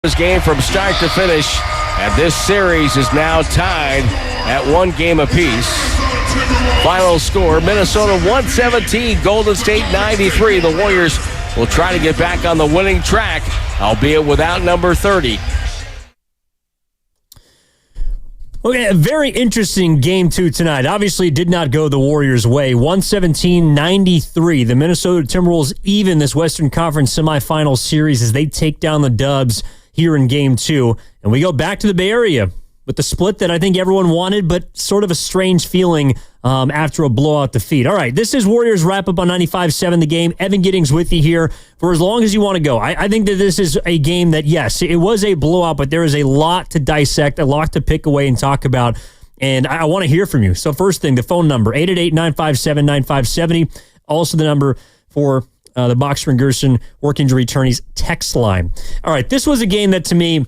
This game from start to finish, and this series is now tied at 1 game apiece. Final score, Minnesota 117, Golden State 93. The Warriors will try to get back on the winning track, albeit without number 30. Okay, a very interesting game two tonight. Obviously did not go the Warriors' way. 117-93. The Minnesota Timberwolves even this Western Conference semifinal series as they take down the Dubs here in game two. And we go back to the Bay Area with the split that I think everyone wanted, but sort of a strange feeling after a blowout defeat. All right, this is Warriors wrap-up on 95.7 The Game. Evan Giddings with you here for as long as you want to go. I think that this is a game that, yes, it was a blowout, but there is a lot to dissect, a lot to pick away and talk about, and I want to hear from you. So first thing, the phone number, 888-957-9570. Also the number for the Boxer and Gerson work injury attorneys text line. All right, this was a game that to me,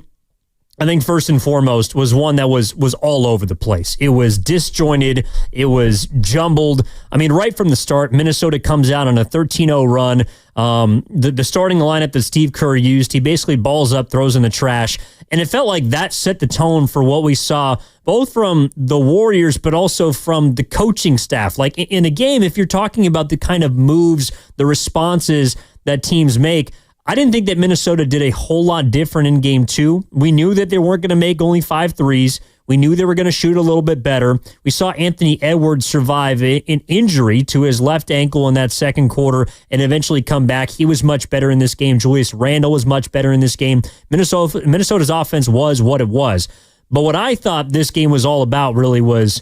I think first and foremost was one that was all over the place. It was disjointed. It was jumbled. I mean, right from the start, Minnesota comes out on a 13-0 run. The starting lineup that Steve Kerr used, he basically balls up, throws in the trash. And it felt like that set the tone for what we saw, both from the Warriors, but also from the coaching staff. Like in a game, if you're talking about the kind of moves, the responses that teams make, I didn't think that Minnesota did a whole lot different in game two. We knew that they weren't going to make only 5 threes. We knew they were going to shoot a little bit better. We saw Anthony Edwards survive an injury to his left ankle in that second quarter and eventually come back. He was much better in this game. Julius Randle was much better in this game. Minnesota's offense was what it was. But what I thought this game was all about really was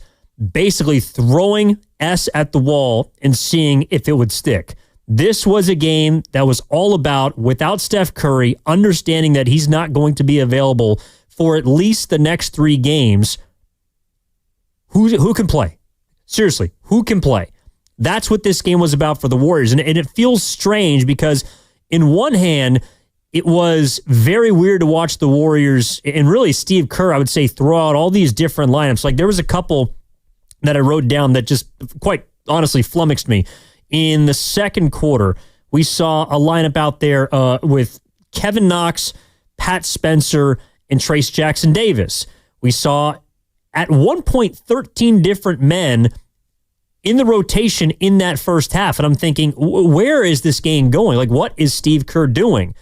basically throwing S at the wall and seeing if it would stick. This was a game that was all about, without Steph Curry, understanding that he's not going to be available for at least the next 3 games. Who can play? Seriously, who can play? That's what this game was about for the Warriors. And it feels strange because, in one hand, it was very weird to watch the Warriors, and really Steve Kerr, I would say, throw out all these different lineups. Like, there was a couple that I wrote down that just quite honestly flummoxed me. In the second quarter, we saw a lineup out there with Kevin Knox, Pat Spencer, and Trace Jackson Davis. We saw at one point 13 different men in the rotation in that first half. And I'm thinking, where is this game going? Like, what is Steve Kerr doing?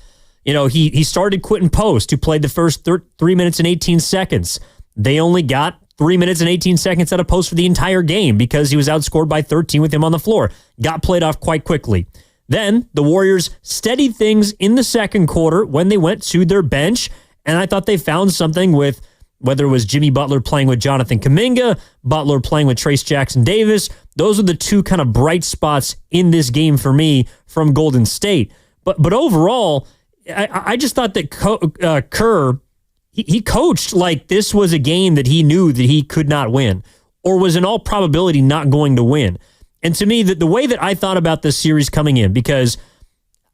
You know, he started Quentin Post, who played the first 3 minutes and 18 seconds. They only got 3 minutes and 18 seconds out of Post for the entire game because he was outscored by 13 with him on the floor. Got played off quite quickly. Then the Warriors steadied things in the second quarter when they went to their bench, and I thought they found something with whether it was Jimmy Butler playing with Jonathan Kuminga, Butler playing with Trace Jackson Davis. Those are the two kind of bright spots in this game for me from Golden State. But overall, I just thought that Kerr, he coached like this was a game that he knew that he could not win or was in all probability not going to win. And to me, the way that I thought about this series coming in, because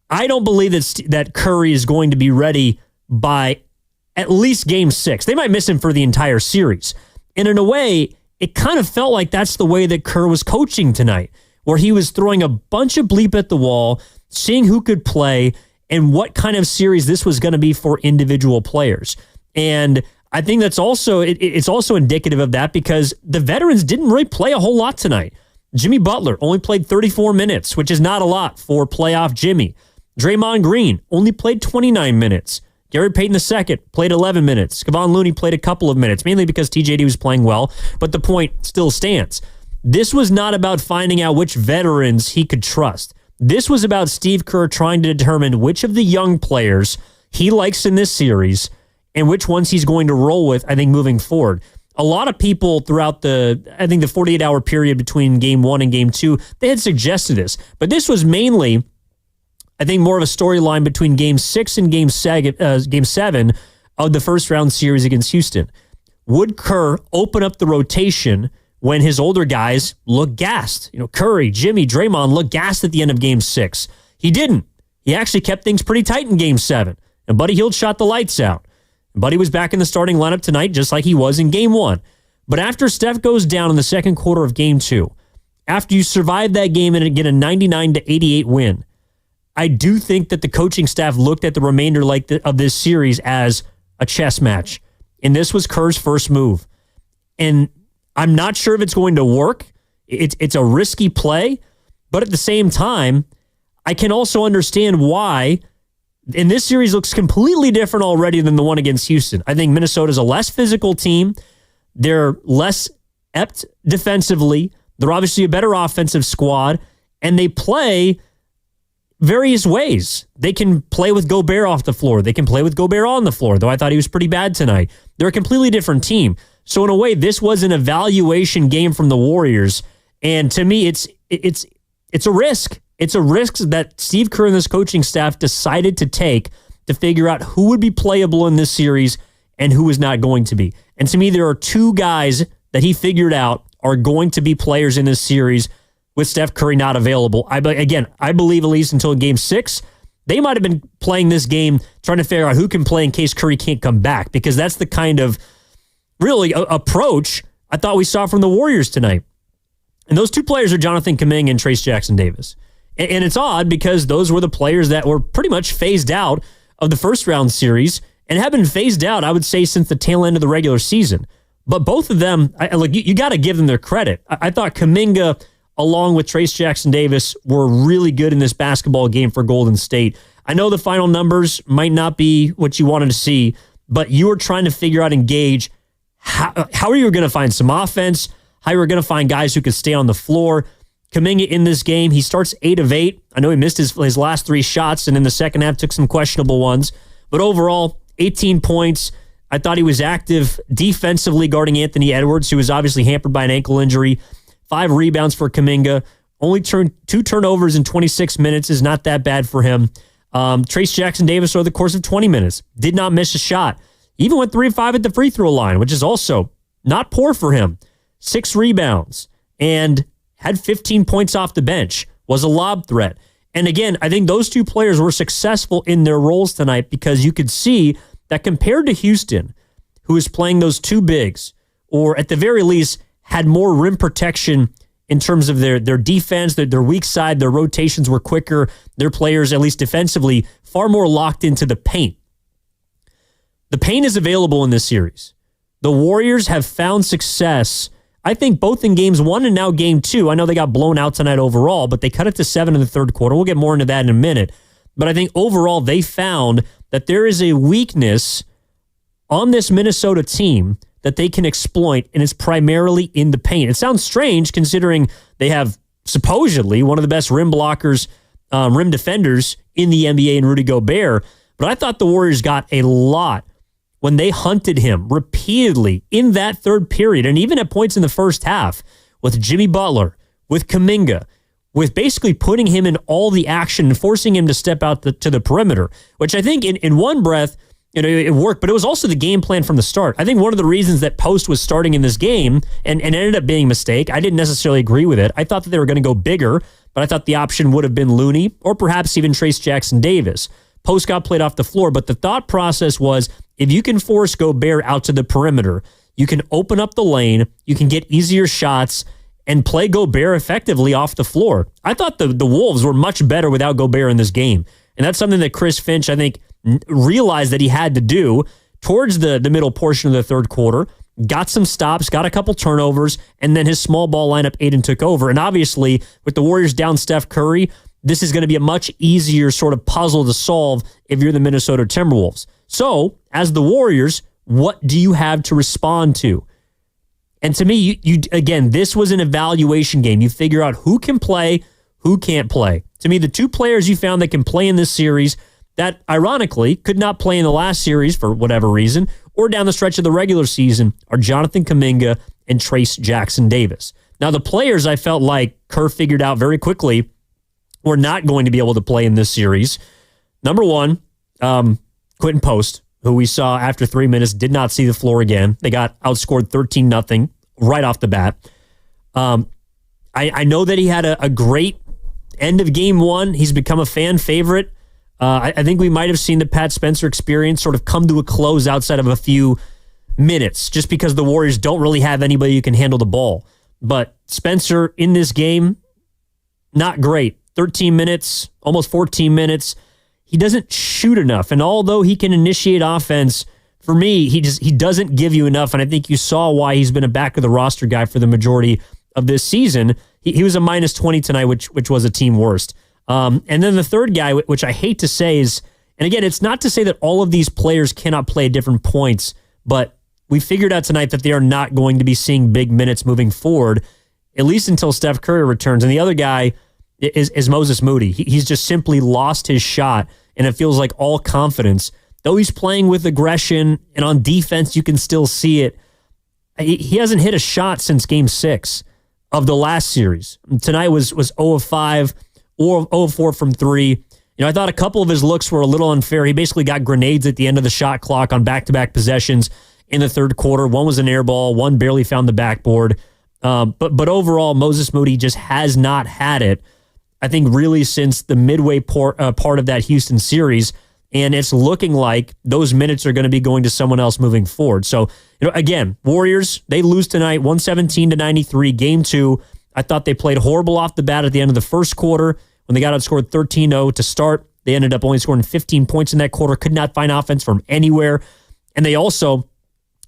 I don't believe that Curry is going to be ready by at least game 6. They might miss him for the entire series. And in a way, it kind of felt like that's the way that Kerr was coaching tonight, where he was throwing a bunch of bleep at the wall, seeing who could play, and what kind of series this was going to be for individual players. And I think that's also, it's also indicative of that because the veterans didn't really play a whole lot tonight. Jimmy Butler only played 34 minutes, which is not a lot for playoff Jimmy. Draymond Green only played 29 minutes. Gary Payton II played 11 minutes. Kevon Looney played a couple of minutes, mainly because TJD was playing well, but the point still stands. This was not about finding out which veterans he could trust. This was about Steve Kerr trying to determine which of the young players he likes in this series and which ones he's going to roll with, I think, moving forward. A lot of people throughout the 48-hour period between game 1 and game 2, they had suggested this. But this was mainly, I think, more of a storyline between game 6 and game 7 of the first round series against Houston. Would Kerr open up the rotation when his older guys look gassed? You know, Curry, Jimmy, Draymond looked gassed at the end of game 6. He didn't. He actually kept things pretty tight in game 7. And Buddy Hield shot the lights out. Buddy was back in the starting lineup tonight, just like he was in game 1. But after Steph goes down in the second quarter of game 2, after you survive that game and get a 99-88 win, I do think that the coaching staff looked at the remainder of this series as a chess match. And this was Kerr's first move. And I'm not sure if it's going to work. It's a risky play. But at the same time, I can also understand why. And this series looks completely different already than the one against Houston. I think Minnesota's a less physical team. They're less apt defensively. They're obviously a better offensive squad. And they play various ways. They can play with Gobert off the floor. They can play with Gobert on the floor, though I thought he was pretty bad tonight. They're a completely different team. So in a way, this was an evaluation game from the Warriors. And to me, it's a risk. It's a risk that Steve Kerr and this coaching staff decided to take to figure out who would be playable in this series and who is not going to be. And to me, there are two guys that he figured out are going to be players in this series with Steph Curry not available. I believe at least until Game 6, they might have been playing this game trying to figure out who can play in case Curry can't come back, because that's the kind of really approach I thought we saw from the Warriors tonight. And those two players are Jonathan Kuminga and Trayce Jackson-Davis. And it's odd because those were the players that were pretty much phased out of the first round series and have been phased out, I would say, since the tail end of the regular season. But both of them, you got to give them their credit. I thought Kuminga, along with Trayce Jackson-Davis, were really good in this basketball game for Golden State. I know the final numbers might not be what you wanted to see, but you were trying to figure out and gauge how are you going to find some offense, how you were going to find guys who could stay on the floor. Kuminga in this game, he starts 8 of 8. I know he missed his last 3 shots, and in the second half took some questionable ones. But overall, 18 points. I thought he was active defensively guarding Anthony Edwards, who was obviously hampered by an ankle injury. 5 rebounds for Kuminga. Only 2 turnovers in 26 minutes is not that bad for him. Trayce Jackson-Davis over the course of 20 minutes did not miss a shot. Even went 3 of 5 at the free throw line, which is also not poor for him. 6 rebounds and had 15 points off the bench, was a lob threat. And again, I think those two players were successful in their roles tonight because you could see that compared to Houston, who was playing those two bigs, or at the very least had more rim protection in terms of their defense, their weak side, their rotations were quicker, their players, at least defensively, far more locked into the paint. The paint is available in this series. The Warriors have found success, I think, both in games 1 and now game 2. I know they got blown out tonight overall, but they cut it to 7 in the third quarter. We'll get more into that in a minute. But I think overall they found that there is a weakness on this Minnesota team that they can exploit, and it's primarily in the paint. It sounds strange considering they have supposedly one of the best rim blockers, rim defenders in the NBA in Rudy Gobert, but I thought the Warriors got a lot when they hunted him repeatedly in that third period, and even at points in the first half, with Jimmy Butler, with Kuminga, with basically putting him in all the action and forcing him to step out to the perimeter, which I think in one breath, it worked, but it was also the game plan from the start. I think one of the reasons that Post was starting in this game and ended up being a mistake, I didn't necessarily agree with it. I thought that they were going to go bigger, but I thought the option would have been Looney or perhaps even Trayce Jackson-Davis. Post got played off the floor, but the thought process was if you can force Gobert out to the perimeter, you can open up the lane, you can get easier shots, and play Gobert effectively off the floor. I thought the Wolves were much better without Gobert in this game, and that's something that Chris Finch, I think, realized that he had to do towards the middle portion of the third quarter, got some stops, got a couple turnovers, and then his small ball lineup ate and took over. And obviously, with the Warriors down Steph Curry, this is going to be a much easier sort of puzzle to solve if you're the Minnesota Timberwolves. So, as the Warriors, what do you have to respond to? And to me, you again, this was an evaluation game. You figure out who can play, who can't play. To me, the two players you found that can play in this series that, ironically, could not play in the last series for whatever reason, or down the stretch of the regular season, are Jonathan Kuminga and Trayce Jackson-Davis. Now, the players I felt like Kerr figured out very quickly were not going to be able to play in this series. Number one, Quentin Post, who we saw after 3 minutes, did not see the floor again. They got outscored 13-0 right off the bat. I know that he had a great end of game 1. He's become a fan favorite. I think we might have seen the Pat Spencer experience sort of come to a close outside of a few minutes, just because the Warriors don't really have anybody who can handle the ball. But Spencer in this game, not great. 13 minutes, almost 14 minutes. He doesn't shoot enough. And although he can initiate offense, for me, he doesn't give you enough. And I think you saw why he's been a back of the roster guy for the majority of this season. He was a minus 20 tonight, which was a team worst. And then the third guy, which I hate to say is, and again, it's not to say that all of these players cannot play at different points, but we figured out tonight that they are not going to be seeing big minutes moving forward, at least until Steph Curry returns. And the other guy is Moses Moody. He's just simply lost his shot, and it feels like all confidence. Though he's playing with aggression, and on defense, you can still see it. He hasn't hit a shot since Game 6 of the last series. Tonight was 0 of 5 or 0 of 4 from 3. I thought a couple of his looks were a little unfair. He basically got grenades at the end of the shot clock on back-to-back possessions in the third quarter. One was an air ball. One barely found the backboard. But overall, Moses Moody just has not had it, I think, really since the midway part of that Houston series. And it's looking like those minutes are going to be going to someone else moving forward. So, again, Warriors, they lose tonight, 117-93, Game 2. I thought they played horrible off the bat at the end of the first quarter. When they got outscored 13-0 to start, they ended up only scoring 15 points in that quarter, could not find offense from anywhere. And they also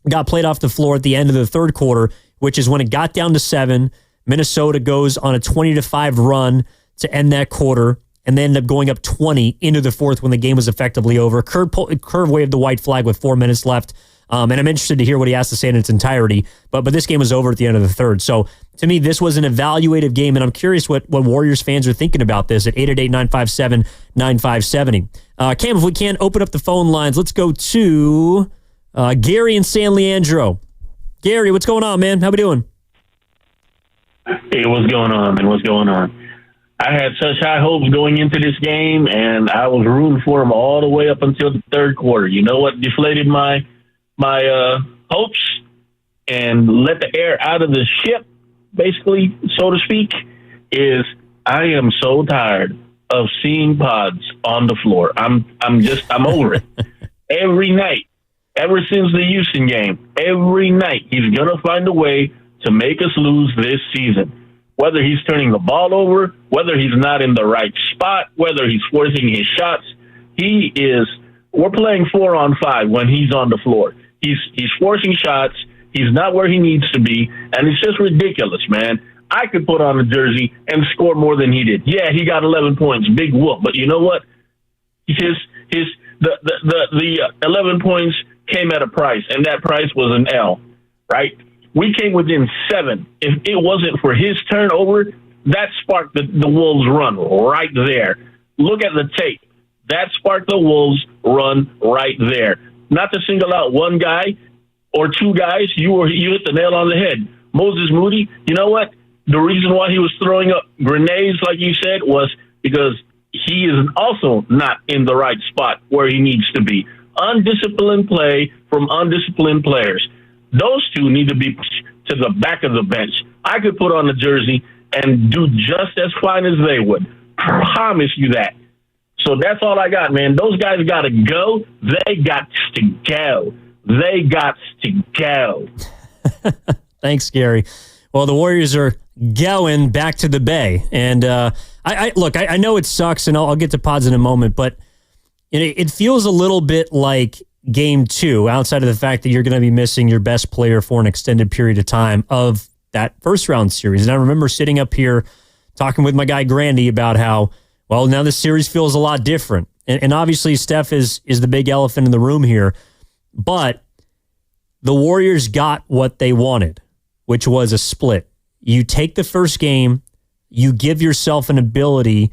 got played off the floor at the end of the third quarter, which is when it got down to 7. Minnesota goes on a 20-5 run to end that quarter, and they ended up going up 20 into the fourth when the game was effectively over. Curve waved the white flag with 4 minutes left, and I'm interested to hear what he has to say in its entirety. But this game was over at the end of the third. So to me, this was an evaluative game, and I'm curious what Warriors fans are thinking about this at 888-957-9570. Cam, if we can open up the phone lines, let's go to Gary in San Leandro. Gary, what's going on, man? How we doing? Hey, what's going on, man? What's going on? I had such high hopes going into this game, and I was rooting for them all the way up until the third quarter. You know what deflated my hopes and let the air out of the ship, basically, so to speak, is I am so tired of seeing Pods on the floor. I'm over it. Every night, ever since the Houston game, every night he's going to find a way to make us lose this season. Whether he's turning the ball over, whether he's not in the right spot, whether he's forcing his shots, we're playing 4-on-5 when he's on the floor. He's forcing shots. He's not where he needs to be, and it's just ridiculous, man. I could put on a jersey and score more than he did. Yeah, he got 11 points, big whoop. But you know what? The 11 points came at a price, and that price was an L, right? We came within 7. If it wasn't for his turnover, that sparked the Wolves' run right there. Look at the tape. That sparked the Wolves' run right there. Not to single out one guy or two guys, you hit the nail on the head. Moses Moody, you know what? The reason why he was throwing up grenades, like you said, was because he is also not in the right spot where he needs to be. Undisciplined play from undisciplined players. Those two need to be pushed to the back of the bench. I could put on a jersey and do just as fine as they would. Promise you that. So that's all I got, man. Those guys got to go. They got to go. They got to go. Thanks, Gary. Well, the Warriors are going back to the Bay. And I know it sucks, and I'll get to Pods in a moment, but it feels a little bit like Game 2, outside of the fact that you're going to be missing your best player for an extended period of time of that first round series. And I remember sitting up here talking with my guy Grandy about how, well, now this series feels a lot different. And obviously Steph is the big elephant in the room here, but the Warriors got what they wanted, which was a split. You take the first game, you give yourself an ability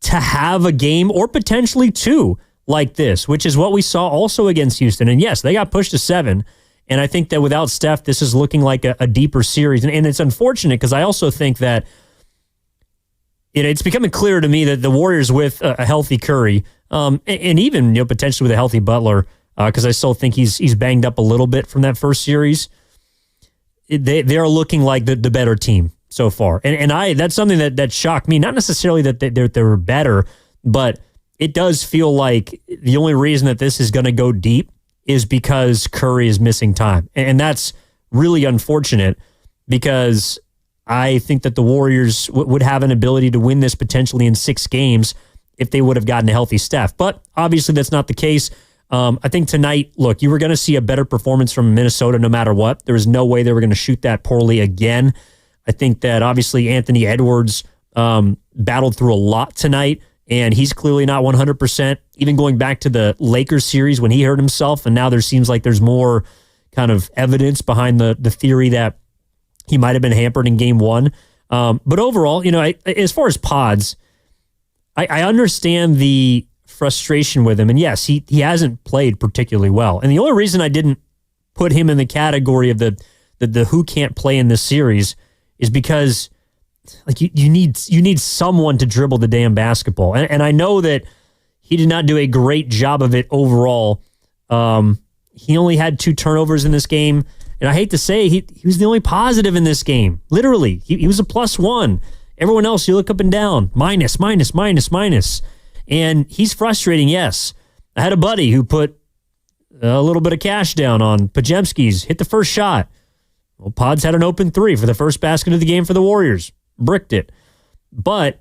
to have a game or potentially two like this, which is what we saw also against Houston. And yes, they got pushed to 7. And I think that without Steph, this is looking like a deeper series. And it's unfortunate because I also think that it's becoming clear to me that the Warriors with a healthy Curry, and even potentially with a healthy Butler, because I still think he's banged up a little bit from that first series, they are looking like the better team so far. And that's something that shocked me. Not necessarily that they were better, but it does feel like the only reason that this is going to go deep is because Curry is missing time. And that's really unfortunate because I think that the Warriors would have an ability to win this potentially in 6 games if they would have gotten a healthy Steph. But obviously that's not the case. I think tonight, look, you were going to see a better performance from Minnesota no matter what. There was no way they were going to shoot that poorly again. I think that obviously Anthony Edwards battled through a lot tonight, and he's clearly not 100%. Even going back to the Lakers series when he hurt himself, and now there seems like there's more kind of evidence behind the theory that he might have been hampered in game 1. But overall, as far as Pods, I understand the frustration with him. And yes, he hasn't played particularly well. And the only reason I didn't put him in the category of the who can't play in this series is because like you need someone to dribble the damn basketball. And I know that he did not do a great job of it overall. He only had 2 turnovers in this game. And I hate to say he was the only positive in this game. Literally, he was a +1. Everyone else, you look up and down, minus. And he's frustrating, yes. I had a buddy who put a little bit of cash down on Pajemski's, hit the first shot. Well, Pods had an open 3 for the first basket of the game for the Warriors. Bricked it. But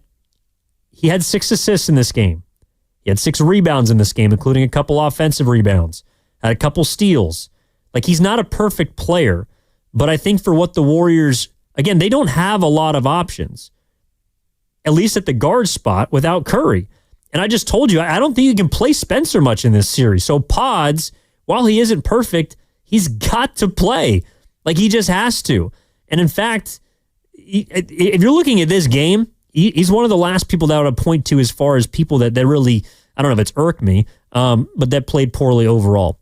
he had 6 assists in this game. He had 6 rebounds in this game, including a couple offensive rebounds. Had a couple steals. Like, he's not a perfect player, but I think for what the Warriors, again, they don't have a lot of options, at least at the guard spot, without Curry. And I just told you, I don't think you can play Spencer much in this series. So Pods, while he isn't perfect, he's got to play. Like, he just has to. And in fact, if you're looking at this game, he's one of the last people that I would point to as far as people that really, I don't know if it's irked me, but that played poorly overall.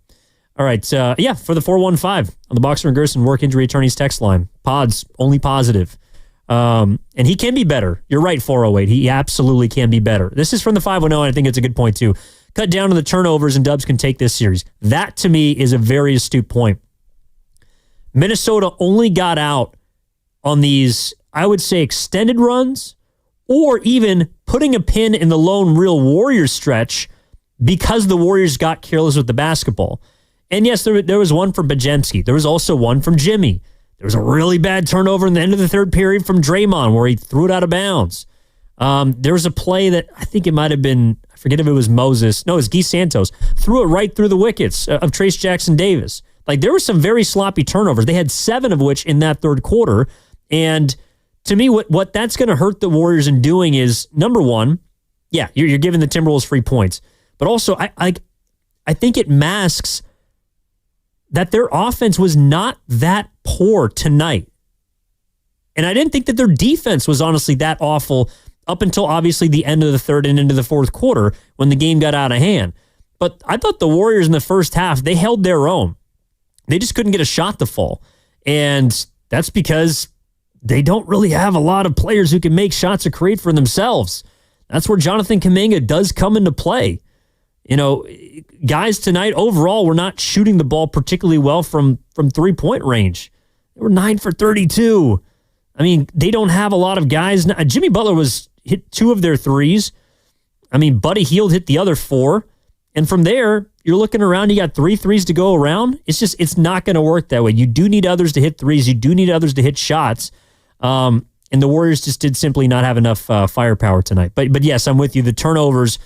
All right, for the 415 on the Boxer and Gerson Work Injury Attorneys text line, Pods, only positive. And he can be better. You're right, 408. He absolutely can be better. This is from the 510, and I think it's a good point, too. Cut down on the turnovers, and Dubs can take this series. That, to me, is a very astute point. Minnesota only got out on these, I would say, extended runs, or even putting a pin in the lone real Warriors stretch because the Warriors got careless with the basketball. And yes, there was one from Bajemski. There was also one from Jimmy. There was a really bad turnover in the end of the third period from Draymond where he threw it out of bounds. There was a play that I think it might have been, I forget if it was Moses. No, it was Guy Santos. Threw it right through the wickets of Trace Jackson-Davis. Like, there were some very sloppy turnovers. They had 7 of which in that third quarter. And to me, what that's going to hurt the Warriors in doing is, number one, yeah, you're giving the Timberwolves free points. But also, I think it masks that their offense was not that poor tonight. And I didn't think that their defense was honestly that awful up until obviously the end of the third and into the fourth quarter when the game got out of hand. But I thought the Warriors in the first half, they held their own. They just couldn't get a shot to fall. And that's because they don't really have a lot of players who can make shots or create for themselves. That's where Jonathan Kuminga does come into play. You know, guys tonight overall were not shooting the ball particularly well from 3-point range. They were 9 for 32. I mean, they don't have a lot of guys. Jimmy Butler hit 2 of their threes. I mean, Buddy Hield hit the other 4. And from there, you're looking around, you got 3 threes to go around. It's not going to work that way. You do need others to hit threes. You do need others to hit shots. And the Warriors just did simply not have enough firepower tonight. But yes, I'm with you. The turnovers,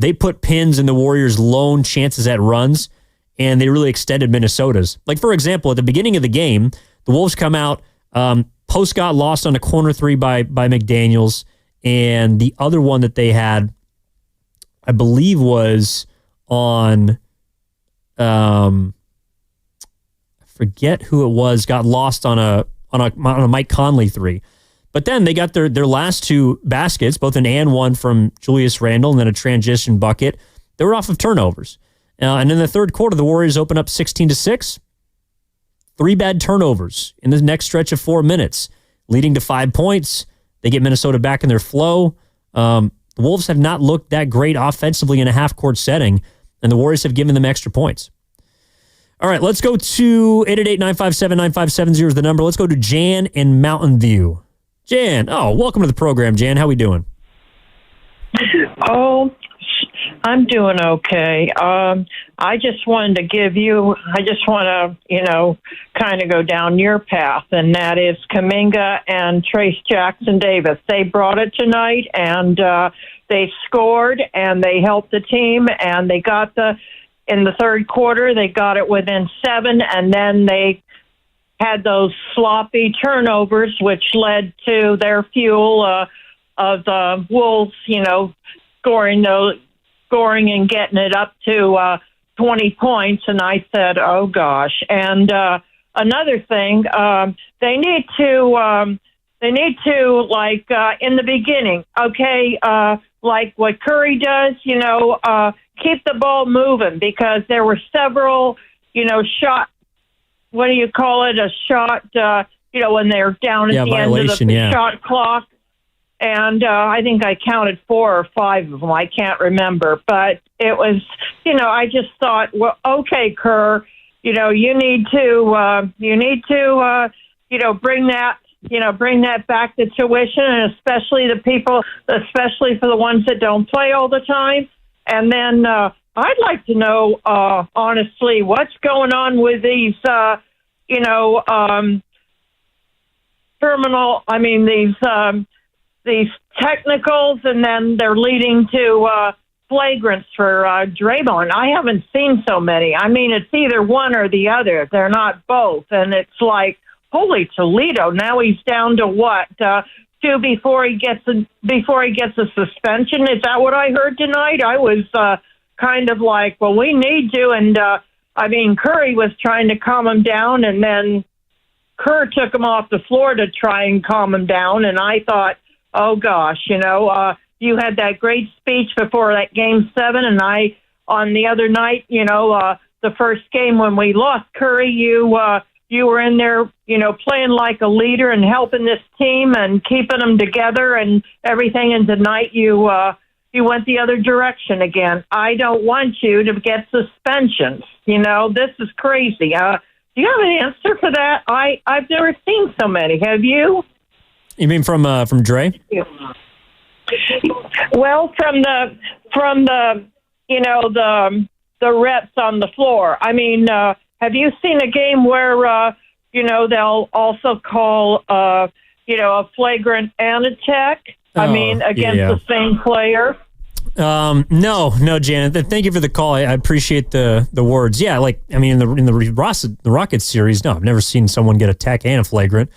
they put pins in the Warriors' lone chances at runs, and they really extended Minnesota's. Like, for example, at the beginning of the game, the Wolves come out, post got lost on a corner 3 by McDaniels, and the other one that they had, I believe, was on, I forget who it was, got lost on a Mike Conley 3. But then they got their last 2 baskets, both an and one from Julius Randle and then a transition bucket. They were off of turnovers. And in the third quarter, the Warriors open up 16-6. 3 bad turnovers in the next stretch of 4 minutes, leading to 5 points. They get Minnesota back in their flow. The Wolves have not looked that great offensively in a half-court setting, and the Warriors have given them extra points. All right, let's go to 888-957-9570 is the number. Let's go to Jan in Mountain View. Jan, welcome to the program, Jan. How we doing? I'm doing okay. I just want to, kind of go down your path, and that is Kuminga and Trace Jackson Davis. They brought it tonight, and they scored, and they helped the team, and they got in the third quarter, they got it within 7, and then they had those sloppy turnovers, which led to their fuel of the Wolves, scoring and getting it up to 20 points. And I said, oh, gosh. And another thing, they need to, in the beginning, like what Curry does, keep the ball moving, because there were several, shot, what do you call it, a shot, when they're down at the end of the shot clock. And I think I counted 4 or 5 of them. I can't remember. But it was, I just thought, well, okay, Kerr, you need to, bring that back to tuition, and especially for the ones that don't play all the time. And then I'd like to know, honestly, what's going on with these, these technicals, and then they're leading to flagrants for Draymond. I haven't seen so many. I mean, it's either one or the other. They're not both. And it's like, holy Toledo, now he's down to what? 2 before he gets a suspension. Is that what I heard tonight? I was kind of like, well, we need you. And Curry was trying to calm him down, and then Kerr took him off the floor to try and calm him down. And I thought, oh gosh, you had that great speech before that Game 7, and on the other night, the first game when we lost, Curry, you were in there, playing like a leader and helping this team and keeping them together and everything. And tonight you went the other direction again. I don't want you to get suspensions. This is crazy. Do you have an answer for that? I've never seen so many. Have you? You mean from Dre? Well, from the the reps on the floor. I mean, have you seen a game where they'll also call a flagrant and a check? Against the same player. No, Janet. Thank you for the call. I appreciate the words. Yeah, in the Rockets series, no, I've never seen someone get a tech and a flagrant.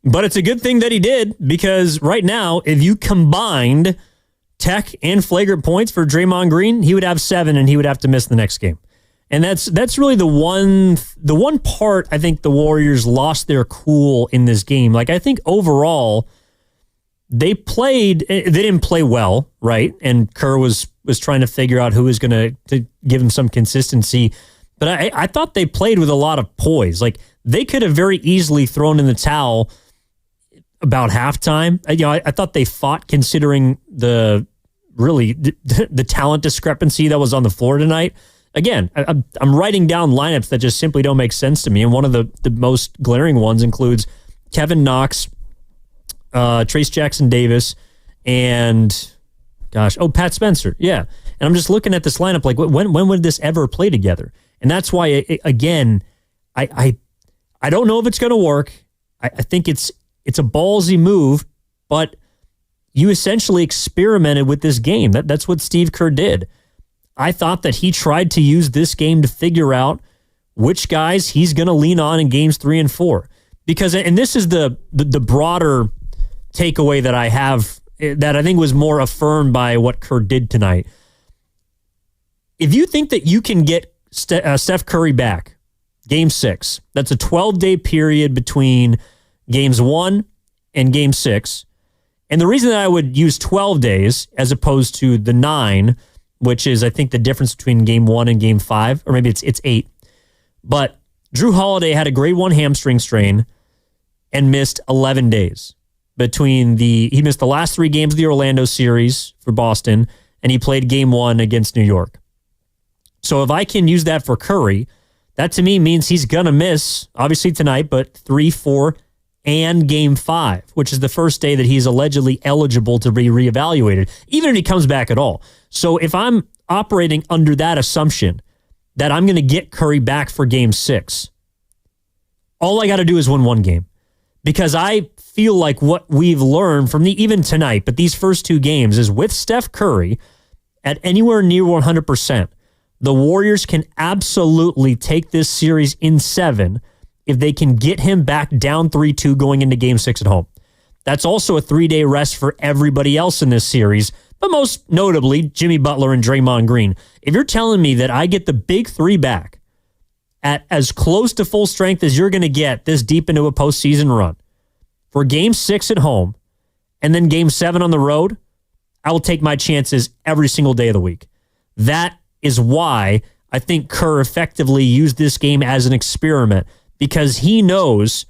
But it's a good thing that he did, because right now, if you combined tech and flagrant points for Draymond Green, he would have 7 and he would have to miss the next game. And that's really the one part I think the Warriors lost their cool in this game. I think overall they didn't play well, right? And Kerr was trying to figure out who was going to give him some consistency. But I thought they played with a lot of poise. They could have very easily thrown in the towel about halftime. I thought they fought, considering the talent discrepancy that was on the floor tonight. Again, I'm writing down lineups that just simply don't make sense to me. And one of the most glaring ones includes Kevin Knox, Trace Jackson Davis, and Pat Spencer. Yeah. And I'm just looking at this lineup when would this ever play together? And that's why, I don't know if it's going to work. I think it's a ballsy move, but you essentially experimented with this game. That's what Steve Kerr did. I thought that he tried to use this game to figure out which guys he's going to lean on in games 3 and 4. Because, and this is the broader takeaway that I have, that I think was more affirmed by what Kerr did tonight. If you think that you can get Steph Curry back, Game 6, that's a 12-day period between Games 1 and Game 6. And the reason that I would use 12 days as opposed to the 9, which is, I think, the difference between Game 1 and Game 5, or maybe it's 8. But Drew Holiday had a grade 1 hamstring strain and missed 11 days. He missed the last 3 games of the Orlando series for Boston, and he played Game 1 against New York. So if I can use that for Curry, that to me means he's going to miss, obviously tonight, but 3, 4, and Game 5, which is the first day that he's allegedly eligible to be reevaluated, even if he comes back at all. So if I'm operating under that assumption that I'm going to get Curry back for game 6, all I got to do is win one game. Because I feel like what we've learned from even tonight, but these first 2 games, is with Steph Curry at anywhere near 100%, the Warriors can absolutely take this series in 7 if they can get him back down 3-2 going into game 6 at home. That's also a 3-day rest for everybody else in this series, but most notably Jimmy Butler and Draymond Green. If you're telling me that I get the big 3 back at as close to full strength as you're going to get this deep into a postseason run for game 6 at home and then game 7 on the road, I will take my chances every single day of the week. That is why I think Kerr effectively used this game as an experiment, because he knows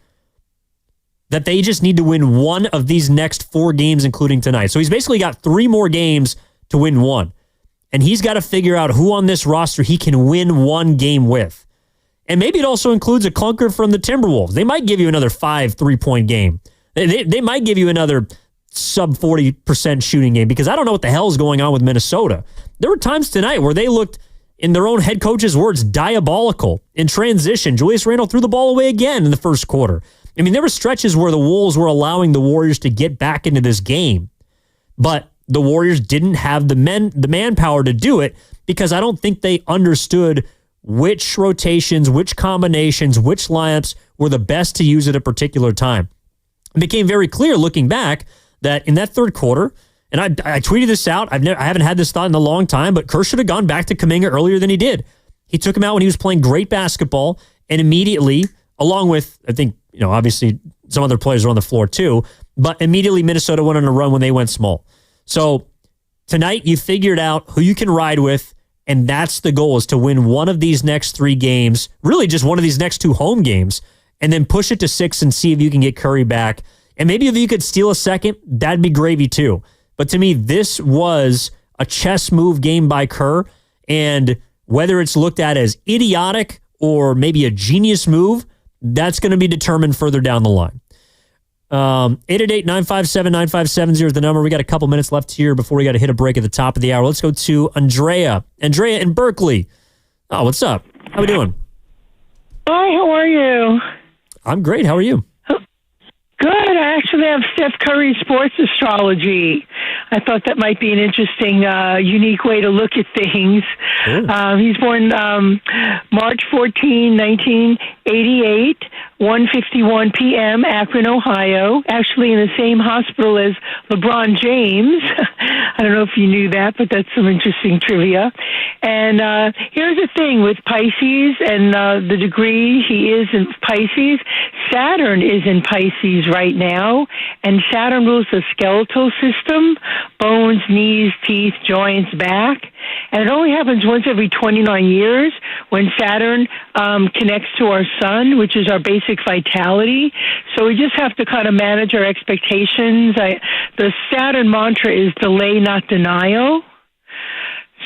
that they just need to win one of these next 4 games, including tonight. So he's basically got 3 more games to win one. And he's got to figure out who on this roster he can win one game with. And maybe it also includes a clunker from the Timberwolves. They might give you another 5 3-point game. They might give you another sub 40% shooting game, because I don't know what the hell is going on with Minnesota. There were times tonight where they looked, in their own head coach's words, diabolical in transition. Julius Randle threw the ball away again in the first quarter. I mean, there were stretches where the Wolves were allowing the Warriors to get back into this game, but the Warriors didn't have the manpower to do it, because I don't think they understood which rotations, which combinations, which lineups were the best to use at a particular time. It became very clear looking back that in that third quarter, and I tweeted this out, I haven't had this thought in a long time, but Kerr should have gone back to Kuminga earlier than he did. He took him out when he was playing great basketball, and immediately, along with, I think, obviously some other players were on the floor too, but immediately Minnesota went on a run when they went small. So tonight you figured out who you can ride with, and that's the goal, is to win one of these next 3 games, really just one of these next 2 home games, and then push it to 6 and see if you can get Curry back. And maybe if you could steal a second, that'd be gravy too. But to me, this was a chess move game by Kerr, and whether it's looked at as idiotic or maybe a genius move, that's going to be determined further down the line. 888-957-9570 is the number. We got a couple minutes left here before we got to hit a break at the top of the hour. Let's go to Andrea. Andrea in Berkeley. Oh, what's up? How we doing? Hi, how are you? I'm great. How are you? Good. I actually have Steph Curry sports astrology. I thought that might be an interesting, unique way to look at things. He's born March 14, 1988, 1:51 p.m., Akron, Ohio, actually in the same hospital as LeBron James. I don't know if you knew that, but that's some interesting trivia. And here's the thing with Pisces and the degree he is in Pisces. Saturn is in Pisces right now, and Saturn rules the skeletal system, bones, knees, teeth, joints, back. And it only happens once every 29 years when Saturn connects to our sun, which is our basic vitality. So we just have to kind of manage our expectations. The Saturn mantra is delay, not denial.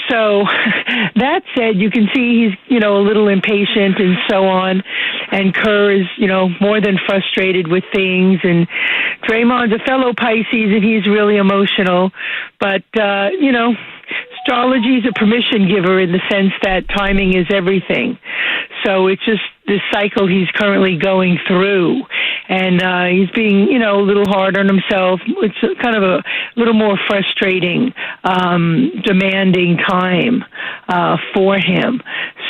So that said, you can see he's, a little impatient and so on. And Kerr is, more than frustrated with things. And Draymond's a fellow Pisces and he's really emotional. But, astrology is a permission giver in the sense that timing is everything. So it's just this cycle he's currently going through. And he's being, a little hard on himself. It's kind of a little more frustrating, demanding time for him.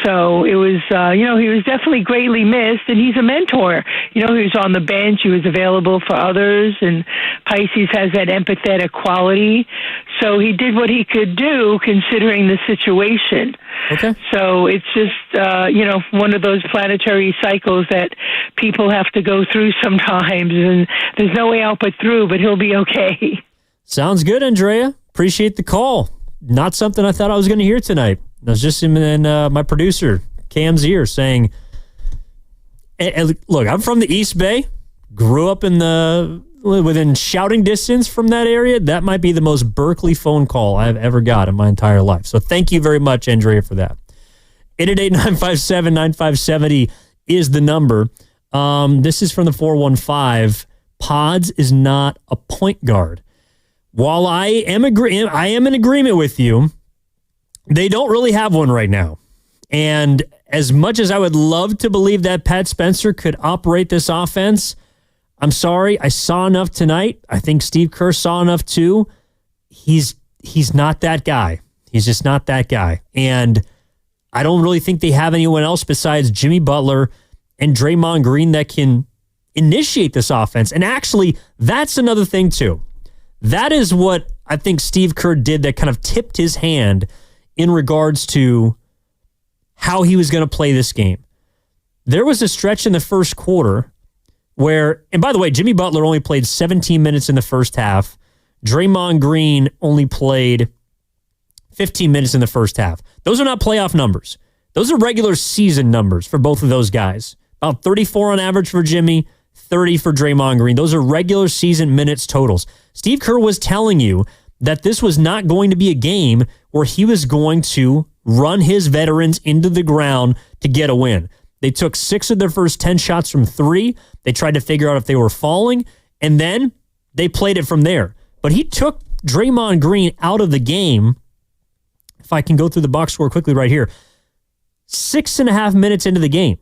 So it was, he was definitely greatly missed, and he's a mentor. He was on the bench. He was available for others, and Pisces has that empathetic quality. So he did what he could do considering the situation. Okay. So it's just, one of those planetary cycles that people have to go through sometimes, and there's no way out but through, but he'll be okay. Sounds good, Andrea. Appreciate the call. Not something I thought I was going to hear tonight. I was just in my producer, Cam's ear, saying, look, I'm from the East Bay, grew up within shouting distance from that area. That might be the most Berkeley phone call I've ever got in my entire life. So thank you very much, Andrea, for that. 888-957-9570 is the number. This is from the 415. Pods is not a point guard. While I am in agreement with you They don't really have one right now. And as much as I would love to believe that Pat Spencer could operate this offense, I'm sorry, I saw enough tonight. I think Steve Kerr saw enough too. He's not that guy. He's just not that guy. And I don't really think they have anyone else besides Jimmy Butler and Draymond Green that can initiate this offense. And actually, that's another thing too. That is what I think Steve Kerr did that kind of tipped his hand in regards to how he was going to play this game. There was a stretch in the first quarter where, and by the way, Jimmy Butler only played 17 minutes in the first half. Draymond Green only played 15 minutes in the first half. Those are not playoff numbers. Those are regular season numbers for both of those guys. About 34 on average for Jimmy, 30 for Draymond Green. Those are regular season minutes totals. Steve Kerr was telling you that this was not going to be a game where he was going to run his veterans into the ground to get a win. They took 6 of their first 10 shots from 3. They tried to figure out if they were falling, and then they played it from there. But he took Draymond Green out of the game. If I can go through the box score quickly right here, 6.5 minutes into the game.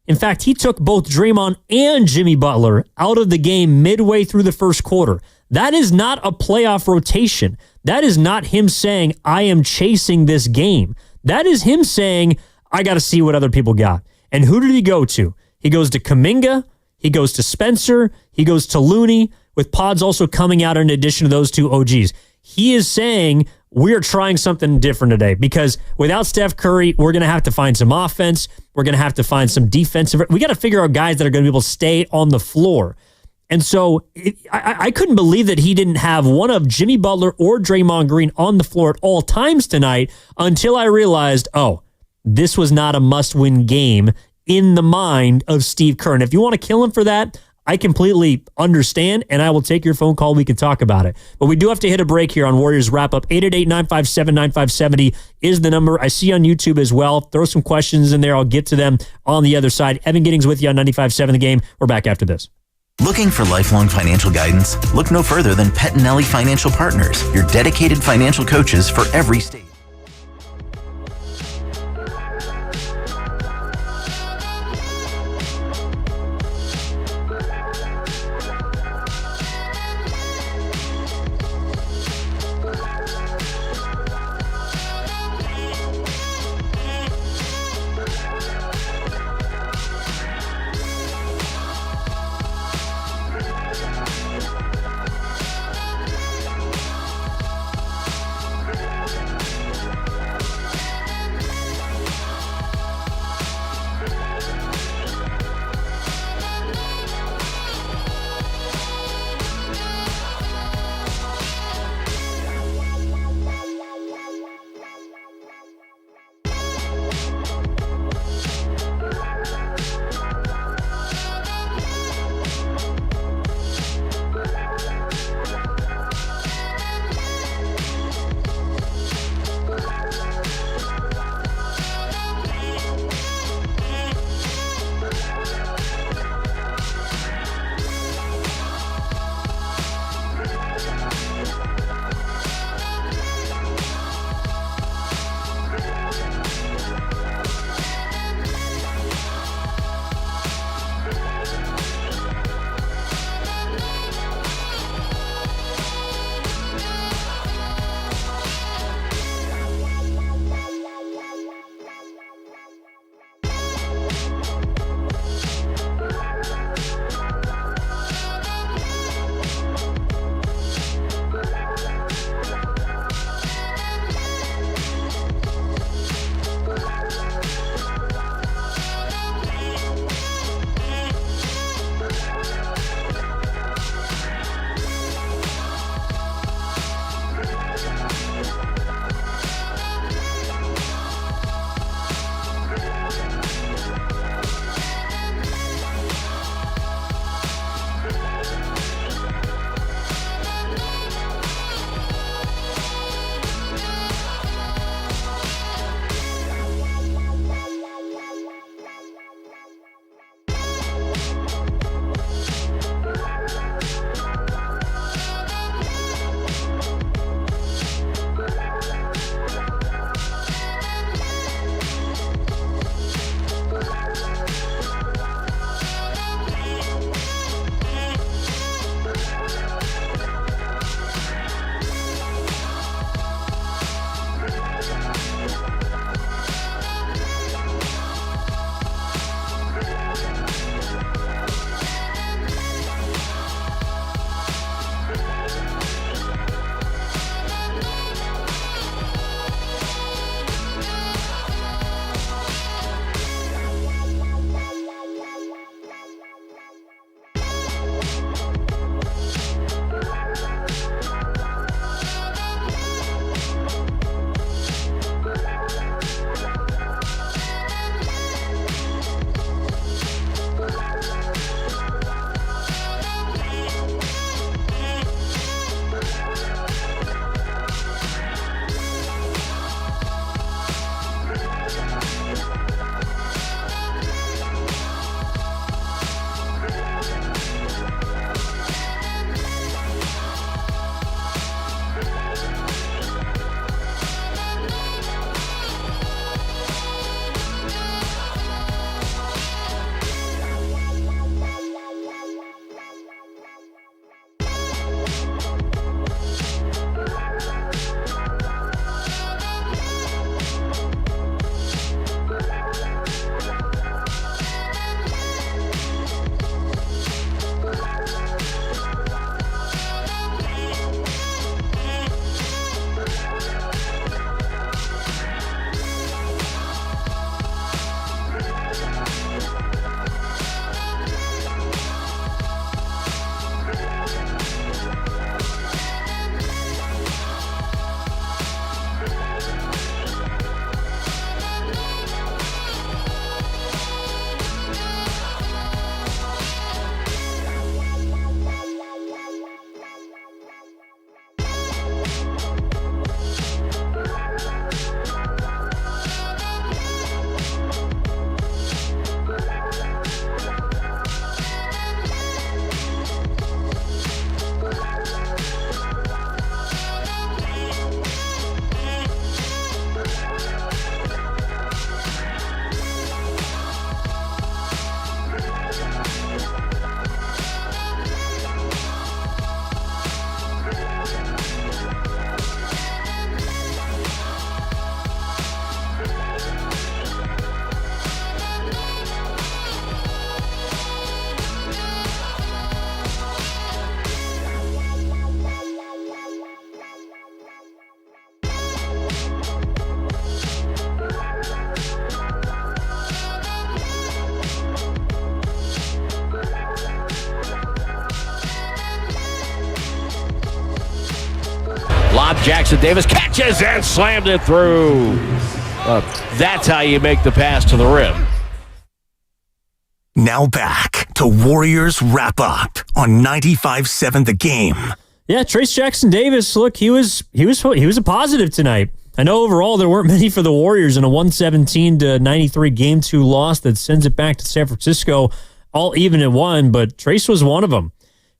In fact, he took both Draymond and Jimmy Butler out of the game midway through the first quarter. That is not a playoff rotation. That is not him saying, I am chasing this game. That is him saying, I got to see what other people got. And who did he go to? He goes to Kuminga. He goes to Spencer. He goes to Looney, with Pods also coming out in addition to those two OGs. He is saying, we're trying something different today because without Steph Curry, we're going to have to find some offense. We're going to have to find some defensive. We got to figure out guys that are going to be able to stay on the floor. And so I couldn't believe that he didn't have one of Jimmy Butler or Draymond Green on the floor at all times tonight until I realized, oh, this was not a must-win game in the mind of Steve Kerr. And if you want to kill him for that, I completely understand, and I will take your phone call. We can talk about it. But we do have to hit a break here on Warriors Wrap-Up. 888-957-9570 is the number. I see on YouTube as well. Throw some questions in there. I'll get to them on the other side. Evan Giddings with you on 95.7 The Game. We're back after this. Looking for lifelong financial guidance? Look no further than Pettinelli Financial Partners, your dedicated financial coaches for every stage. top. Jackson Davis catches and slammed it through. That's how you make the pass to the rim. Now back to Warriors Wrap Up on 95.7 The Game. Yeah, Trace Jackson Davis, look, he was a positive tonight. I know overall there weren't many for the Warriors in a 117-93 Game 2 loss that sends it back to San Francisco, all even at 1, but Trace was one of them.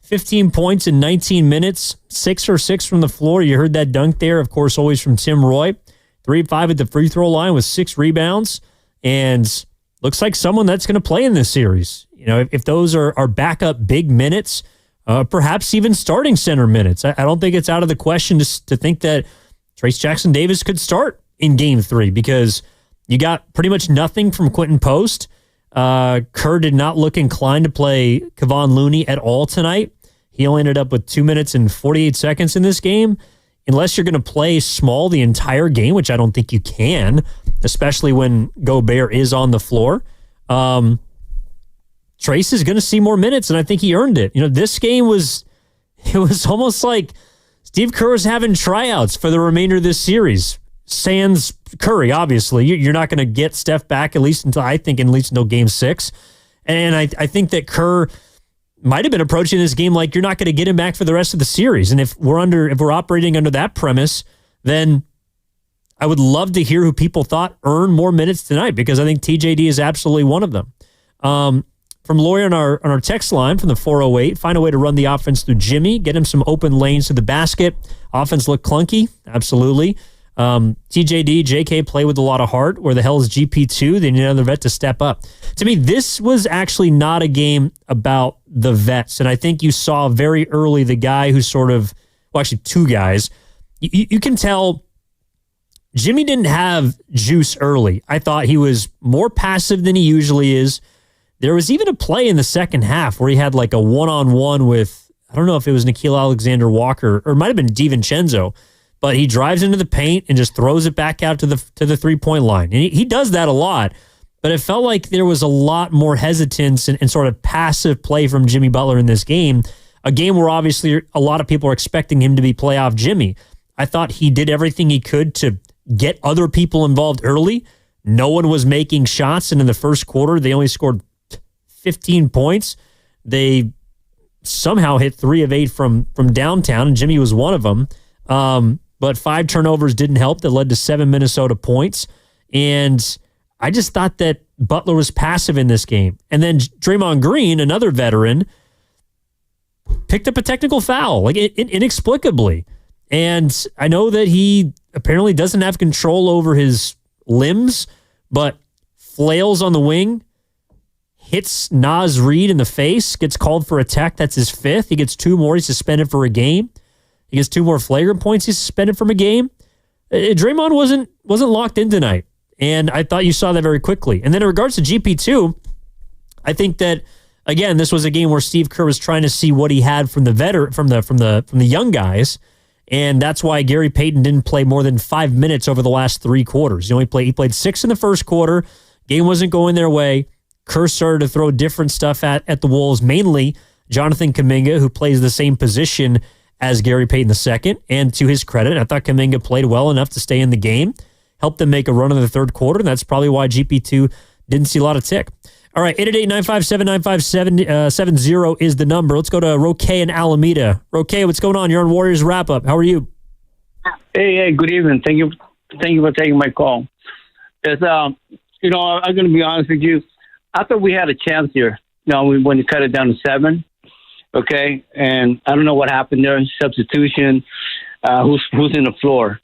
15 points in 19 minutes, 6 for 6 from the floor. You heard that dunk there, of course, always from Tim Roy. 3-5 at the free throw line with 6 rebounds, and looks like someone that's going to play in this series. You know, if those are backup big minutes, perhaps even starting center minutes. I don't think it's out of the question to think that Trace Jackson Davis could start in Game 3 because you got pretty much nothing from Quentin Post. Kerr did not look inclined to play Kevon Looney at all tonight. He only ended up with 2 minutes and 48 seconds in this game. Unless you're going to play small the entire game, which I don't think you can, especially when Gobert is on the floor, Trace is going to see more minutes, and I think he earned it. You know, this game was almost like Steve Kerr was having tryouts for the remainder of this series. Sans Curry, obviously. You're not going to get Steph back at least until Game 6. And I think that Kerr might have been approaching this game like you're not going to get him back for the rest of the series. And if we're operating under that premise, then I would love to hear who people thought earned more minutes tonight, because I think TJD is absolutely one of them. From Lawyer on our text line from the 408, find a way to run the offense through Jimmy, get him some open lanes to the basket. Offense looked clunky, absolutely. TJD, JK play with a lot of heart. Where the hell is GP2? They need another vet to step up. To me, this was actually not a game about the vets, and I think you saw very early the guy who actually two guys. You can tell Jimmy didn't have juice early. I thought he was more passive than he usually is. There was even a play in the second half where he had like a one-on-one with, I don't know if it was Nickeil Alexander-Walker, or it might have been DiVincenzo, but he drives into the paint and just throws it back out to the three-point line. And he does that a lot, but it felt like there was a lot more hesitance and sort of passive play from Jimmy Butler in this game, a game where obviously a lot of people are expecting him to be playoff Jimmy. I thought he did everything he could to get other people involved early. No one was making shots, and in the first quarter, they only scored 15 points. They somehow hit 3 of 8 from downtown, and Jimmy was one of them. But 5 turnovers didn't help. That led to 7 Minnesota points. And I just thought that Butler was passive in this game. And then Draymond Green, another veteran, picked up a technical foul, like inexplicably. And I know that he apparently doesn't have control over his limbs, but flails on the wing, hits Naz Reid in the face, gets called for a tech. That's his 5th. He gets 2 more. He's suspended for a game. He gets 2 more flagrant points. He's suspended from a game. Draymond wasn't locked in tonight, and I thought you saw that very quickly. And then in regards to GP2, I think that again this was a game where Steve Kerr was trying to see what he had from the young guys, and that's why Gary Payton didn't play more than 5 minutes over the last 3 quarters. He played 6 in the first quarter. Game wasn't going their way. Kerr started to throw different stuff at the Wolves, mainly Jonathan Kuminga, who plays the same position as Gary Payton II. And to his credit, I thought Kuminga played well enough to stay in the game, helped them make a run in the third quarter, and that's probably why GP2 didn't see a lot of tick. All right, 888-957-9570 is the number. Let's go to Roque in Alameda. Roque, what's going on? You're on Warriors Wrap-Up. How are you? Hey, good evening. Thank you for taking my call. It's, I'm going to be honest with you. I thought we had a chance here, when you cut it down to 7. Okay, and I don't know what happened there. Substitution, who's in the floor?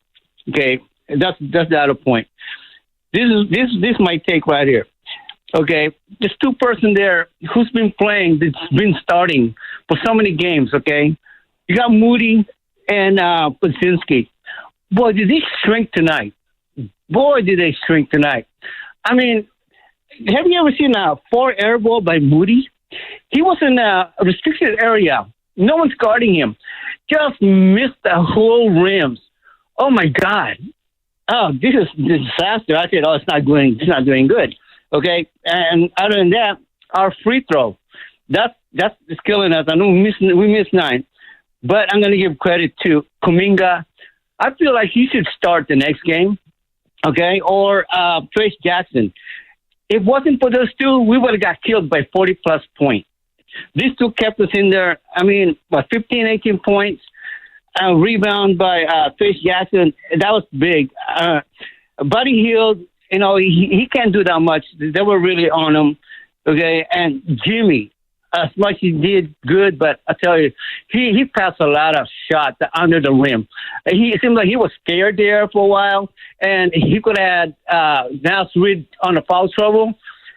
Okay, that's the other point. This is my take right here. Okay, this 2-person there who's been playing, that's been starting for so many games. Okay, you got Moody and Podzinski. Boy, did they shrink tonight? Boy, did they shrink tonight. I mean, have you ever seen a 4 air ball by Moody? He was in a restricted area. No one's guarding him. Just missed the whole rims. Oh my God! Oh, this is a disaster. I said, it's not doing good. Okay, and other than that, our free throw, that's killing us. I know we missed 9, but I'm going to give credit to Kuminga, I feel like he should start the next game, okay? Or Trace Jackson. If it wasn't for those two, we would have got killed by 40-plus points. These two kept us in there, 15, 18 points. Rebound by Trace Jackson. That was big. Buddy Hield, he can't do that much. They were really on him, okay? And Jimmy, as much as he did good, but I tell you, he passed a lot of shots under the rim. It seemed like he was scared there for a while, and he could have had Nas Reed on the foul trouble,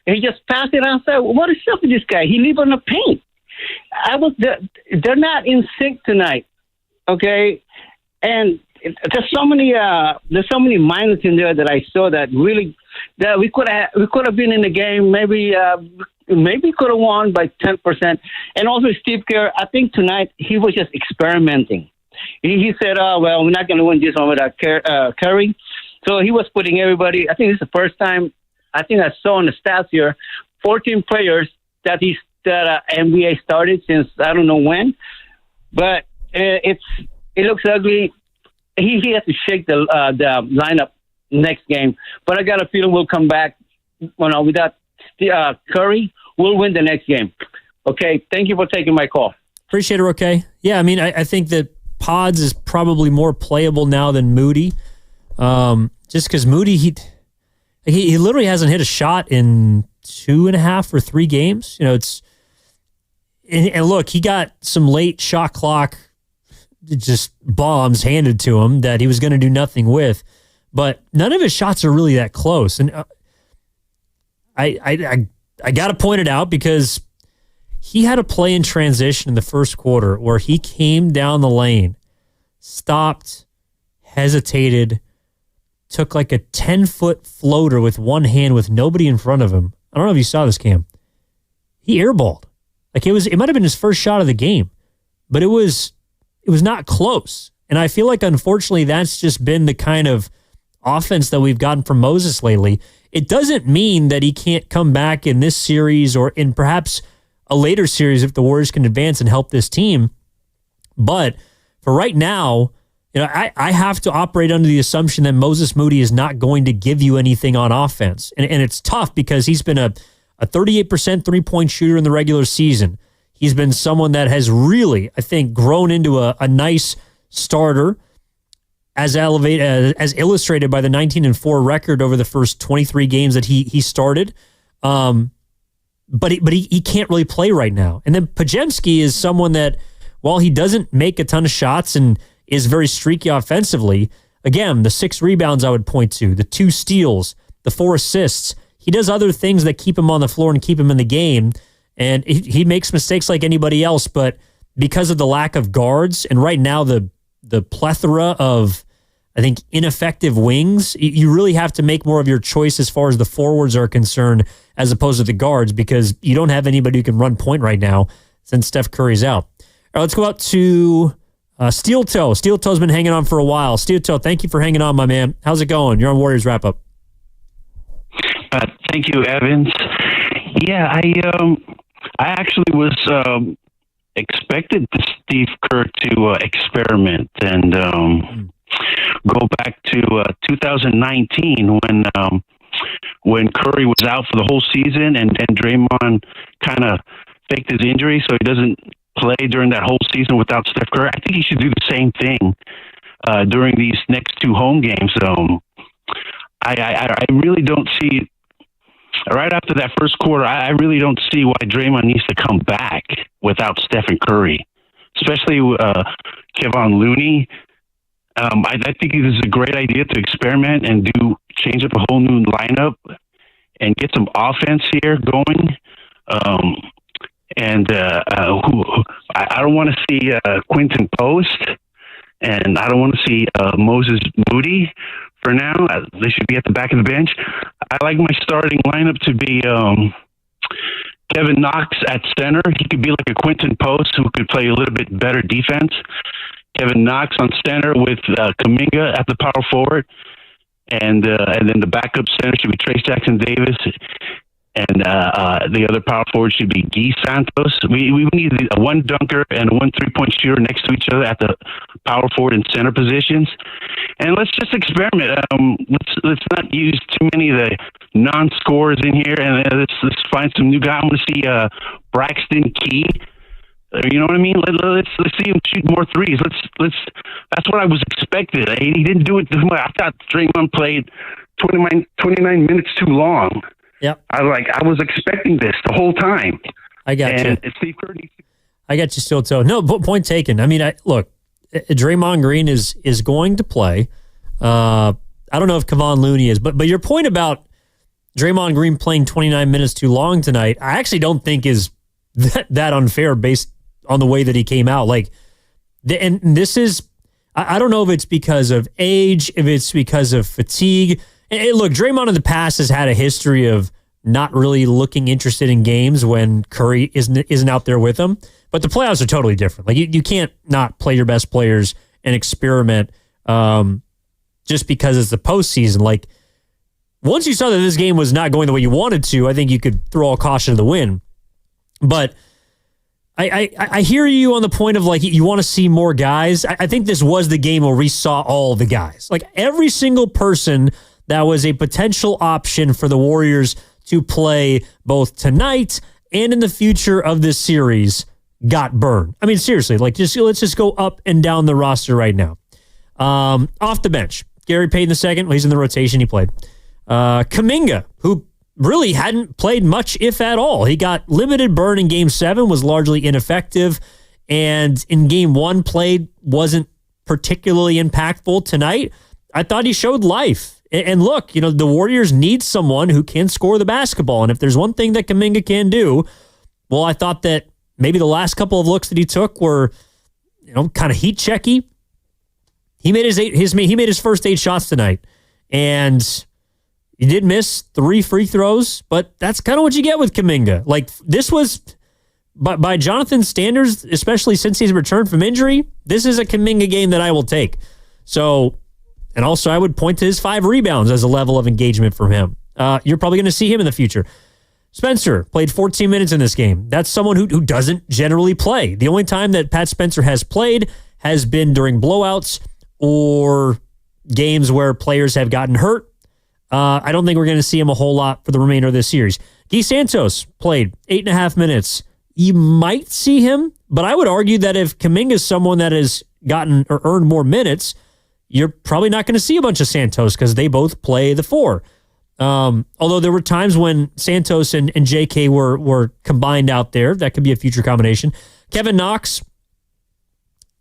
and he just passed it outside. What is up with this guy? He leave on the paint. They're not in sync tonight, okay? And there's so many minors in there that I saw that really that we could have been in the game. Maybe could have won by 10%. And also Steve Kerr, I think tonight he was just experimenting. He said, we're not going to win this one without Curry. So he was putting everybody, I think this is the first time, I think I saw on the stats here, 14 players that NBA started since I don't know when. But it looks ugly. He has to shake the lineup next game. But I got a feeling we'll come back without Curry. We'll win the next game. Okay, thank you for taking my call. Appreciate it, okay. Yeah, I think that Pods is probably more playable now than Moody. Just because Moody, he literally hasn't hit a shot in 2.5 or 3 games. And look, he got some late shot clock just bombs handed to him that he was going to do nothing with. But none of his shots are really that close. And I got to point it out because he had a play in transition in the first quarter where he came down the lane, stopped, hesitated, took like a 10-foot floater with one hand with nobody in front of him. I don't know if you saw this, Cam. He airballed. Like it might have been his first shot of the game, but it was not close. And I feel like, unfortunately, that's just been the kind of offense that we've gotten from Moses lately. It doesn't mean that he can't come back in this series or in perhaps a later series if the Warriors can advance and help this team. But for right now, I have to operate under the assumption that Moses Moody is not going to give you anything on offense. And it's tough because he's been a 38% three-point shooter in the regular season. He's been someone that has really, I think, grown into a nice starter as illustrated by the 19-4 record over the first 23 games that he started. But he can't really play right now. And then Podziemski is someone that, while he doesn't make a ton of shots and is very streaky offensively, again, the 6 rebounds I would point to, the 2 steals, the 4 assists, he does other things that keep him on the floor and keep him in the game. And he makes mistakes like anybody else, but because of the lack of guards, and right now the plethora of, I think, ineffective wings, you really have to make more of your choice as far as the forwards are concerned as opposed to the guards, because you don't have anybody who can run point right now since Steph Curry's out. All right, let's go out to Steel Toe. Steel Toe's been hanging on for a while. Steel Toe, thank you for hanging on, my man. How's it going? You're on Warriors Wrap-Up. Thank you, Evans. Yeah, I actually was expected Steve Kerr to experiment and go back to 2019 when Curry was out for the whole season and Draymond kind of faked his injury so he doesn't play during that whole season without Steph Curry. I think he should do the same thing during these next 2 home games. I really don't see, right after that first quarter, I really don't see why Draymond needs to come back without Stephen Curry, especially Kevon Looney. I think this is a great idea to experiment and change up a whole new lineup and get some offense here going. I don't want to see Quentin Post, and I don't want to see Moses Moody for now. They should be at the back of the bench. I like my starting lineup to be Kevin Knox at center. He could be like a Quentin Post who could play a little bit better defense. Kevin Knox on center with Kuminga at the power forward. And then the backup center should be Trace Jackson Davis. and the other power forward should be Guy Santos. We need a one dunker and a one 3-point shooter next to each other at the power forward and center positions, and let's just experiment. Let's not use too many of the non-scorers in here, and let's find some new guys. I want to see Braxton Key. You know what I mean? Let's see him shoot more threes. Let's. That's what I was expecting. He didn't do it this way. I thought Draymond played 29 minutes too long. Yep. I was expecting this the whole time. I got you. And Steve Kerr needs to. I got you still, Toe. No, point taken. I mean, look, Draymond Green is going to play. I don't know if Kevon Looney is, but your point about Draymond Green playing 29 minutes too long tonight, I actually don't think is that unfair based on the way that he came out. And this is, I don't know if it's because of age, if it's because of fatigue. Look, Draymond in the past has had a history of not really looking interested in games when Curry isn't out there with him. But the playoffs are totally different. You can't not play your best players and experiment just because it's the postseason. Once you saw that this game was not going the way you wanted to, I think you could throw all caution to the wind. But I hear you on the point of you want to see more guys. I think this was the game where we saw all the guys. Every single person that was a potential option for the Warriors to play both tonight and in the future of this series got burned. I mean, seriously, let's just go up and down the roster right now. Off the bench, Gary Payton II, he's in the rotation, he played. Kuminga, who really hadn't played much, if at all. He got limited burn in Game 7, was largely ineffective, and in Game 1 played, wasn't particularly impactful. Tonight, I thought he showed life. And look, the Warriors need someone who can score the basketball, and if there's one thing that Kuminga can do, well, I thought that maybe the last couple of looks that he took were, kind of heat checky. He made his first 8 shots tonight, and he did miss 3 free throws, but that's kind of what you get with Kuminga. This was, by Jonathan's standards, especially since he's returned from injury, this is a Kuminga game that I will take. So, and also I would point to his 5 rebounds as a level of engagement from him. You're probably going to see him in the future. Spencer played 14 minutes in this game. That's someone who doesn't generally play. The only time that Pat Spencer has played has been during blowouts or games where players have gotten hurt. I don't think we're going to see him a whole lot for the remainder of this series. Guy Santos played 8.5 minutes. You might see him, but I would argue that if Kuminga is someone that has gotten or earned more minutes, you're probably not going to see a bunch of Santos because they both play the 4. Although there were times when Santos and JK were combined out there. That could be a future combination. Kevin Knox,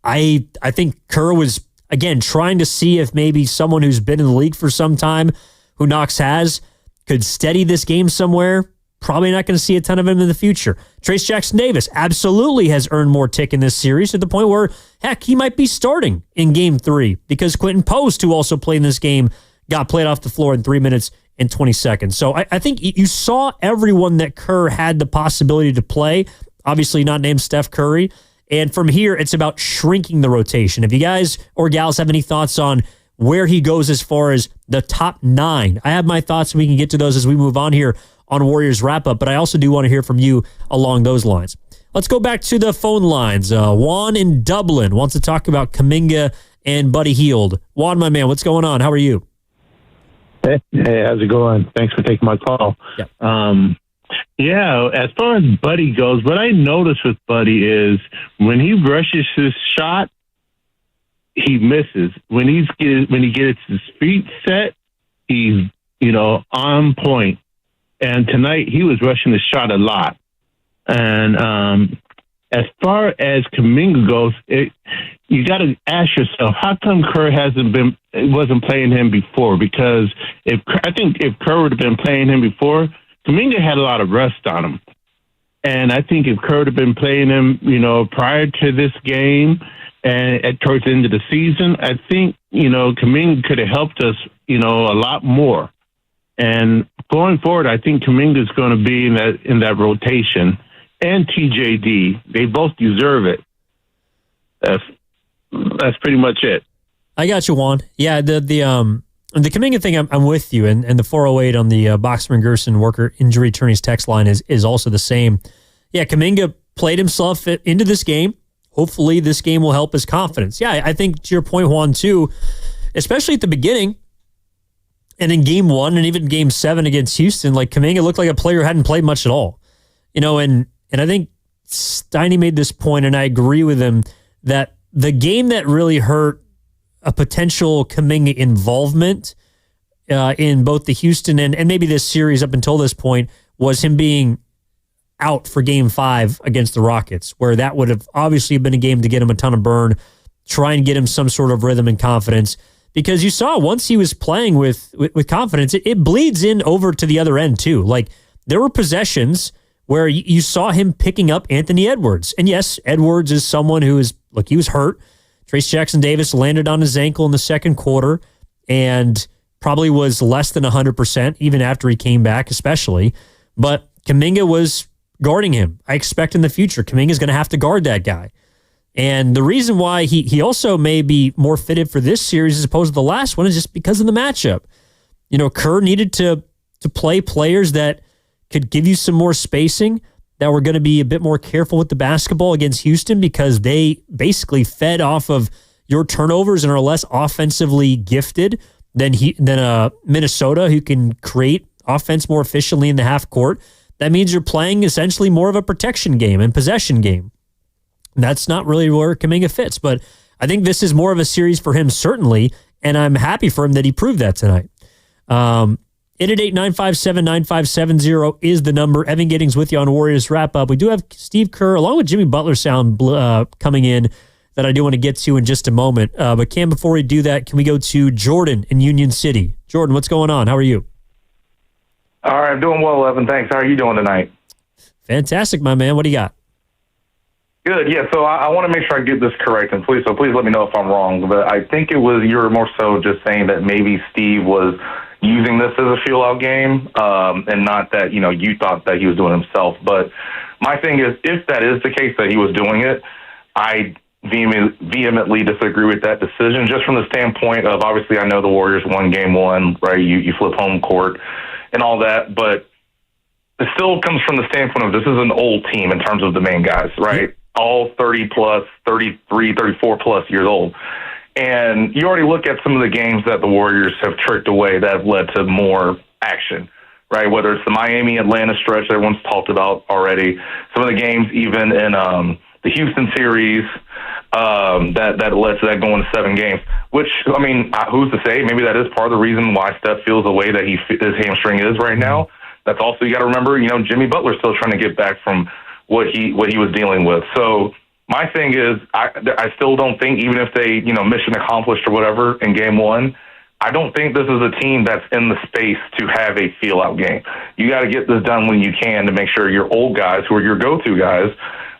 I think Kerr was, again, trying to see if maybe someone who's been in the league for some time, who Knox has, could steady this game somewhere. Probably not going to see a ton of him in the future. Trace Jackson-Davis absolutely has earned more tick in this series to the point where, heck, he might be starting in Game 3 because Quentin Post, who also played in this game, got played off the floor in 3 minutes and 20 seconds. So I think you saw everyone that Kerr had the possibility to play, obviously not named Steph Curry. And from here, it's about shrinking the rotation. If you guys or gals have any thoughts on where he goes as far as the top 9, I have my thoughts, and we can get to those as we move on here on Warriors Wrap-Up, but I also do want to hear from you along those lines. Let's go back to the phone lines. Juan in Dublin wants to talk about Kuminga and Buddy Hield. Juan, my man, what's going on? How are you? Hey, how's it going? Thanks for taking my call. Yeah. As far as Buddy goes, what I notice with Buddy is when he rushes his shot, he misses. When he gets his feet set, he's on point. And tonight he was rushing his shot a lot. And as far as Kuminga goes, you got to ask yourself, how come Kerr wasn't playing him before? Because I think if Kerr would have been playing him before, Kuminga had a lot of rust on him. And I think if Kerr would have been playing him, prior to this game and towards the end of the season, I think, Kuminga could have helped us, a lot more. And going forward, I think Kuminga is going to be in that rotation. And TJD, they both deserve it. That's pretty much it. I got you, Juan. Yeah, the Kuminga thing, I'm with you, and the 408 on the Boxman Gerson worker injury attorneys text line is also the same. Yeah, Kuminga played himself into this game. Hopefully this game will help his confidence. Yeah, I think to your point, Juan, too, especially at the beginning and in game 1 and even game 7 against Houston, like Kuminga looked like a player who hadn't played much at all. And I think Steiny made this point, and I agree with him, that the game that really hurt a potential Kuminga involvement in both the Houston and maybe this series up until this point was him being out for game 5 against the Rockets, where that would have obviously been a game to get him a ton of burn, try and get him some sort of rhythm and confidence. Because you saw once he was playing with confidence, it bleeds in over to the other end too. Like there were possessions where you saw him picking up Anthony Edwards. And yes, Edwards is someone who is, look, he was hurt. Trace Jackson-Davis landed on his ankle in the second quarter and probably was less than 100% even after he came back, especially. But Kuminga was guarding him. I expect in the future, Kuminga's going to have to guard that guy. And the reason why he also may be more fitted for this series as opposed to the last one is just because of the matchup. Kerr needed to play players that could give you some more spacing, that were going to be a bit more careful with the basketball against Houston because they basically fed off of your turnovers and are less offensively gifted than Minnesota, who can create offense more efficiently in the half court. That means you're playing essentially more of a protection game and possession game. That's not really where Kuminga fits, but I think this is more of a series for him, certainly, and I'm happy for him that he proved that tonight. 888-957-9570 is the number. Evan Giddings with you on Warriors Wrap-Up. We do have Steve Kerr, along with Jimmy Butler sound coming in that I do want to get to in just a moment. But Cam, before we do that, can we go to Jordan in Union City? Jordan, what's going on? How are you? All right, I'm doing well, Evan. Thanks. How are you doing tonight? Fantastic, my man. What do you got? Good. Yeah, so I want to make sure I get this correct, and please let me know if I'm wrong. But I think you were more so just saying that maybe Steve was using this as a feel-out game, and not that, you thought that he was doing himself. But my thing is, if that is the case that he was doing it, I vehemently disagree with that decision, just from the standpoint of, obviously, I know the Warriors won game 1, right? You flip home court and all that, but it still comes from the standpoint of this is an old team in terms of the main guys, right? All 30-plus, 33, 34-plus years old. And you already look at some of the games that the Warriors have tricked away that have led to more action, right? Whether it's the Miami-Atlanta stretch that everyone's talked about already, some of the games even in the Houston series that led to that going to 7 games, which, I mean, who's to say? Maybe that is part of the reason why Steph feels the way that his hamstring is right now. That's also, you got to remember, Jimmy Butler's still trying to get back from what he was dealing with. So my thing is, I still don't think, even if they, mission accomplished or whatever in game 1, I don't think this is a team that's in the space to have a feel-out game. You got to get this done when you can to make sure your old guys, who are your go-to guys,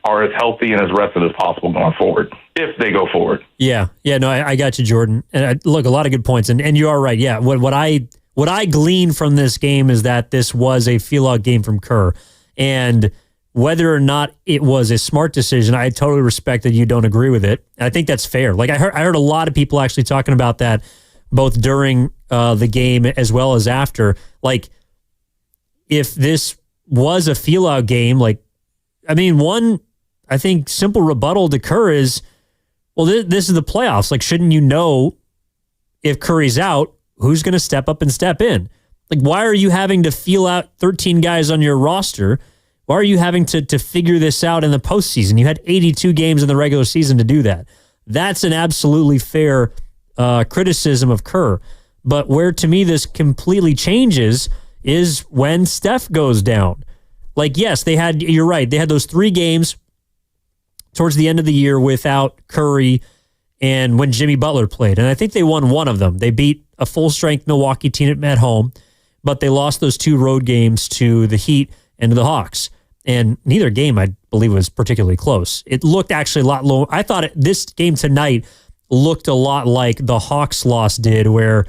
are as healthy and as rested as possible going forward, if they go forward. Yeah, no, I got you, Jordan. And look, a lot of good points, and you are right. Yeah, what I glean from this game is that this was a feel-out game from Kerr, and whether or not it was a smart decision, I totally respect that you don't agree with it. I think that's fair. Like I heard a lot of people actually talking about that, both during the game as well as after. Like, if this was a feel-out game, one, I think, simple rebuttal to Kerr is, well, this is the playoffs. Like, shouldn't you know if Curry's out, who's going to step up and step in? Like, why are you having to feel out 13 guys on your roster? Why are you having to figure this out in the postseason? You had 82 games in the regular season to do that. That's an absolutely fair criticism of Kerr. But where, to me, this completely changes is when Steph goes down. Like, yes, you're right, they had those 3 games towards the end of the year without Curry and when Jimmy Butler played. And I think they won one of them. They beat a full-strength Milwaukee team at home, but they lost those 2 road games to the Heat and to the Hawks. And neither game, I believe, was particularly close. It looked actually a lot lower. I thought this game tonight looked a lot like the Hawks loss did, where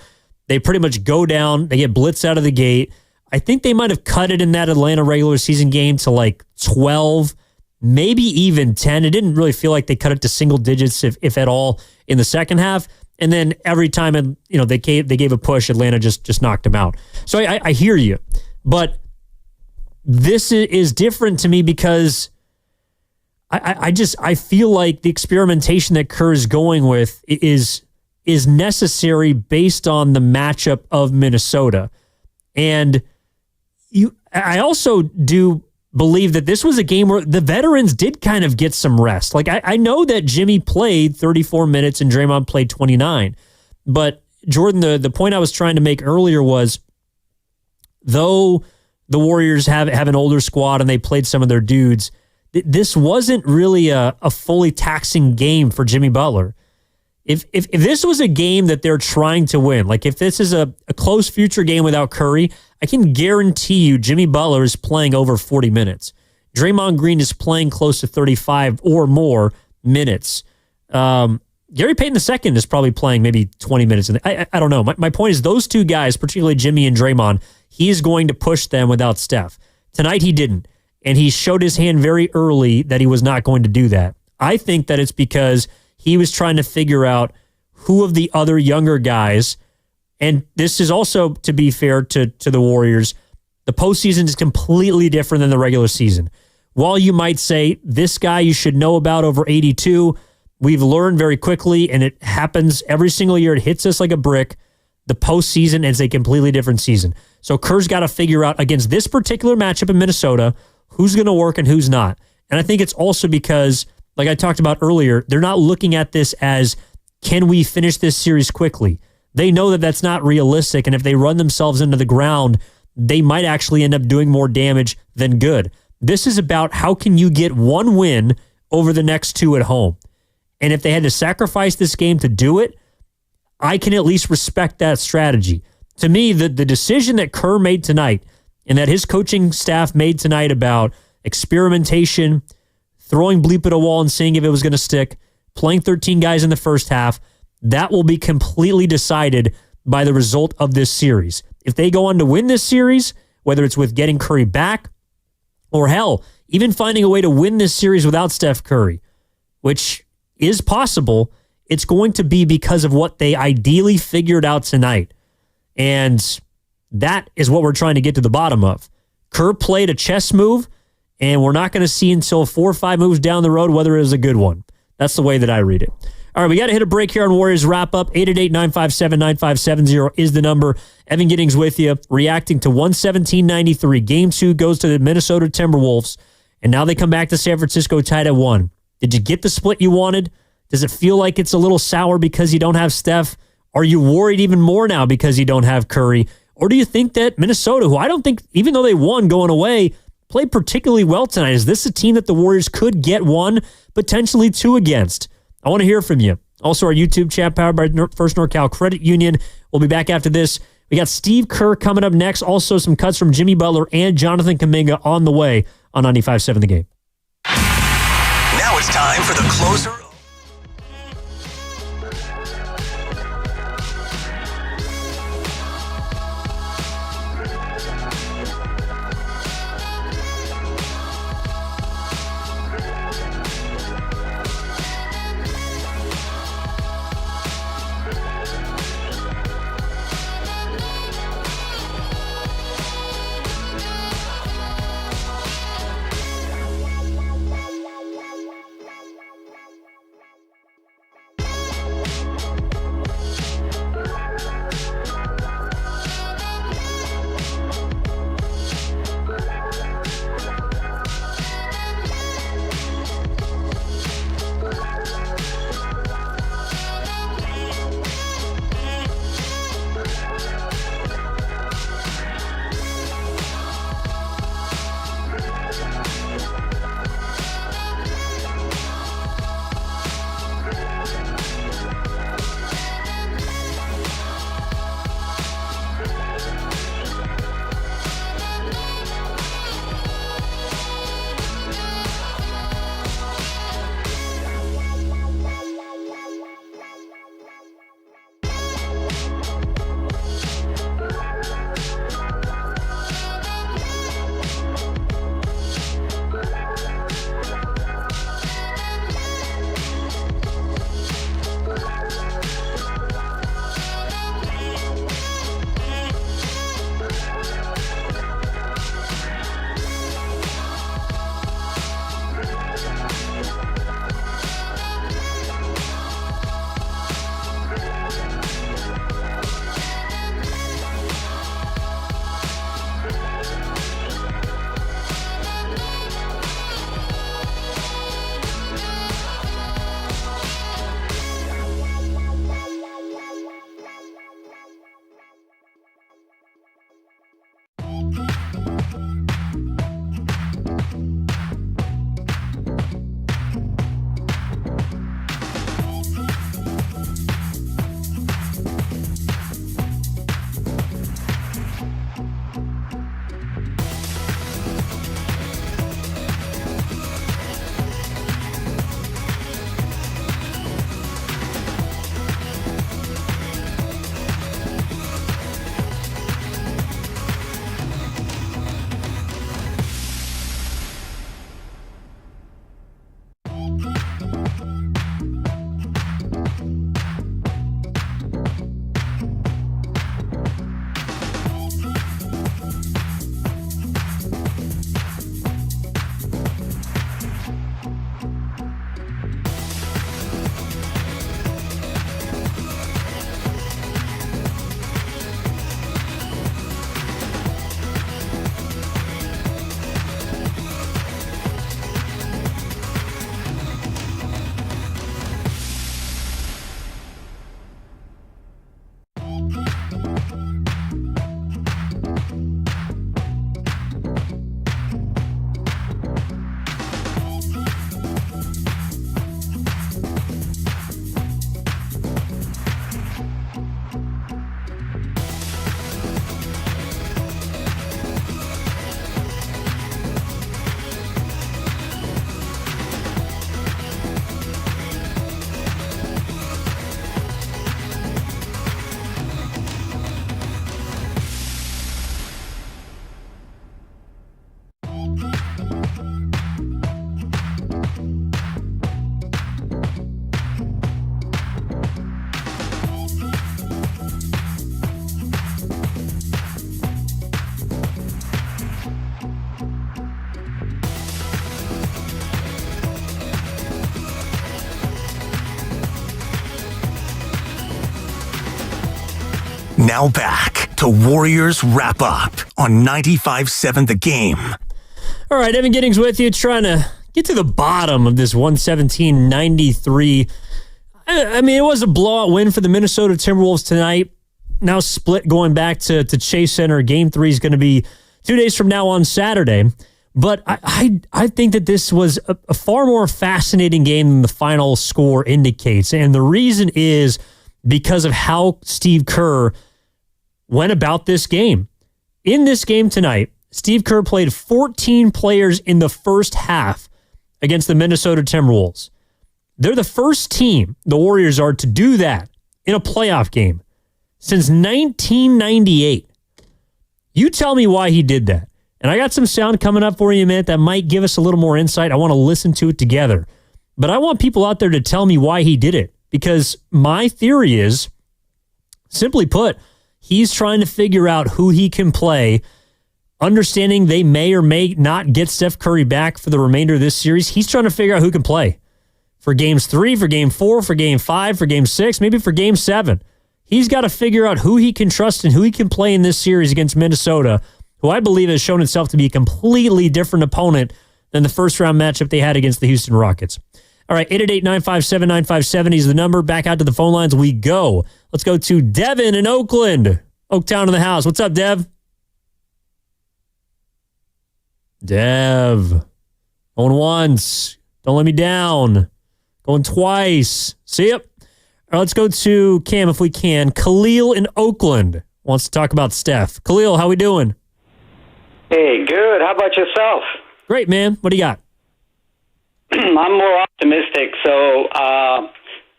they pretty much go down, they get blitzed out of the gate. I think they might have cut it in that Atlanta regular season game to 12, maybe even 10. It didn't really feel like they cut it to single digits, if at all, in the second half. And then every time, they gave a push, Atlanta just knocked them out. So I hear you. But this is different to me because I feel like the experimentation that Kerr is going with is necessary based on the matchup of Minnesota. And I also do believe that this was a game where the veterans did kind of get some rest. Like, I know that Jimmy played 34 minutes and Draymond played 29. But, Jordan, the point I was trying to make earlier was, though the Warriors have an older squad and they played some of their dudes, this wasn't really a fully taxing game for Jimmy Butler. If this was a game that they're trying to win, like if this is a close future game without Curry, I can guarantee you Jimmy Butler is playing over 40 minutes. Draymond Green is playing close to 35 or more minutes. Gary Payton II is probably playing maybe 20 minutes. I don't know. My point is those two guys, particularly Jimmy and Draymond, he is going to push them without Steph. Tonight he didn't, and he showed his hand very early that he was not going to do that. I think that it's because he was trying to figure out who of the other younger guys, and this is also, to be fair to the Warriors, the postseason is completely different than the regular season. While you might say, this guy you should know about over 82, we've learned very quickly, and it happens every single year. It hits us like a brick. The postseason is a completely different season. So Kerr's got to figure out against this particular matchup in Minnesota, who's going to work and who's not. And I think it's also because, like I talked about earlier, they're not looking at this as, can we finish this series quickly? They know that that's not realistic, and if they run themselves into the ground, they might actually end up doing more damage than good. This is about how can you get one win over the next two at home. And if they had to sacrifice this game to do it, I can at least respect that strategy. To me, the decision that Kerr made tonight and that his coaching staff made tonight about experimentation, throwing bleep at a wall and seeing if it was going to stick, playing 13 guys in the first half, that will be completely decided by the result of this series. If they go on to win this series, whether it's with getting Curry back, or hell, even finding a way to win this series without Steph Curry, which is possible, it's going to be because of what they ideally figured out tonight. And that is what we're trying to get to the bottom of. Kerr played a chess move, and we're not going to see until 4 or 5 moves down the road whether it is a good one. That's the way that I read it. All right, we got to hit a break here on Warriors Wrap Up. 888-957-9570 is the number. Evan Giddings with you, reacting to 117-93. Game 2 goes to the Minnesota Timberwolves, and now they come back to San Francisco tied at 1. Did you get the split you wanted? Does it feel like it's a little sour because you don't have Steph? Are you worried even more now because you don't have Curry? Or do you think that Minnesota, who I don't think, even though they won going away, played particularly well tonight? Is this a team that the Warriors could get 1, potentially 2 against? I want to hear from you. Also, our YouTube chat powered by First NorCal Credit Union. We'll be back after this. We got Steve Kerr coming up next. Also, some cuts from Jimmy Butler and Jonathan Kuminga on the way on 95.7 The Game. Now it's time for the closer. Now back to Warriors Wrap Up on 95.7 The Game. All right, Evan Giddings with you, trying to get to the bottom of this 117-93. I mean, it was a blowout win for the Minnesota Timberwolves tonight. Now split going back to Chase Center. Game 3 is going to be 2 days from now on Saturday. But I think that this was a far more fascinating game than the final score indicates. And the reason is because of how Steve Kerr went about this game. In this game tonight, Steve Kerr played 14 players in the first half against the Minnesota Timberwolves. They're the first team, the Warriors are, to do that in a playoff game since 1998. You tell me why he did that. And I got some sound coming up for you in a minute that might give us a little more insight. I want to listen to it together. But I want people out there to tell me why he did it. Because my theory is, simply put, he's trying to figure out who he can play, understanding they may or may not get Steph Curry back for the remainder of this series. He's trying to figure out who can play for games 3, for game 4, for game 5, for game 6, maybe for game 7. He's got to figure out who he can trust and who he can play in this series against Minnesota, who I believe has shown itself to be a completely different opponent than the first-round matchup they had against the Houston Rockets. All right, 888-957-9570 is the number. Back out to the phone lines we go. Let's go to Devin in Oakland. Oaktown in the house. What's up, Dev? Dev. Going once. Don't let me down. Going twice. See ya. All right, let's go to Cam if we can. Khalil in Oakland wants to talk about Steph. Khalil, how we doing? Hey, good. How about yourself? Great, man. What do you got? I'm more optimistic. So the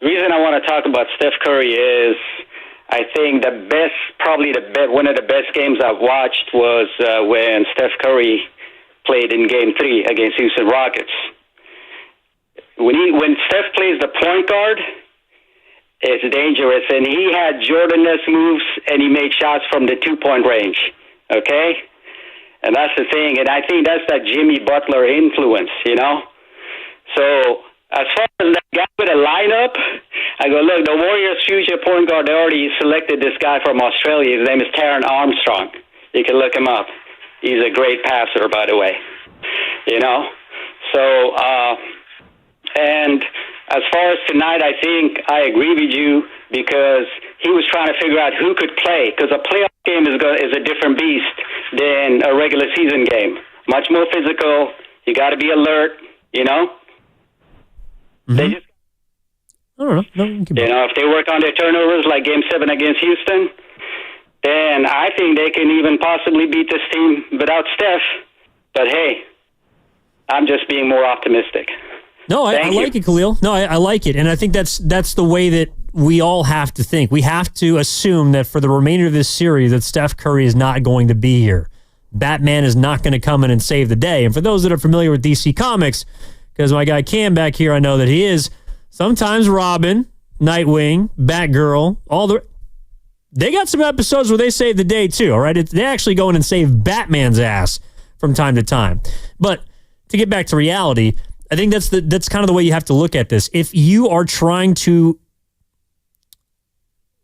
reason I want to talk about Steph Curry is I think one of the best games I've watched was when Steph Curry played in Game 3 against Houston Rockets. When Steph plays the point guard, it's dangerous. And he had Jordan-esque moves, and he made shots from the two-point range. Okay? And that's the thing. And I think that's that Jimmy Butler influence, you know? So as far as that guy with a lineup, I go, look, the Warriors' future point guard, they already selected this guy from Australia. His name is Taron Armstrong. You can look him up. He's a great passer, by the way. You know? So, and as far as tonight, I think I agree with you because he was trying to figure out who could play, because a playoff game is a different beast than a regular season game. Much more physical. You got to be alert, you know? Mm-hmm. They just, I don't know. If they work on their turnovers like Game 7 against Houston, then I think they can even possibly beat this team without Steph. But hey, I'm just being more optimistic. No, I like it, Khalil. No, I like it. And I think that's the way that we all have to think. We have to assume that for the remainder of this series that Steph Curry is not going to be here. Batman is not going to come in and save the day. And for those that are familiar with DC Comics, because my guy Cam back here, I know that he is sometimes Robin, Nightwing, Batgirl, they got some episodes where they save the day too, all right? They actually go in and save Batman's ass from time to time. But to get back to reality, I think that's kind of the way you have to look at this. If you are trying to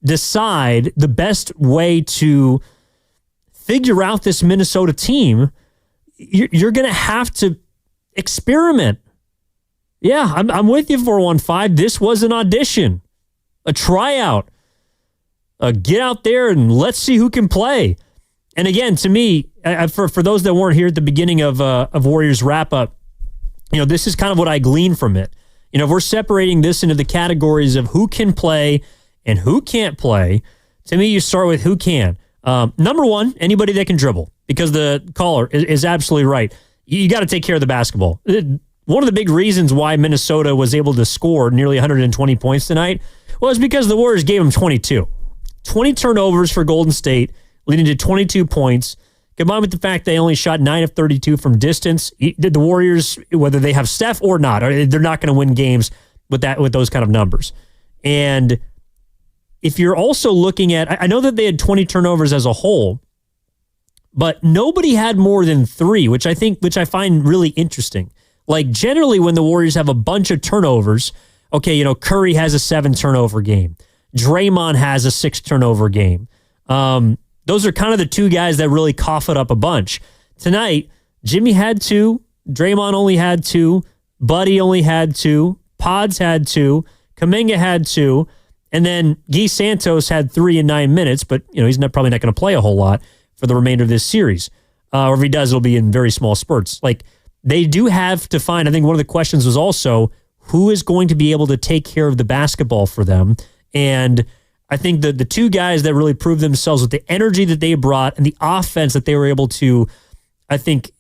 decide the best way to figure out this Minnesota team, you're going to have to experiment. Yeah, I'm with you, 415. This was an audition, a tryout. Get out there and let's see who can play. And again, to me, for those that weren't here at the beginning of Warriors Wrap Up, this is kind of what I glean from it. If we're separating this into the categories of who can play and who can't play, to me, you start with who can. Number one, anybody that can dribble, because the caller is absolutely right. You got to take care of the basketball. One of the big reasons why Minnesota was able to score nearly 120 points tonight was because the Warriors gave them 22. 20 turnovers for Golden State, leading to 22 points. Combined with the fact they only shot 9 of 32 from distance, the Warriors, whether they have Steph or not, they're not going to win games with those kind of numbers. And if you're also looking at, I know that they had 20 turnovers as a whole, but nobody had more than 3, which I find really interesting. Like generally when the Warriors have a bunch of turnovers, okay, Curry has a 7 turnover game. Draymond has a 6 turnover game. Those are kind of the two guys that really cough it up a bunch. Tonight, Jimmy had 2, Draymond only had 2, Buddy only had 2, Pods had 2, Kuminga had 2, and then Guy Santos had 3 in 9 minutes, but he's probably not going to play a whole lot for the remainder of this series. Or if he does, it'll be in very small spurts. Like, they do have to find, I think one of the questions was also, who is going to be able to take care of the basketball for them? And I think the two guys that really proved themselves with the energy that they brought and the offense that they were able to, I think,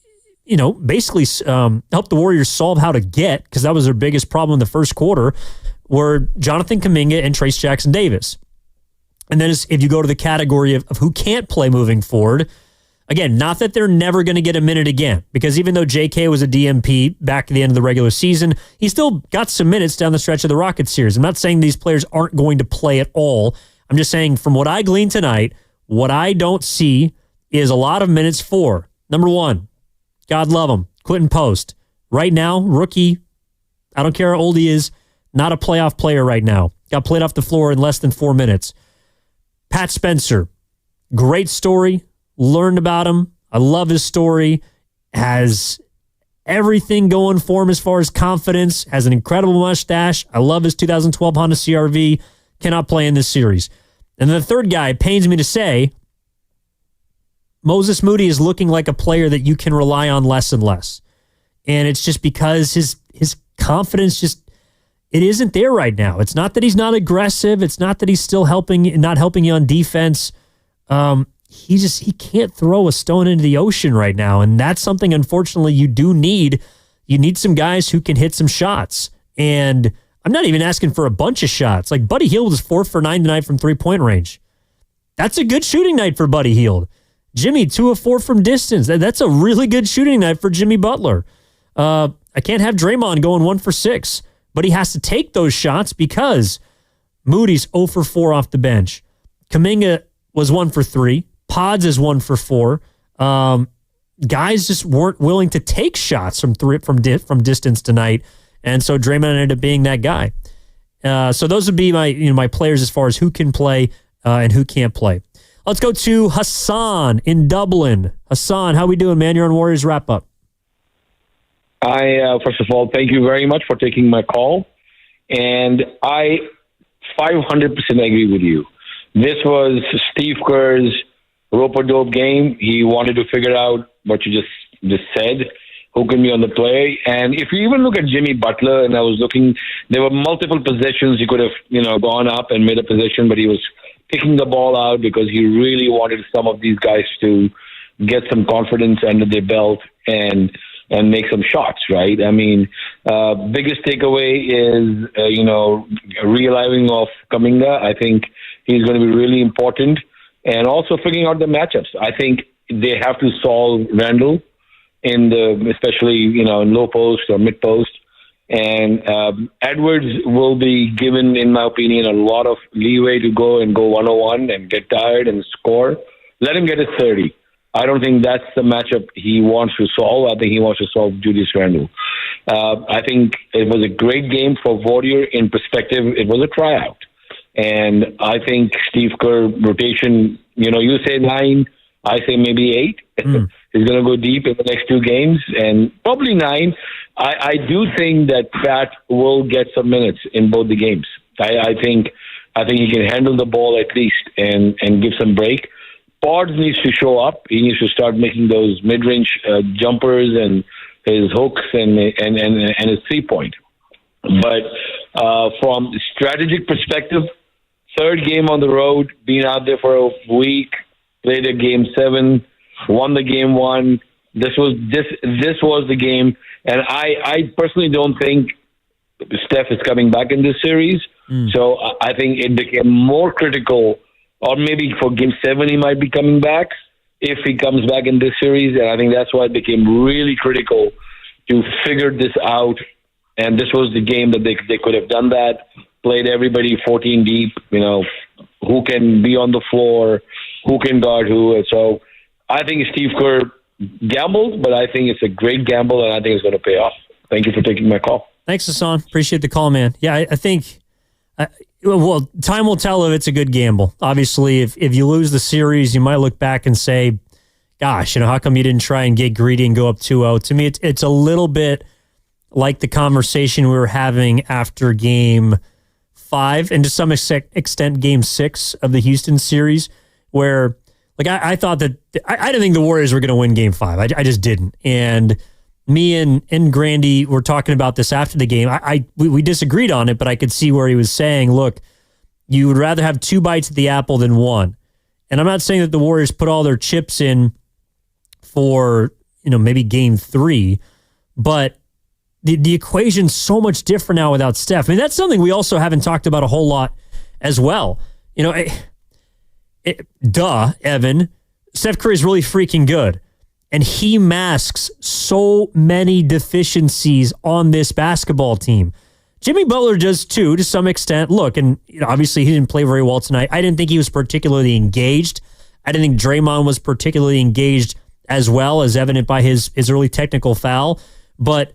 basically help the Warriors solve how to get, because that was their biggest problem in the first quarter, were Jonathan Kuminga and Trace Jackson Davis. And then if you go to the category of who can't play moving forward, again, not that they're never going to get a minute again, because even though JK was a DMP back at the end of the regular season, he still got some minutes down the stretch of the Rockets series. I'm not saying these players aren't going to play at all. I'm just saying from what I gleaned tonight, what I don't see is a lot of minutes for, number 1, God love him, Quentin Post. Right now, rookie, I don't care how old he is, not a playoff player right now. Got played off the floor in less than 4 minutes. Pat Spencer, great story. Learned about him. I love his story. Has everything going for him as far as confidence. Has an incredible mustache. I love his 2012 Honda CR-V. Cannot play in this series. And the third guy, it pains me to say, Moses Moody is looking like a player that you can rely on less and less. And it's just because his confidence it isn't there right now. It's not that he's not aggressive. It's not that he's still not helping you on defense. He can't throw a stone into the ocean right now. And that's something, unfortunately, you do need. You need some guys who can hit some shots. And I'm not even asking for a bunch of shots. Like Buddy Hield was 4 for 9 tonight from 3-point range. That's a good shooting night for Buddy Hield. Jimmy, 2 of 4 from distance. That's a really good shooting night for Jimmy Butler. I can't have Draymond going 1 for 6, but he has to take those shots because Moody's 0 for 4 off the bench. Kuminga was 1 for 3. Pods is 1 for 4. Guys just weren't willing to take shots from distance tonight, and so Draymond ended up being that guy. So those would be my players as far as who can play and who can't play. Let's go to Hassan in Dublin. Hassan, how we doing, man? You're on Warriors Wrap Up. First of all, thank you very much for taking my call, and I 500% agree with you. This was Steve Kerr's rope-a-dope game. He wanted to figure out what you just said, who can be on the play. And if you even look at Jimmy Butler, and I was looking, there were multiple possessions he could have, gone up and made a position, but he was picking the ball out because he really wanted some of these guys to get some confidence under their belt and make some shots, right? I mean, biggest takeaway is, realigning of Kuminga. I think he's going to be really important. And also figuring out the matchups. I think they have to solve Randall especially, in low post or mid post. And Edwards will be given, in my opinion, a lot of leeway to go 1-on-1 and get tired and score. Let him get his 30. I don't think that's the matchup he wants to solve. I think he wants to solve Julius Randle. I think it was a great game for Warrior. In perspective, it was a tryout. And I think Steve Kerr rotation, you say 9, I say maybe 8. He's going to go deep in the next 2 games and probably 9. I do think that Pat will get some minutes in both the games. I think he can handle the ball at least and give some break. Pods needs to show up. He needs to start making those mid-range jumpers and his hooks and his 3-point. But from strategic perspective, 3rd game on the road, being out there for a week, played a game 7, won the game 1. This was the game, and I personally don't think Steph is coming back in this series. So I think it became more critical, or maybe for game 7 he might be coming back if he comes back in this series, and I think that's why it became really critical to figure this out. And this was the game that they could have done that, played everybody 14 deep, who can be on the floor, who can guard who. So I think Steve Kerr gambled, but I think it's a great gamble, and I think it's going to pay off. Thank you for taking my call. Thanks, Hassan. Appreciate the call, man. Yeah, I think Well, time will tell if it's a good gamble. Obviously, if you lose the series, you might look back and say, gosh, how come you didn't try and get greedy and go up 2-0? To me, it's a little bit like the conversation we were having after Game 5 and to some extent Game 6 of the Houston series, where I thought that I didn't think the Warriors were going to win Game 5. I just didn't. And me and Grandy were talking about this after the game. We disagreed on it, but I could see where he was saying, look, you would rather have 2 bites at the apple than 1. And I'm not saying that the Warriors put all their chips in for, maybe Game 3, but the equation's so much different now without Steph. I mean, that's something we also haven't talked about a whole lot as well. Evan, Steph Curry is really freaking good. And he masks so many deficiencies on this basketball team. Jimmy Butler does too, to some extent. Look, and obviously he didn't play very well tonight. I didn't think he was particularly engaged. I didn't think Draymond was particularly engaged as well, as evident by his early technical foul. But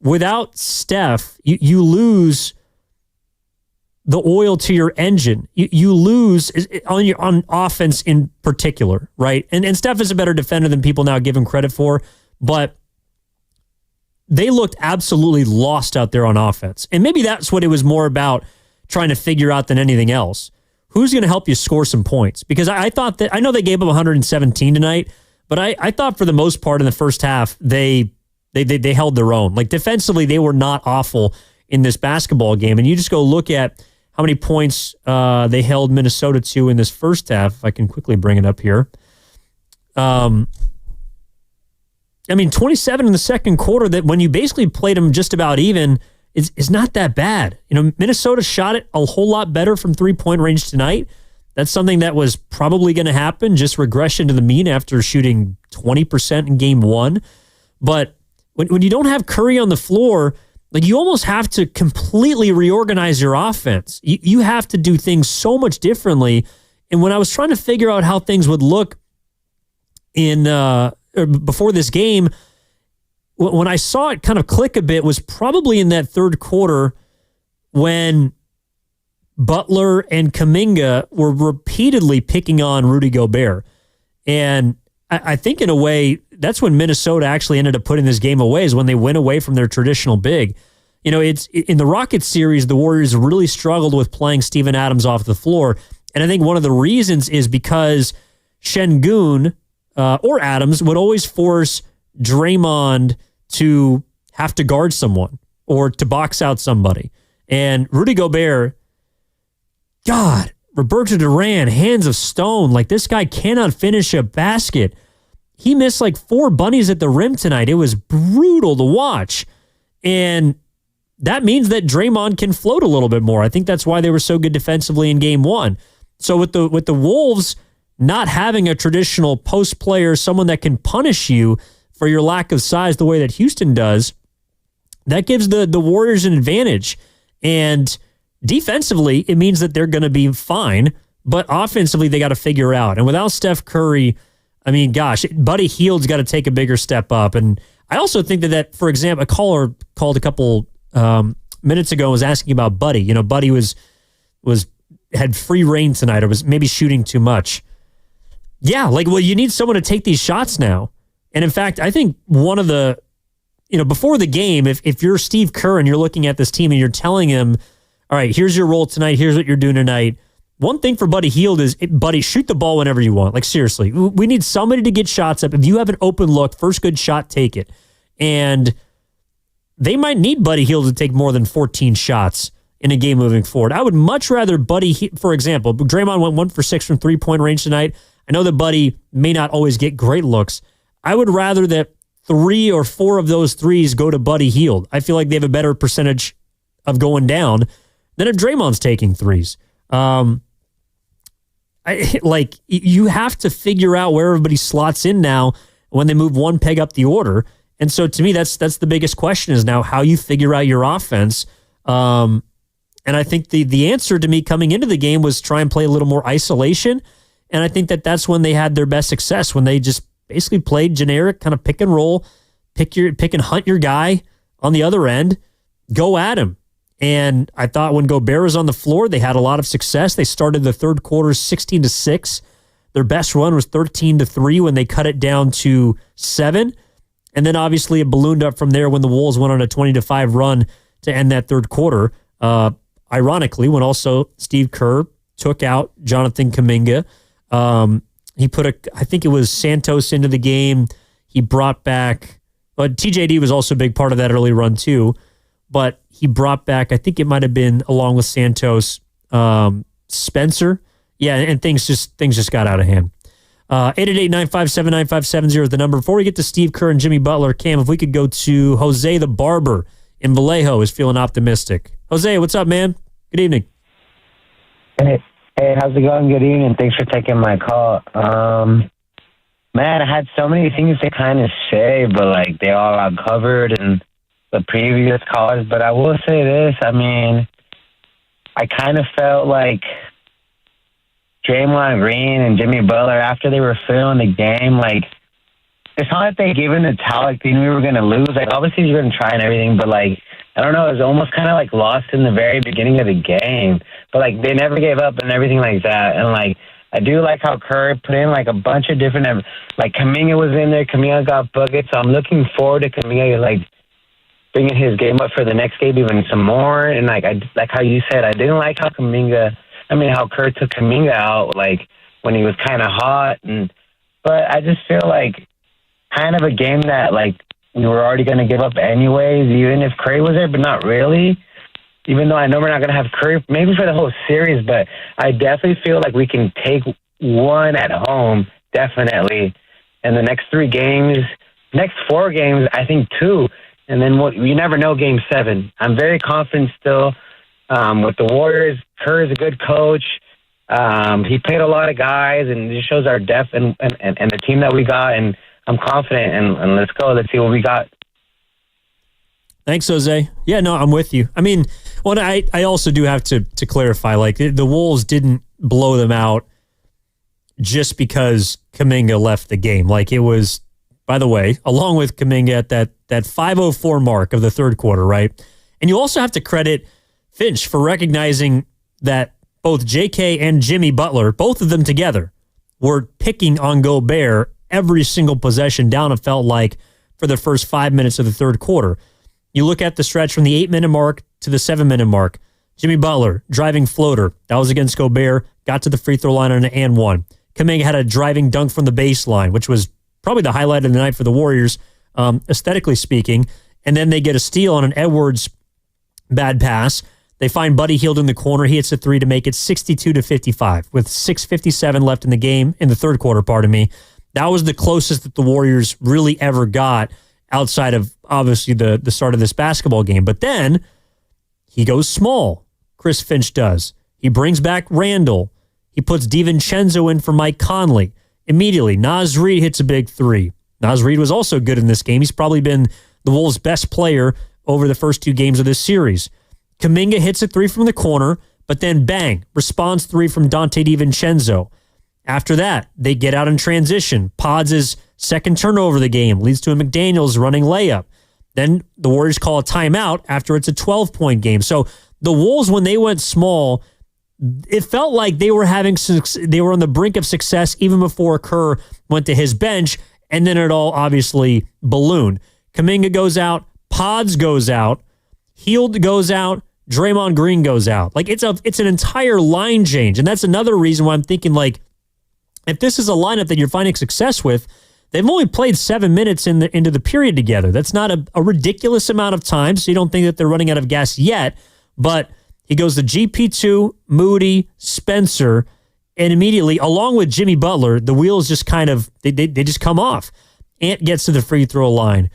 without Steph, you lose the oil to your engine. You lose on offense in particular, right? And Steph is a better defender than people now give him credit for, but they looked absolutely lost out there on offense. And maybe that's what it was more about trying to figure out than anything else. Who's going to help you score some points? Because I thought that, I know they gave up 117 tonight, but I thought for the most part in the first half, they held their own. Like defensively, they were not awful in this basketball game. And you just go look at how many points they held Minnesota to in this first half, if I can quickly bring it up here. 27 in the second quarter, that when you basically played them just about even, is not that bad. Minnesota shot it a whole lot better from three-point range tonight. That's something that was probably going to happen, just regression to the mean after shooting 20% in Game 1. But when you don't have Curry on the floor, you almost have to completely reorganize your offense. You have to do things so much differently. And when I was trying to figure out how things would look before this game, when I saw it kind of click a bit was probably in that third quarter when Butler and Kuminga were repeatedly picking on Rudy Gobert. And I think in a way, that's when Minnesota actually ended up putting this game away, is when they went away from their traditional big. It's in the Rockets series, the Warriors really struggled with playing Steven Adams off the floor. And I think one of the reasons is because Şengün or Adams would always force Draymond to have to guard someone or to box out somebody. And Rudy Gobert, God, Roberto Duran, hands of stone. This guy cannot finish a basket. He missed 4 bunnies at the rim tonight. It was brutal to watch. And that means that Draymond can float a little bit more. I think that's why they were so good defensively in Game 1. So with the Wolves not having a traditional post player, someone that can punish you for your lack of size the way that Houston does, that gives the Warriors an advantage. And defensively, it means that they're going to be fine, but offensively, they got to figure out. And without Steph Curry, Buddy Hield's got to take a bigger step up. And I also think that for example, a caller called a couple minutes ago and was asking about Buddy. Buddy had free reign tonight, or was maybe shooting too much. Yeah, you need someone to take these shots now. And in fact, I think one of the, before the game, if you're Steve Kerr and you're looking at this team and you're telling him, all right, here's your role tonight, here's what you're doing tonight. One thing for Buddy Hield is, Buddy, shoot the ball whenever you want. Seriously, we need somebody to get shots up. If you have an open look, first good shot, take it. And they might need Buddy Hield to take more than 14 shots in a game moving forward. I would much rather for example, Draymond went 1 for 6 from three-point range tonight. I know that Buddy may not always get great looks. I would rather that 3 or 4 of those threes go to Buddy Hield. I feel like they have a better percentage of going down than if Draymond's taking threes. You have to figure out where everybody slots in now when they move one peg up the order. And so to me, that's the biggest question is now how you figure out your offense. And I think the answer to me coming into the game was try and play a little more isolation. And I think that's when they had their best success, when they just basically played generic kind of pick and roll, pick and hunt your guy on the other end, go at him. And I thought when Gobert was on the floor, they had a lot of success. They started the third quarter 16-6. Their best run was 13-3 when they cut it down to 7. And then obviously it ballooned up from there when the Wolves went on a 20-5 run to end that third quarter. Ironically, when also Steve Kerr took out Jonathan Kuminga. He put I think it was Santos into the game. He brought back, but TJD was also a big part of that early run too. But he brought back, I think it might have been along with Santos, Spencer. Yeah, and things just got out of hand. 888-957-9570 is the number. Before we get to Steve Kerr and Jimmy Butler, Cam, if we could go to Jose the Barber in Vallejo is feeling optimistic. Jose, what's up, man? Good evening. Hey, how's it going? Good evening. Thanks for taking my call. Man, I had so many things to kind of say, but like they all got covered in the previous calls. But I will say this. I mean, I kind of felt like Draymond Green and Jimmy Butler, after they were feeling the game, like, it's not that they gave in the towel, like, they knew we were going to lose. Like, obviously, you're going to try and everything, but, like, I don't know, it was almost kind of, like, lost in the very beginning of the game. But, like, they never gave up and everything like that. And, like, I do like how Curry put in, like, a bunch of different, like, Kuminga was in there. Kuminga got buckets. So I'm looking forward to Kuminga, like, bringing his game up for the next game even some more. And, like how you said, I didn't like how how Kerr took Kuminga out, like, when he was kind of hot. But I just feel like kind of a game that, like, we were already going to give up anyways, even if Curry was there, but not really. Even though I know we're not going to have Curry, maybe for the whole series, but I definitely feel like we can take one at home, definitely. And the next 4 games, I think 2. And then you never know game 7. I'm very confident still with the Warriors. Kerr is a good coach. He played a lot of guys, and it shows our depth and the team that we got. And I'm confident, and let's go. Let's see what we got. Thanks, Jose. Yeah, no, I'm with you. I mean, I also do have to clarify, like, the Wolves didn't blow them out just because Kuminga left the game. Like, it was, by the way, along with Kuminga at that 5:04 mark of the third quarter, right? And you also have to credit Finch for recognizing that both JK and Jimmy Butler, both of them together, were picking on Gobert every single possession down, it felt like, for the first 5 minutes of the third quarter. You look at the stretch from the 8-minute mark to the 7-minute mark. Jimmy Butler, driving floater. That was against Gobert. Got to the free throw line on an and one. Kuminga had a driving dunk from the baseline, which was probably the highlight of the night for the Warriors, aesthetically speaking. And then they get a steal on an Edwards bad pass. They find Buddy Hield in the corner. He hits a 3 to make it 62-55 with 6:57 left in the game, in the third quarter, pardon me. That was the closest that the Warriors really ever got outside of, obviously, the start of this basketball game. But then he goes small. Chris Finch does. He brings back Randall. He puts DiVincenzo in for Mike Conley. Immediately, Naz Reid hits a big 3. Naz Reid was also good in this game. He's probably been the Wolves' best player over the first 2 games of this series. Kuminga hits a 3 from the corner, but then bang, response 3 from Dante DiVincenzo. After that, they get out in transition. Pods' second turnover of the game leads to a McDaniels running layup. Then the Warriors call a timeout after it's a 12-point game. So the Wolves, when they went small, it felt like they were on the brink of success even before Kerr went to his bench, and then it all obviously ballooned. Kuminga goes out, Pods goes out, Hield goes out, Draymond Green goes out. Like, it's an entire line change, and that's another reason why I'm thinking, like, if this is a lineup that you're finding success with, they've only played 7 minutes into the period together. That's not a ridiculous amount of time, so you don't think that they're running out of gas yet. But he goes to GP2, Moody, Spencer, and immediately, along with Jimmy Butler, the wheels just kind of, they just come off. Ant gets to the free throw line.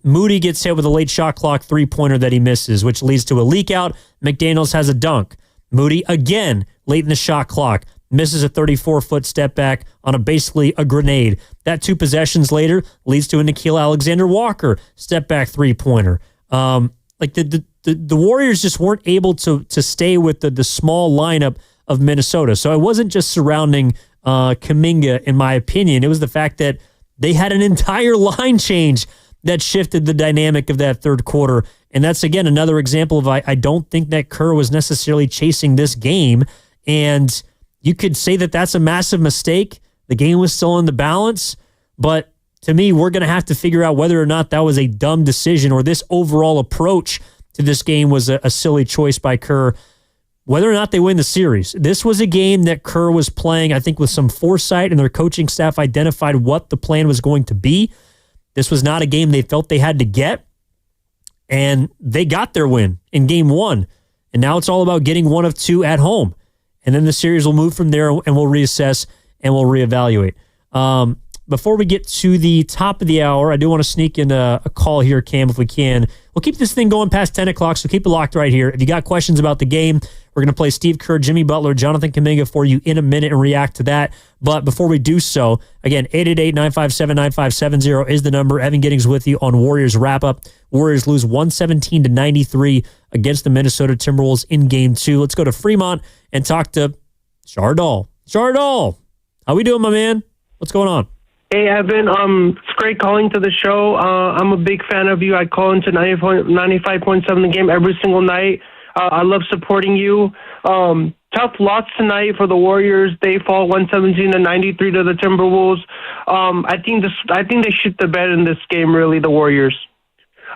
Moody gets hit with a late shot clock 3-pointer that he misses, which leads to a leak out. McDaniels has a dunk. Moody, again, late in the shot clock, misses a 34-foot step back on basically a grenade. That 2 possessions later leads to a Nickeil Alexander-Walker step back 3-pointer. Like the Warriors just weren't able to stay with the small lineup of Minnesota. So it wasn't just surrounding Kuminga, in my opinion. It was the fact that they had an entire line change that shifted the dynamic of that third quarter And that's, again, another example of I don't think that Kerr was necessarily chasing this game. And you could say that that's a massive mistake. The game was still in the balance. But to me, we're going to have to figure out whether or not that was a dumb decision or this overall approach to this game was a silly choice by Kerr, whether or not they win the series. This was a game that Kerr was playing, I think, with some foresight, and their coaching staff identified what the plan was going to be. This was not a game they felt they had to get. And they got their win in game 1. And now it's all about getting one of 2 at home. And then the series will move from there, and we'll reassess and we'll reevaluate. Before we get to the top of the hour, I do want to sneak in a call here, Cam, if we can. We'll keep this thing going past 10 o'clock, so keep it locked right here. If you got questions about the game, we're going to play Steve Kerr, Jimmy Butler, Jonathan Kuminga for you in a minute and react to that. But before we do so, again, 888-957-9570 is the number. Evan Giddings with you on Warriors Wrap-Up. Warriors lose 117-93 against the Minnesota Timberwolves in Game 2. Let's go to Fremont and talk to Shardal. Shardal, how we doing, my man? What's going on? Hey, Evan. It's great calling to the show. I'm a big fan of you. I call into 95.7 the game every single night. I love supporting you. Tough loss tonight for the Warriors. They fall 117-93 to the Timberwolves. I think they shit the bed in this game, really, the Warriors.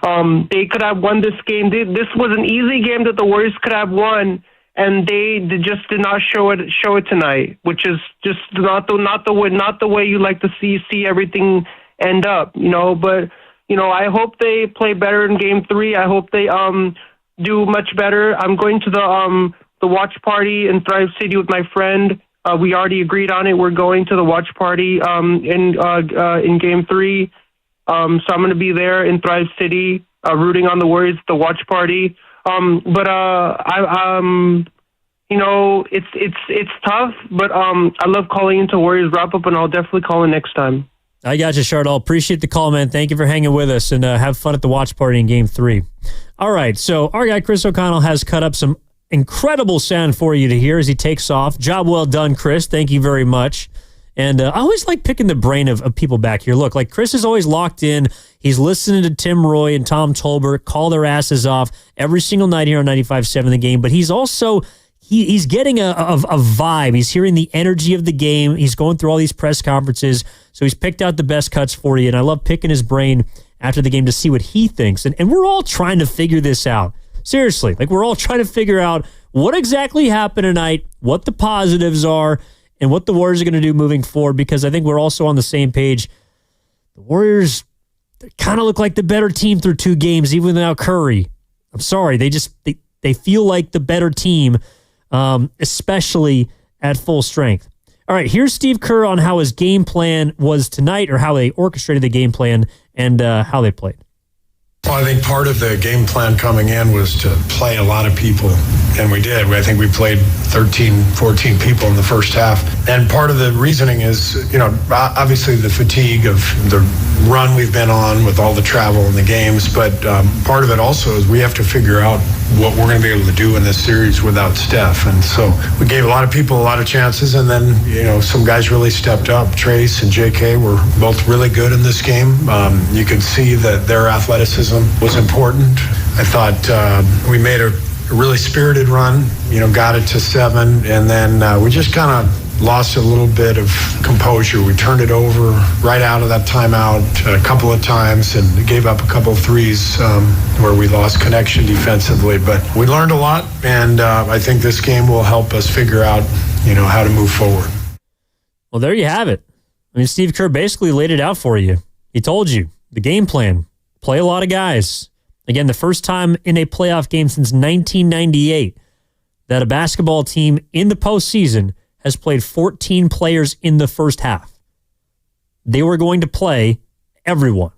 They could have won this game. This was an easy game that the Warriors could have won, and they just did not show it tonight, which is just not the way you like to see everything end up, you know. But I hope they play better in Game 3. I hope they do much better. I'm going to the watch party in Thrive City with my friend. We already agreed on it. We're going to the watch party in Game 3. So I'm going to be there in Thrive City, rooting on the Warriors at the watch party. It's tough, but I love calling into Warriors Wrap-Up, and I'll definitely call in next time. I got you, Shardal. Appreciate the call, man. Thank you for hanging with us, and have fun at the watch party in Game 3. All right, so our guy Chris O'Connell has cut up some incredible sound for you to hear as he takes off. Job well done, Chris. Thank you very much. And I always like picking the brain of people back here. Look, like Chris is always locked in. He's listening to Tim Roy and Tom Tolbert call their asses off every single night here on 95.7 The Game. But he's also, he's getting a vibe. He's hearing the energy of the game. He's going through all these press conferences. So he's picked out the best cuts for you. And I love picking his brain after the game to see what he thinks. And we're all trying to figure this out. Seriously, like we're all trying to figure out what exactly happened tonight, what the positives are, and what the Warriors are going to do moving forward, because I think we're also on the same page. The Warriors kind of look like the better team through 2 games, even without Curry. I'm sorry. They feel like the better team, especially at full strength. All right, here's Steve Kerr on how his game plan was tonight, or how they orchestrated the game plan and how they played. Well, I think part of the game plan coming in was to play a lot of people, and we did. I think we played 13, 14 people in the first half. And part of the reasoning is, obviously the fatigue of the run we've been on with all the travel and the games, but part of it also is we have to figure out what we're going to be able to do in this series without Steph. And so we gave a lot of people a lot of chances, and then, some guys really stepped up. Trace and JK were both really good in this game. You could see that their athleticism was important. I thought we made a really spirited run, got it to 7, and then we just kind of lost a little bit of composure. We turned it over right out of that timeout a couple of times and gave up a couple of threes where we lost connection defensively. But we learned a lot, and I think this game will help us figure out, how to move forward. Well, there you have it. I mean, Steve Kerr basically laid it out for you. He told you the game plan. Play a lot of guys. Again, the first time in a playoff game since 1998 that a basketball team in the postseason has played 14 players in the first half. They were going to play everyone.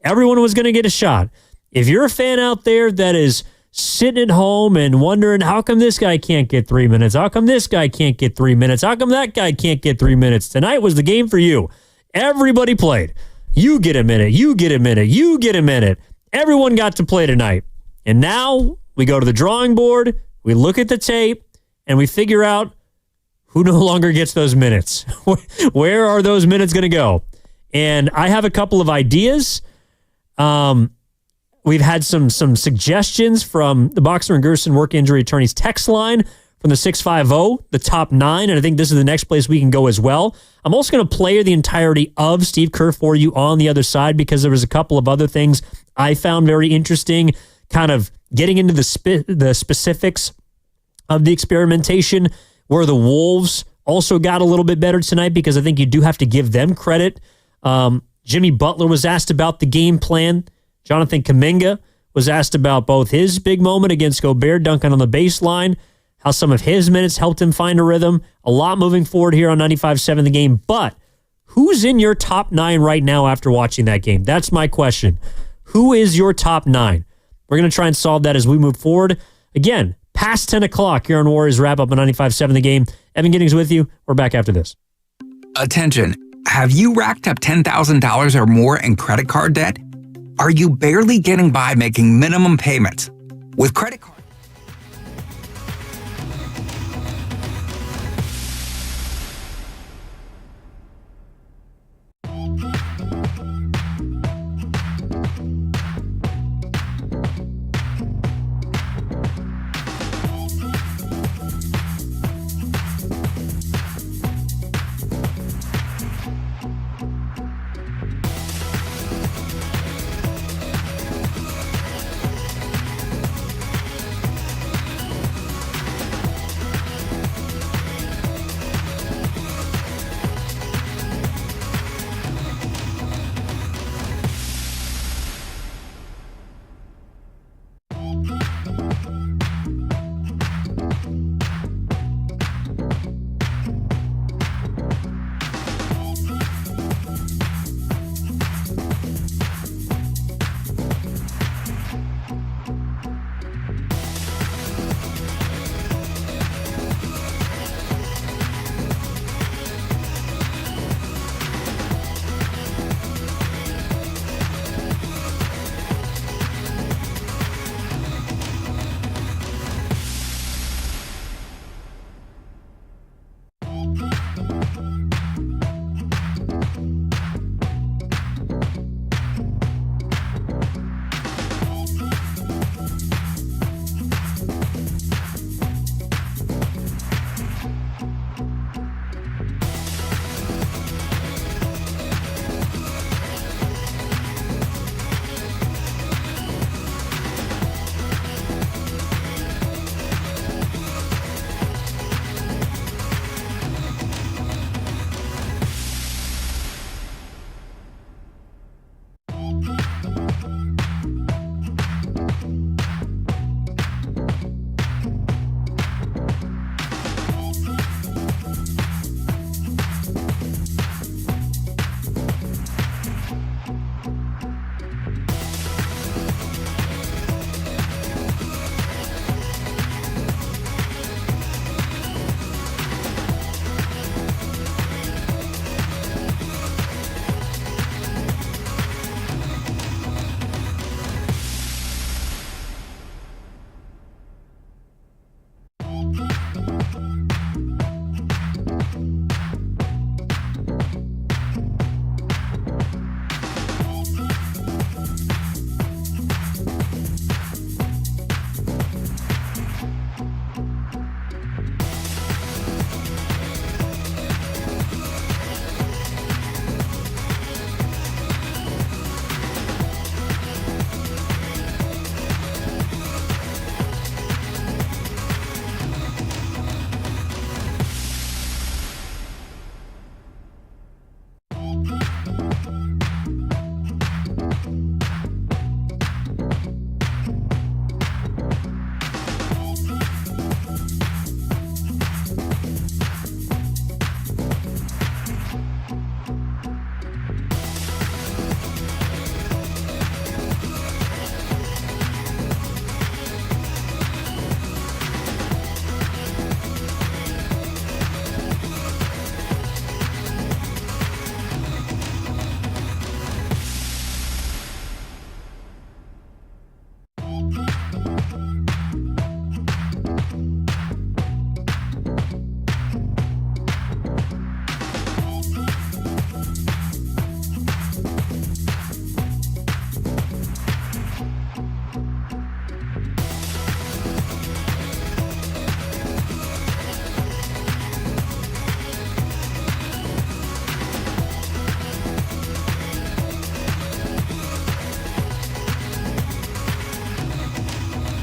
Everyone was going to get a shot. If you're a fan out there that is sitting at home and wondering, how come this guy can't get 3 minutes? How come this guy can't get 3 minutes? How come that guy can't get 3 minutes? Tonight was the game for you. Everybody played. You get a minute. You get a minute. You get a minute. Everyone got to play tonight. And now we go to the drawing board, we look at the tape, and we figure out who no longer gets those minutes. Where are those minutes going to go? And I have a couple of ideas. We've had some suggestions from the Boxer and Gerson work injury attorneys text line from the 650, the top 9, and I think this is the next place we can go as well. I'm also going to play the entirety of Steve Kerr for you on the other side because there was a couple of other things I found very interesting, kind of getting into the specifics of the experimentation, where the Wolves also got a little bit better tonight because I think you do have to give them credit. Jimmy Butler was asked about the game plan. Jonathan Kuminga was asked about both his big moment against Gobert dunking on the baseline, how some of his minutes helped him find a rhythm. A lot moving forward here on 95.7 The Game. But who's in your top 9 right now after watching that game? That's my question. Who is your top 9? We're going to try and solve that as we move forward. Again, past 10 o'clock here on Warriors Wrap Up on 95.7 The Game. Evan Giddings with you. We're back after this. Attention. Have you racked up $10,000 or more in credit card debt? Are you barely getting by making minimum payments? With credit card.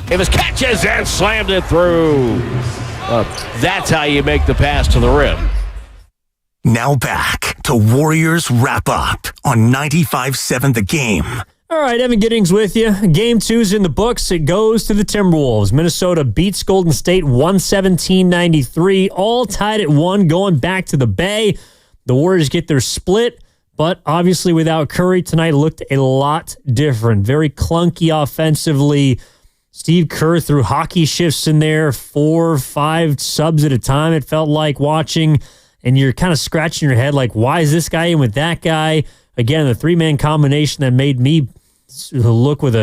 Davis catches and slammed it through. That's how you make the pass to the rim. Now back to Warriors Wrap Up on 95.7 The Game. All right, Evan Giddings with you. Game 2's in the books. It goes to the Timberwolves. Minnesota beats Golden State 117-93, all tied at 1 going back to the Bay. The Warriors get their split, but obviously without Curry tonight looked a lot different. Very clunky offensively. Steve Kerr threw hockey shifts in there, 4 or 5 subs at a time, it felt like watching, and you're kind of scratching your head like, why is this guy in with that guy? Again, the 3-man combination that made me look with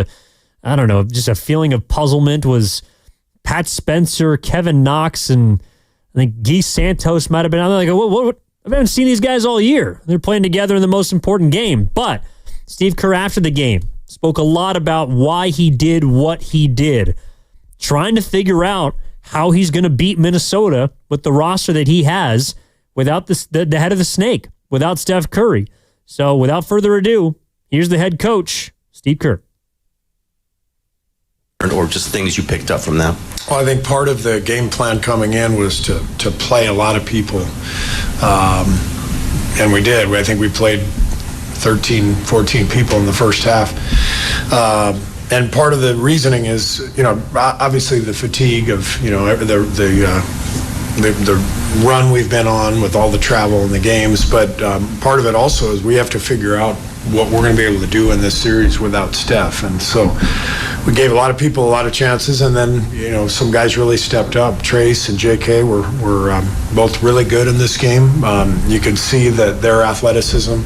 just a feeling of puzzlement was Pat Spencer, Kevin Knox, and I think Guy Santos might have been out there. Like, what? I haven't seen these guys all year. They're playing together in the most important game. But Steve Kerr, after the game, spoke a lot about why he did what he did, trying to figure out how he's going to beat Minnesota with the roster that he has without the head of the snake, without Steph Curry. So without further ado, here's the head coach, Steve Kerr. Or just things you picked up from them? Well, I think part of the game plan coming in was to play a lot of people. And we did. I think we played 13, 14 people in the first half. And part of the reasoning is, obviously the fatigue of, the run we've been on with all the travel and the games. But part of it also is we have to figure out what we're going to be able to do in this series without Steph. And so we gave a lot of people a lot of chances, and then some guys really stepped up. Trace and JK were both really good in this game. You could see that their athleticism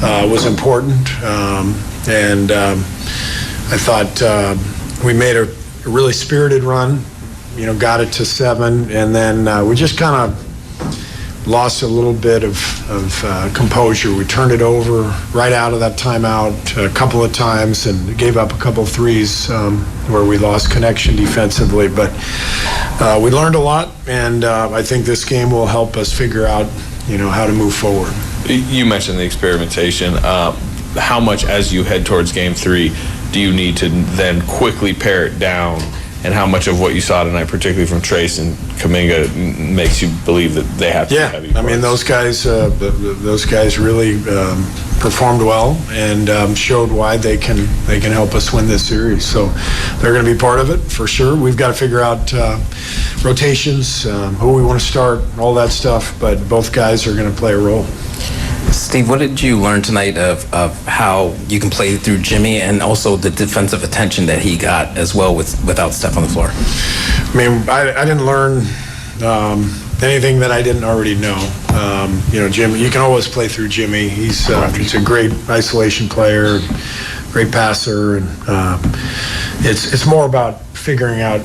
was important, and I thought we made a really spirited run. Got it to 7, and then we just kind of lost a little bit of composure. We turned it over right out of that timeout a couple of times and gave up a couple of threes where we lost connection defensively. But we learned a lot, and I think this game will help us figure out, how to move forward. You mentioned the experimentation. How much, as you head towards Game 3, do you need to then quickly pare it down? And how much of what you saw tonight, particularly from Trace and Kuminga, makes you believe that they have to be heavy? I mean, those guys really performed well and showed why they can help us win this series. So they're going to be part of it for sure. We've got to figure out rotations, who we want to start, all that stuff. But both guys are going to play a role. Steve, what did you learn tonight of how you can play through Jimmy and also the defensive attention that he got as well without Steph on the floor? I mean, I didn't learn anything that I didn't already know. Jimmy, you can always play through Jimmy. He's a great isolation player, great passer, and it's more about figuring out,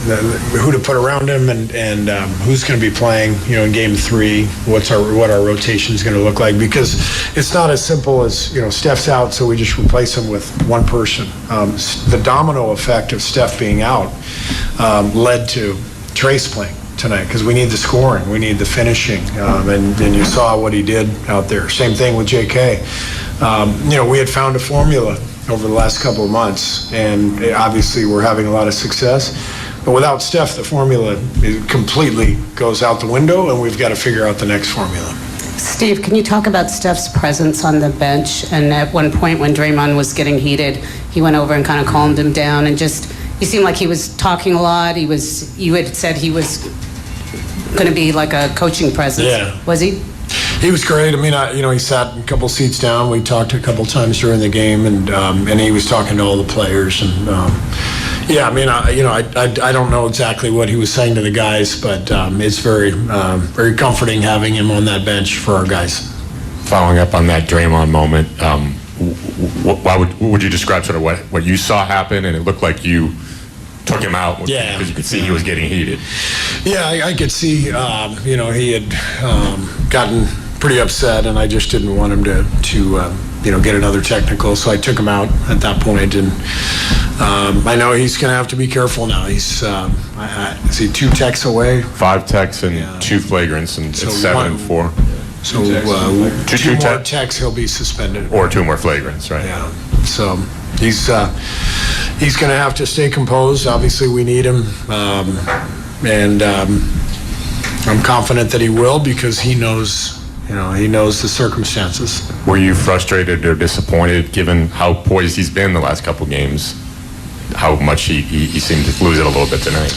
who to put around him and who's going to be playing, in Game 3, what our rotation is going to look like, because it's not as simple as, Steph's out, so we just replace him with one person. The domino effect of Steph being out led to Trace playing tonight, because we need the scoring, we need the finishing, and you saw what he did out there. Same thing with JK. We had found a formula over the last couple of months, and obviously we're having a lot of success. But without Steph, the formula completely goes out the window, and we've got to figure out the next formula. Steve, can you talk about Steph's presence on the bench? And at one point when Draymond was getting heated, he went over and kind of calmed him down, and he seemed like he was talking a lot. You had said he was going to be like a coaching presence. Yeah. Was he? He was great. I mean, he sat a couple seats down. We talked a couple times during the game, and he was talking to all the players. And I don't know exactly what he was saying to the guys, but it's very, very comforting having him on that bench for our guys. Following up on that Draymond moment, why would you describe sort of what you saw happen? And it looked like you took him out because you could see he was getting heated. Yeah, I could see, he had gotten pretty upset, and I just didn't want him to get another technical, so I took him out at that point. And I know he's going to have to be careful now. He's is he 2 techs away? 5 techs and 2 flagrants, and so it's 7 and 4. So 2 more techs, he'll be suspended. Or 2 more flagrants, right? Yeah. So he's going to have to stay composed. Obviously, we need him, and I'm confident that he will because he knows the circumstances. Were you frustrated or disappointed given how poised he's been the last couple games? How much he seemed to lose it a little bit tonight?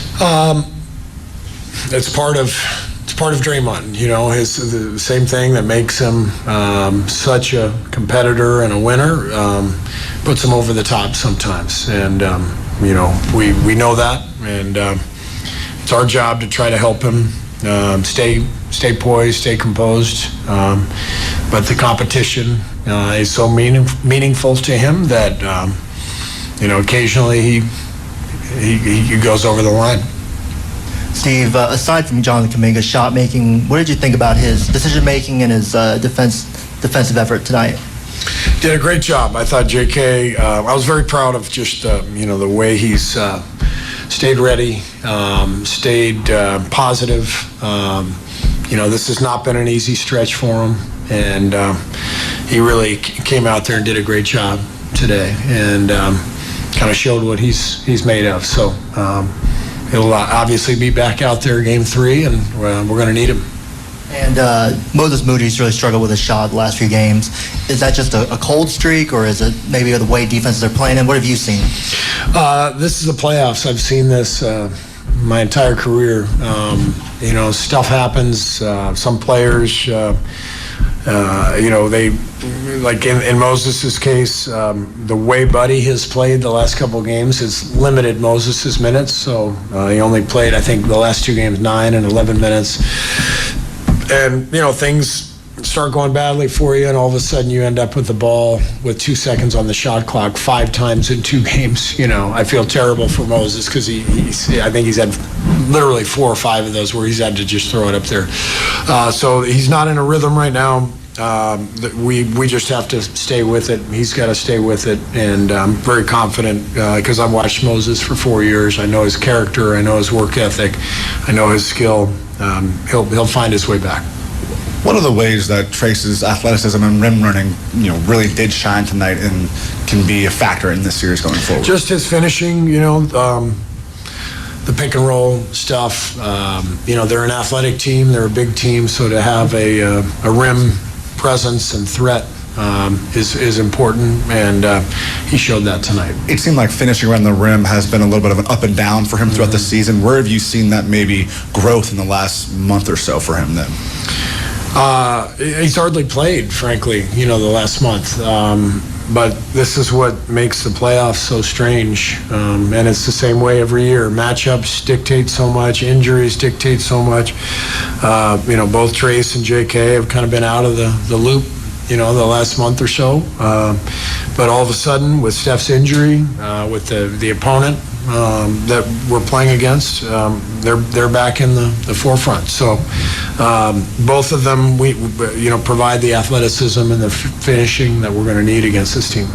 It's part of Draymond. The same thing that makes him such a competitor and a winner puts him over the top sometimes, and we know that, and it's our job to try to help him stay poised, stay composed. But the competition is so meaningful to him that occasionally he goes over the line. Steve, aside from Jonathan Kuminga's shot making, what did you think about his decision making and his defensive effort tonight? Did a great job. I thought JK. I was very proud of just the way he's stayed ready, stayed positive. This has not been an easy stretch for him, and he really came out there and did a great job today, and kind of showed what he's made of. So he'll obviously be back out there game 3, and we're going to need him. And Moses Moody's really struggled with his shot the last few games. Is that just a cold streak, or is it maybe the way defenses are playing? And what have you seen? This is the playoffs. I've seen this my entire career. Stuff happens. Some players, they, like in Moses' case, the way Buddy has played the last couple of games has limited Moses' minutes. So he only played, I think, the last 2 games 9 and 11 minutes. And, things start going badly for you, and all of a sudden you end up with the ball with 2 seconds on the shot clock 5 times in 2 games. I feel terrible for Moses because I think he's had literally 4 or 5 of those where he's had to just throw it up there. So he's not in a rhythm right now. We just have to stay with it. He's got to stay with it, and I'm very confident because I've watched Moses for 4 years. I know his character. I know his work ethic. I know his skill. He'll find his way back. One of the ways that Trace's athleticism and rim running, really did shine tonight and can be a factor in this series going forward. Just his finishing, the pick and roll stuff. They're an athletic team. They're a big team, so to have a rim presence and threat is important, and he showed that tonight. It seemed like finishing around the rim has been a little bit of an up and down for him throughout the season. Where have you seen that maybe growth in the last month or so for him then? He's hardly played, frankly, the last month. But this is what makes the playoffs so strange. And it's the same way every year. Matchups dictate so much. Injuries dictate so much. Both Trace and JK have kind of been out of the loop, the last month or so. But all of a sudden, with Steph's injury, with the opponent that we're playing against, they're back in the forefront. So both of them, we provide the athleticism and the finishing that we're going to need against this team.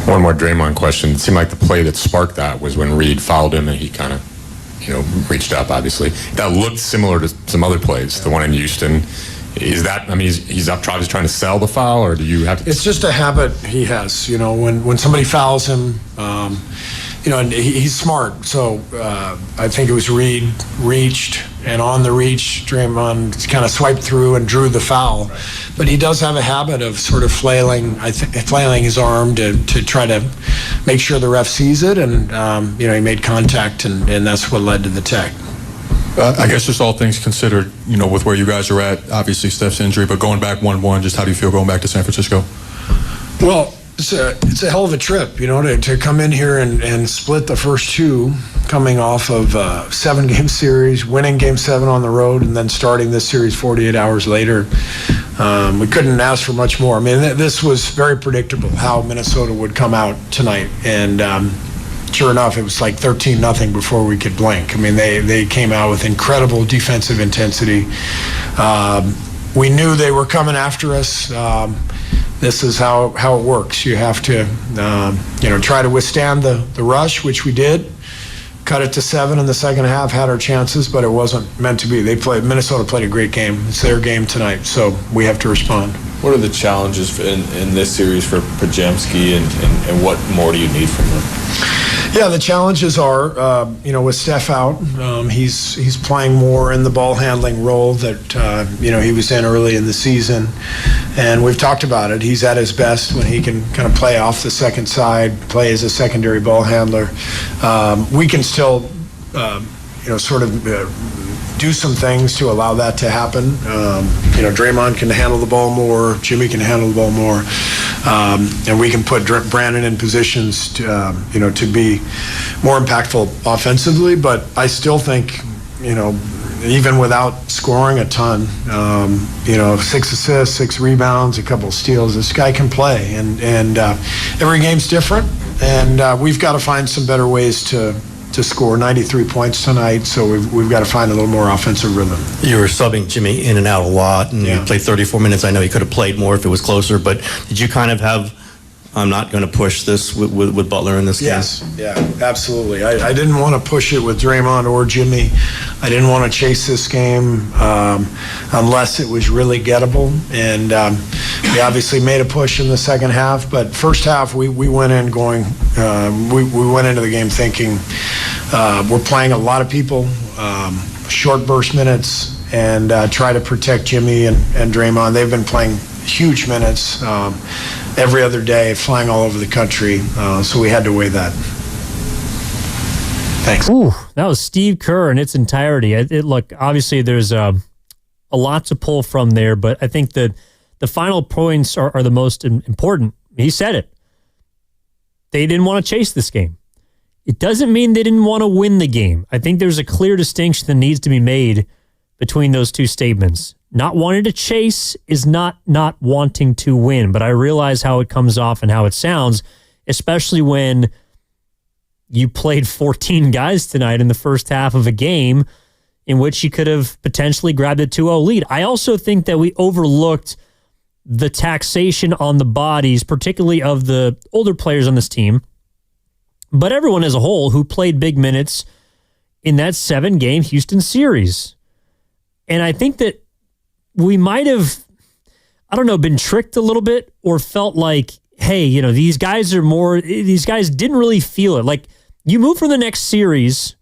One more Draymond question. It seemed like the play that sparked that was when Reed fouled him and he kind of, reached up, obviously. That looked similar to some other plays, the one in Houston. Is that, he's up obviously trying to sell the foul, or do you have to? It's just a habit he has. When somebody fouls him, and he's smart. So I think it was Reed reached, and on the reach, Draymond kind of swiped through and drew the foul. Right. But he does have a habit of sort of flailing his arm to try to make sure the ref sees it, and he made contact, and that's what led to the tech. I guess just all things considered, with where you guys are at, obviously Steph's injury, but going back 1-1, just how do you feel going back to San Francisco? Well, it's a hell of a trip, to come in here and split the first 2, coming off of a 7-game series, winning Game 7 on the road, and then starting this series 48 hours later. We couldn't ask for much more. This was very predictable how Minnesota would come out tonight, and sure enough, it was like 13-0 before we could blink. They came out with incredible defensive intensity. We knew they were coming after us. This is how it works. You have to, try to withstand the rush, which we did. Cut it to 7 in the second half, had our chances, but it wasn't meant to be. Minnesota played a great game. It's their game tonight, so we have to respond. What are the challenges in this series for Podziemski, and what more do you need from him? Yeah, the challenges are, with Steph out, he's playing more in the ball handling role that, he was in early in the season. And we've talked about it. He's at his best when he can kind of play off the second side, play as a secondary ball handler. We can still, do some things to allow that to happen. Draymond can handle the ball more, Jimmy can handle the ball more, and we can put Brandon in positions to be more impactful offensively. But I still think, even without scoring a ton, 6 assists, 6 rebounds, a couple of steals, this guy can play, and every game's different, and we've got to find some better ways to score 93 points tonight, so we've got to find a little more offensive rhythm. You were subbing Jimmy in and out a lot, and you played 34 minutes. I know he could have played more if it was closer, but did you kind of have, I'm not going to push this with Butler in this game? Yes, yeah, absolutely. I didn't want to push it with Draymond or Jimmy. I didn't want to chase this game unless it was really gettable, and we obviously made a push in the second half, but first half we went in going, we went into the game thinking we're playing a lot of people, short burst minutes, and try to protect Jimmy and Draymond. They've been playing huge minutes every other day, flying all over the country, so we had to weigh that. Thanks. Ooh, that was Steve Kerr in its entirety. Look, obviously there's a lot to pull from there, but I think that the final points are the most important. He said it. They didn't want to chase this game. It doesn't mean they didn't want to win the game. I think there's a clear distinction that needs to be made between those two statements. Not wanting to chase is not wanting to win, but I realize how it comes off and how it sounds, especially when you played 14 guys tonight in the first half of a game in which you could have potentially grabbed a 2-0 lead. I also think that we overlooked the taxation on the bodies, particularly of the older players on this team, but everyone as a whole who played big minutes in that 7-game Houston series. And I think that we might have, been tricked a little bit or felt like, hey, these guys didn't really feel it. Like, you move from the next series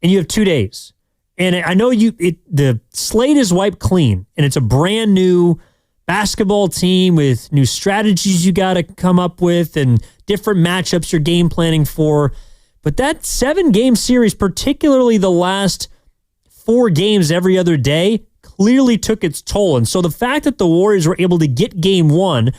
and you have 2 days. And I know the slate is wiped clean and it's a brand new basketball team with new strategies you got to come up with and different matchups you're game planning for. But that 7-game series, particularly the last 4 games every other day, clearly took its toll. And so the fact that the Warriors were able to get game 1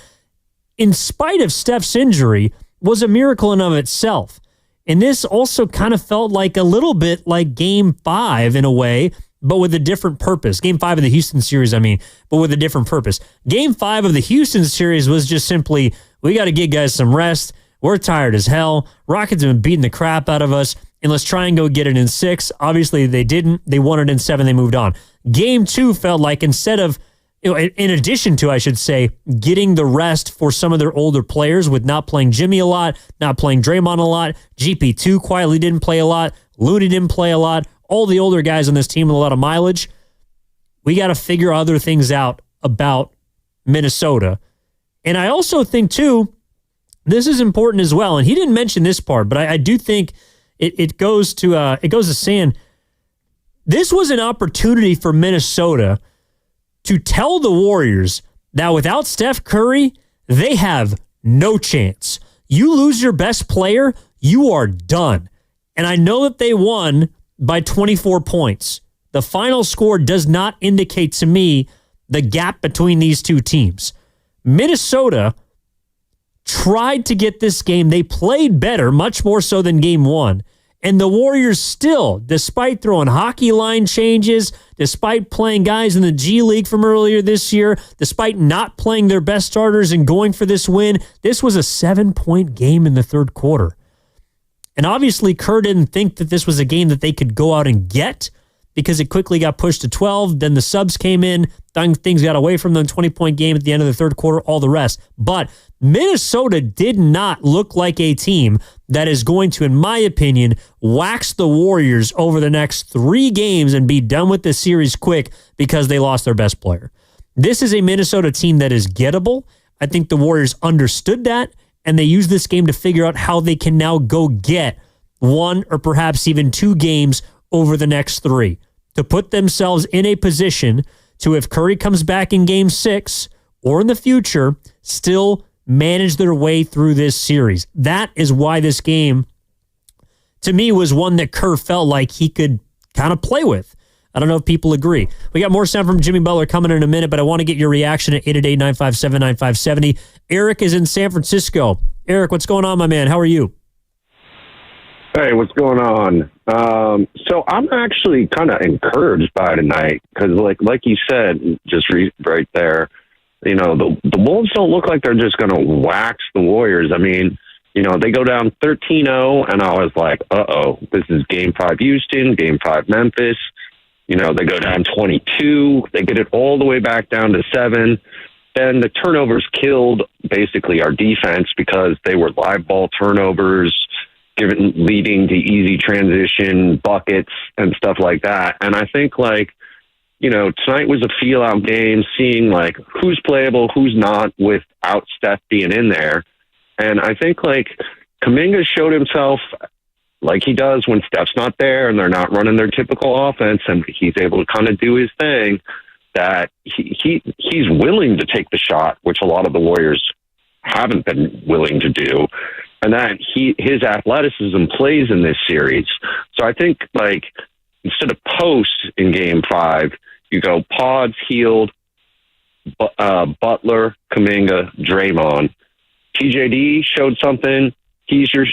in spite of Steph's injury was a miracle in of itself. And this also kind of felt like a little bit like game 5 in a way, but with a different purpose. Game 5 of the Houston series, but with a different purpose. Game 5 of the Houston series was just simply, we got to give guys some rest. We're tired as hell. Rockets have been beating the crap out of us, and let's try and go get it in 6. Obviously, they didn't. They won it in 7. They moved on. Game 2 felt like, instead of, in addition to, I should say, getting the rest for some of their older players with not playing Jimmy a lot, not playing Draymond a lot, GP2 quietly didn't play a lot, Looney didn't play a lot, all the older guys on this team with a lot of mileage, we got to figure other things out about Minnesota. And I also think, too, this is important as well, and he didn't mention this part, but I do think it goes to saying this was an opportunity for Minnesota to tell the Warriors that without Steph Curry, they have no chance. You lose your best player, you are done. And I know that they won by 24 points. The final score does not indicate to me the gap between these two teams. Minnesota tried to get this game. They played better, much more so than game 1. And the Warriors still, despite throwing hockey line changes, despite playing guys in the G League from earlier this year, despite not playing their best starters and going for this win, this was a 7-point game in the third quarter. And obviously, Kerr didn't think that this was a game that they could go out and get because it quickly got pushed to 12. Then the subs came in. Things got away from them. 20-point game at the end of the third quarter, all the rest. But Minnesota did not look like a team that is going to, in my opinion, wax the Warriors over the next 3 games and be done with this series quick because they lost their best player. This is a Minnesota team that is gettable. I think the Warriors understood that, and they used this game to figure out how they can now go get one or perhaps even 2 games over the next 3 to put themselves in a position to, if Curry comes back in game 6 or in the future, still manage their way through this series. That is why this game, to me, was one that Kerr felt like he could kind of play with. I don't know if people agree. We got more sound from Jimmy Butler coming in a minute, but I want to get your reaction at 888-957-9570. Eric is in San Francisco. Eric, what's going on, my man? How are you? Hey, what's going on? So I'm actually kind of encouraged by tonight because, like you said, just right there, you know, the Wolves don't look like they're just going to wax the Warriors. I mean, you know, they go down 13-0, and I was like, uh-oh, this is Game 5 Houston, Game 5 Memphis. You know, they go down 22. They get it all the way back down to 7. Then the turnovers killed basically our defense because they were live ball turnovers, leading to easy transition buckets and stuff like that. And I think, like, you know, tonight was a feel-out game, seeing, like, who's playable, who's not, without Steph being in there. And I think, like, Kuminga showed himself like he does when Steph's not there and they're not running their typical offense, and he's able to kind of do his thing, that he's willing to take the shot, which a lot of the Warriors haven't been willing to do, and that his athleticism plays in this series. So I think, like, instead of post in Game 5, you go pods, Hield, Butler, Kuminga, Draymond. TJD showed something. He's your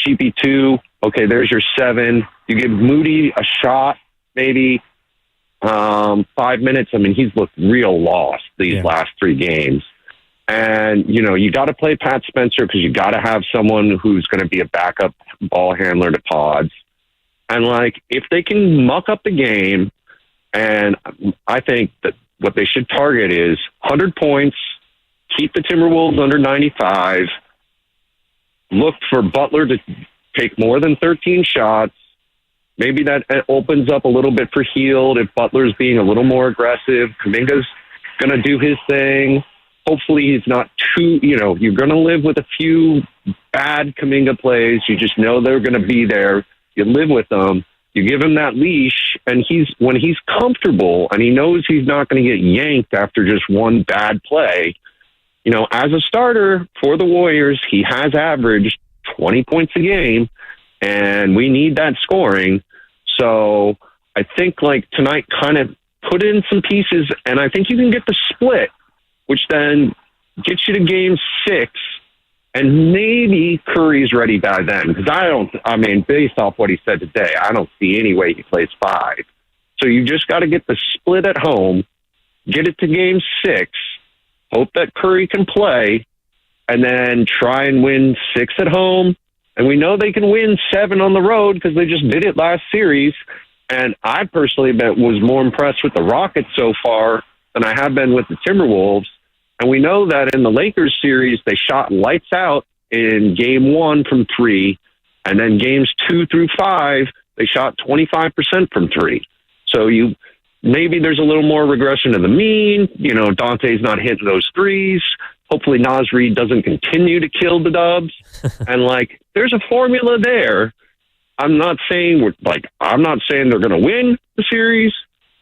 GP2. Okay, there's your 7. You give Moody a shot, maybe 5 minutes. I mean, he's looked real lost these last 3 games. And, you know, you got to play Pat Spencer because you got to have someone who's going to be a backup ball handler to Pods. And, like, if they can muck up the game, and I think that what they should target is 100 points, keep the Timberwolves under 95, look for Butler to take more than 13 shots. Maybe that opens up a little bit for Hield if Butler's being a little more aggressive. Kuminga's going to do his thing. Hopefully he's not too, you know, you're going to live with a few bad Kuminga plays. You just know they're going to be there. You live with them. You give him that leash, and when he's comfortable and he knows he's not going to get yanked after just one bad play, you know, as a starter for the Warriors, he has averaged 20 points a game, and we need that scoring. So I think, like, tonight kind of put in some pieces, and I think you can get the split, which then gets you to Game 6, and maybe Curry's ready by then. Because I mean, based off what he said today, I don't see any way he plays 5. So you just got to get the split at home, get it to Game 6, hope that Curry can play, and then try and win 6 at home. And we know they can win 7 on the road because they just did it last series. And I personally was more impressed with the Rockets so far than I have been with the Timberwolves. And we know that in the Lakers series, they shot lights out in Game 1 from 3. And then Games 2 through 5, they shot 25% from 3. So maybe there's a little more regression to the mean. You know, Dante's not hitting those threes. Hopefully Naz Reid doesn't continue to kill the Dubs. And, like, there's a formula there. I'm not saying they're going to win the series.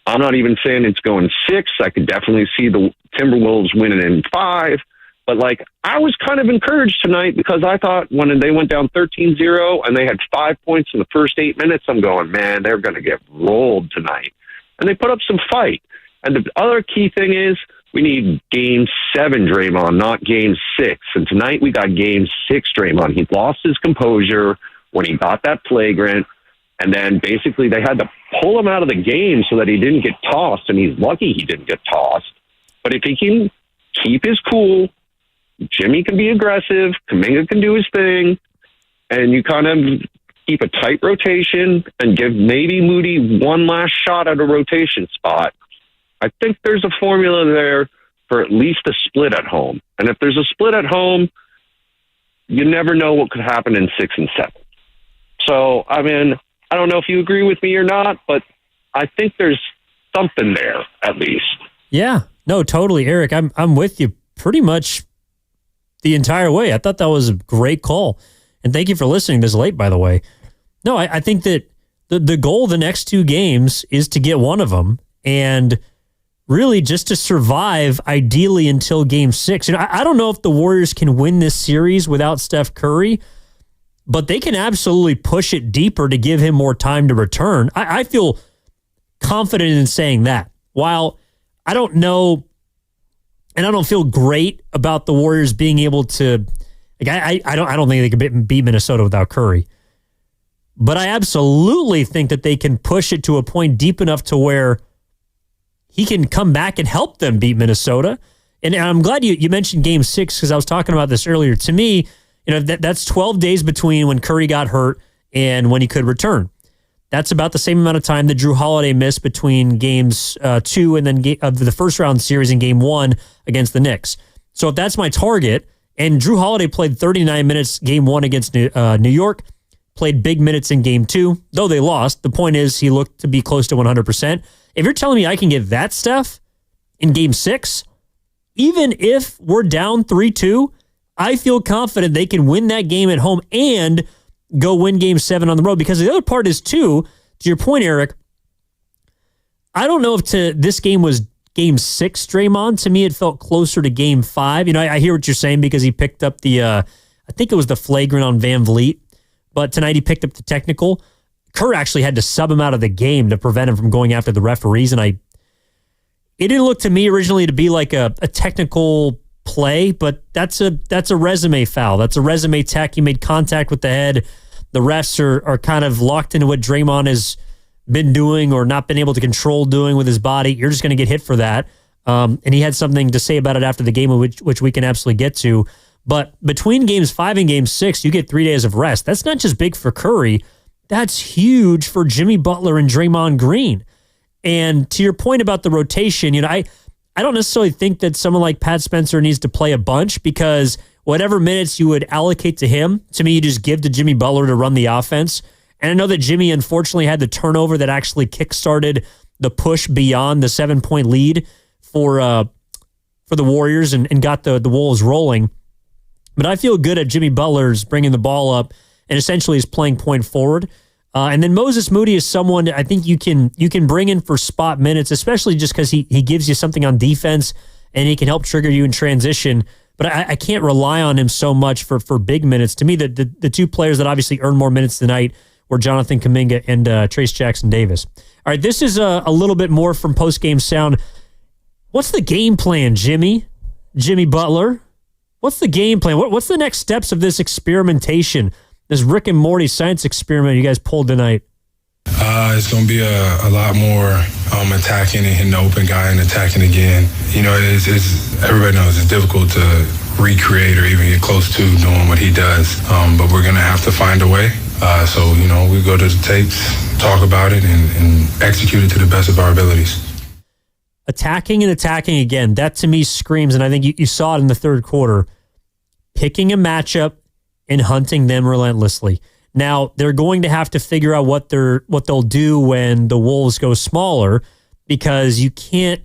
I'm not even saying it's going 6. I could definitely see the Timberwolves winning in 5. But, like, I was kind of encouraged tonight because I thought when they went down 13-0 and they had 5 points in the first 8 minutes, I'm going, man, they're going to get rolled tonight. And they put up some fight. And the other key thing is we need Game 7 Draymond, not Game 6. And tonight we got Game 6 Draymond. He lost his composure when he got that flagrant. And then basically they had to pull him out of the game so that he didn't get tossed. And he's lucky he didn't get tossed. But if he can keep his cool, Jimmy can be aggressive, Kuminga can do his thing, and you kind of keep a tight rotation and give maybe Moody one last shot at a rotation spot. I think there's a formula there for at least a split at home. And if there's a split at home, you never know what could happen in 6 and 7. So, I mean, I don't know if you agree with me or not, but I think there's something there, at least. Yeah, no, totally, Eric. I'm with you pretty much the entire way. I thought that was a great call, and thank you for listening this late, by the way. No, I think that the goal the next two games is to get one of them, and really just to survive, ideally until Game 6. I don't know if the Warriors can win this series without Steph Curry, but they can absolutely push it deeper to give him more time to return. I feel confident in saying that. While I don't know, and I don't feel great about the Warriors being able to, I don't think they can beat Minnesota without Curry. But I absolutely think that they can push it to a point deep enough to where he can come back and help them beat Minnesota. And I'm glad you mentioned Game 6 because I was talking about this earlier. To me, that's 12 days between when Curry got hurt and when he could return. That's about the same amount of time that Drew Holiday missed between Games 2 and then the first round series in Game 1 against the Knicks. So if that's my target, and Drew Holiday played 39 minutes Game 1 against New York, played big minutes in Game 2, though they lost. The point is he looked to be close to 100%. If you're telling me I can get that stuff in Game 6, even if we're down 3-2, I feel confident they can win that game at home and go win Game 7 on the road. Because the other part is, too, to your point, Eric, I don't know if this game was Game 6, Draymond. To me, it felt closer to Game 5. I hear what you're saying because he picked up I think it was the flagrant on Van Vliet. But tonight he picked up the technical. Kerr actually had to sub him out of the game to prevent him from going after the referees. And it didn't look to me originally to be like a technical play, but that's a resume foul. That's a resume tech. He made contact with the head. The refs are kind of locked into what Draymond has been doing or not been able to control doing with his body. You're just going to get hit for that. And he had something to say about it after the game, which we can absolutely get to. But between Games 5 and Game 6, you get 3 days of rest. That's not just big for Curry. That's huge for Jimmy Butler and Draymond Green. And to your point about the rotation, I don't necessarily think that someone like Pat Spencer needs to play a bunch because whatever minutes you would allocate to him, to me, you just give to Jimmy Butler to run the offense. And I know that Jimmy unfortunately had the turnover that actually kickstarted the push beyond the 7-point lead for the Warriors and got the Wolves rolling. But I feel good at Jimmy Butler's bringing the ball up and essentially is playing point forward. And then Moses Moody is someone I think you can bring in for spot minutes, especially just because he gives you something on defense and he can help trigger you in transition. But I can't rely on him so much for big minutes. To me, the two players that obviously earned more minutes tonight were Jonathan Kuminga and Trace Jackson Davis. All right, this is a little bit more from post-game sound. What's the game plan, Jimmy Butler? What's the game plan? What's the next steps of this experimentation, this Rick and Morty science experiment you guys pulled tonight? It's going to be a lot more attacking and hitting the open guy and attacking again. It's everybody knows it's difficult to recreate or even get close to doing what he does. But we're going to have to find a way. So we go to the tapes, talk about it, and execute it to the best of our abilities. Attacking and attacking again. That to me screams, and I think you saw it in the third quarter, picking a matchup and hunting them relentlessly. Now, they're going to have to figure out what they'll do when the Wolves go smaller because you can't,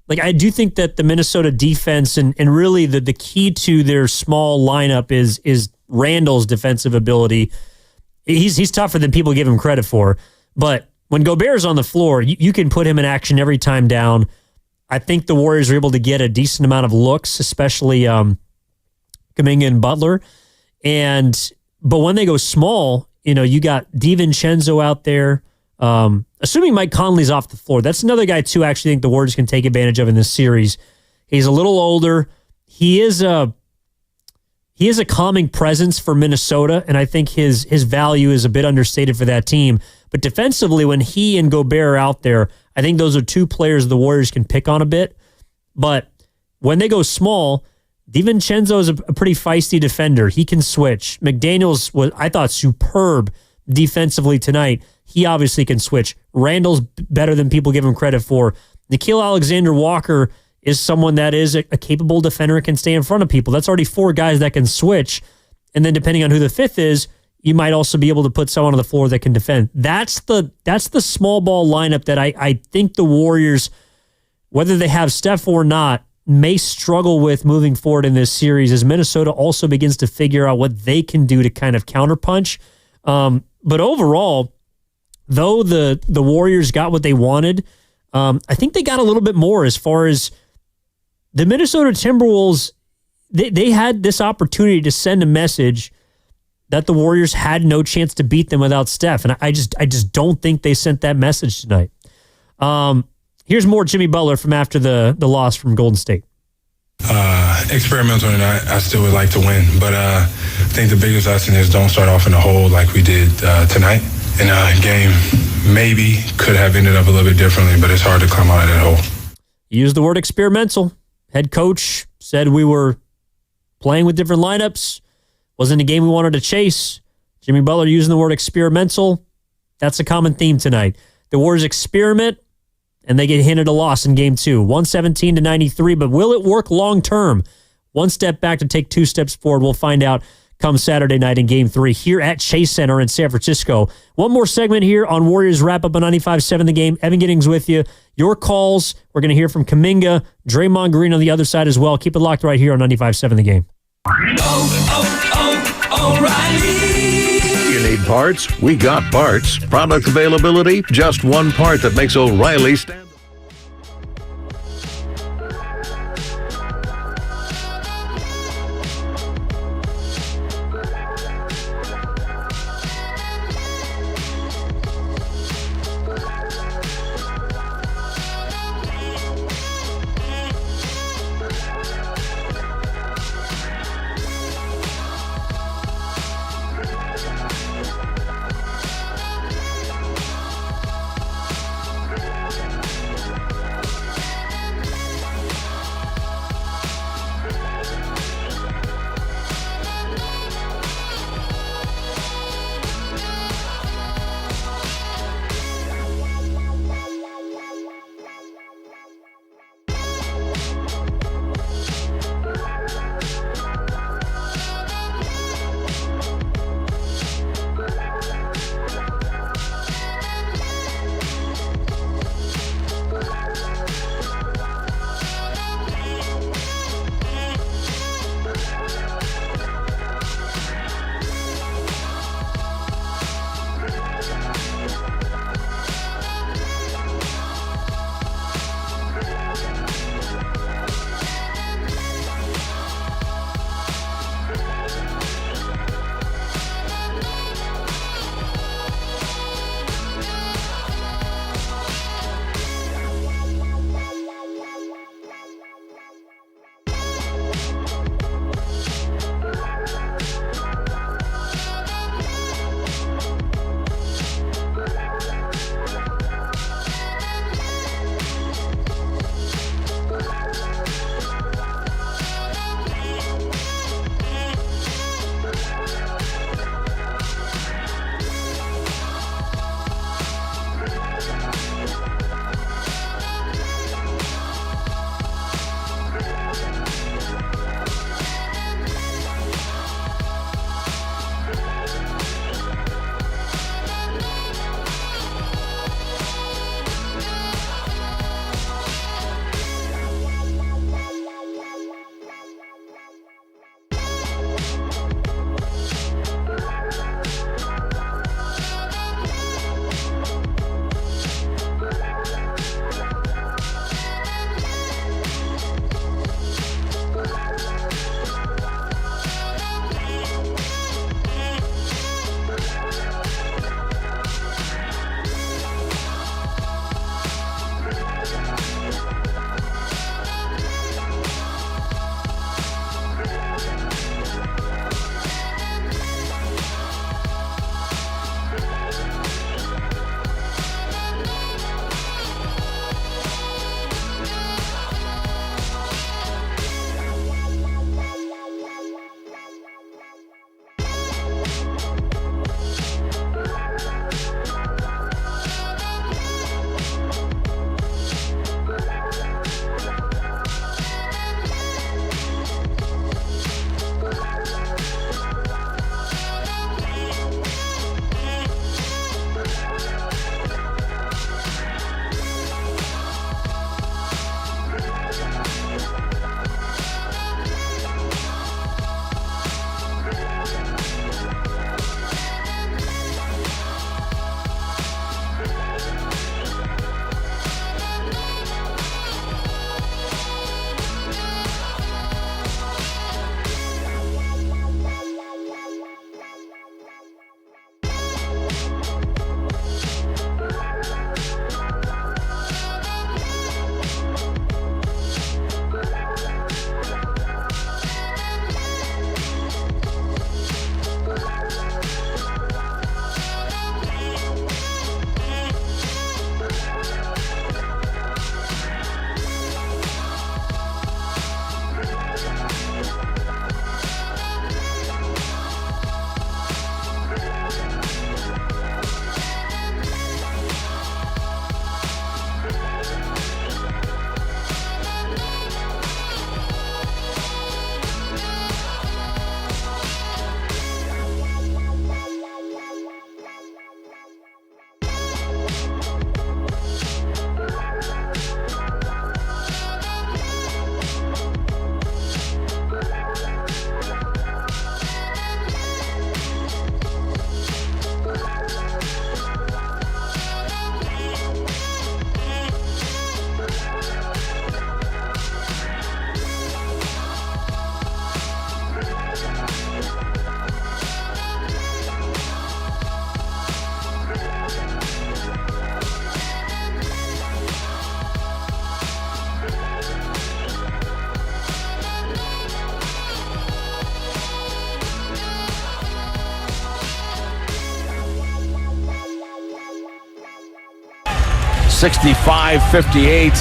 I do think that the Minnesota defense and really the key to their small lineup is Randall's defensive ability. He's tougher than people give him credit for, but when Gobert's on the floor, you can put him in action every time down. I think the Warriors are able to get a decent amount of looks, especially Kuminga and Butler. But when they go small, you got DiVincenzo out there. Assuming Mike Conley's off the floor, that's another guy too. I actually think the Warriors can take advantage of in this series. He's a little older. He is a calming presence for Minnesota, and I think his value is a bit understated for that team. But defensively, when he and Gobert are out there, I think those are two players the Warriors can pick on a bit. But when they go small, DiVincenzo is a pretty feisty defender. He can switch. McDaniels was, I thought, superb defensively tonight. He obviously can switch. Randall's better than people give him credit for. Nickeil Alexander-Walker is someone that is a capable defender and can stay in front of people. That's already four guys that can switch. And then depending on who the fifth is, you might also be able to put someone on the floor that can defend. That's the small ball lineup that I think the Warriors whether they have Steph or not, may struggle with moving forward in this series as Minnesota also begins to figure out what they can do to kind of counterpunch. But overall, though the Warriors got what they wanted, I think they got a little bit more as far as the Minnesota Timberwolves. They had this opportunity to send a message that the Warriors had no chance to beat them without Steph, and I just don't think they sent that message tonight. Here's more Jimmy Butler from after the loss from Golden State. Experimental, and I still would like to win, but I think the biggest lesson is don't start off in a hole like we did tonight. And game maybe could have ended up a little bit differently, but it's hard to come out of that hole. Use the word experimental. Head coach said we were playing with different lineups. Wasn't a game we wanted to chase. Jimmy Butler using the word experimental. That's a common theme tonight. The Warriors experiment, and they get handed a loss in game 2. 117-93, but will it work long term? One step back to take 2 steps forward. We'll find out come Saturday night in game 3 here at Chase Center in San Francisco. One more segment here on Warriors Wrap Up on 95.7 The Game. Evan Giddings with you. Your calls. We're going to hear from Kuminga, Draymond Green on the other side as well. Keep it locked right here on 95.7 The Game. O'Reilly. You need parts? We got parts. Product availability? Just one part that makes O'Reilly stand. 65-58.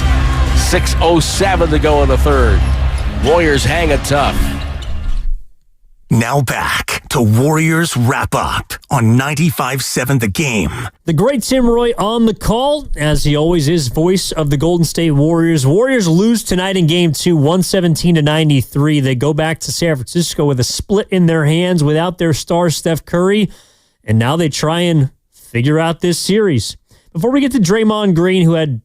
6:07 to go in the third. Warriors hang it tough. Now back to Warriors Wrap Up on 95.7 The Game. The great Tim Roy on the call, as he always is, voice of the Golden State Warriors. Warriors lose tonight in Game 2, 117-93. They go back to San Francisco with a split in their hands without their star, Steph Curry, and now they try and figure out this series. Before we get to Draymond Green, who had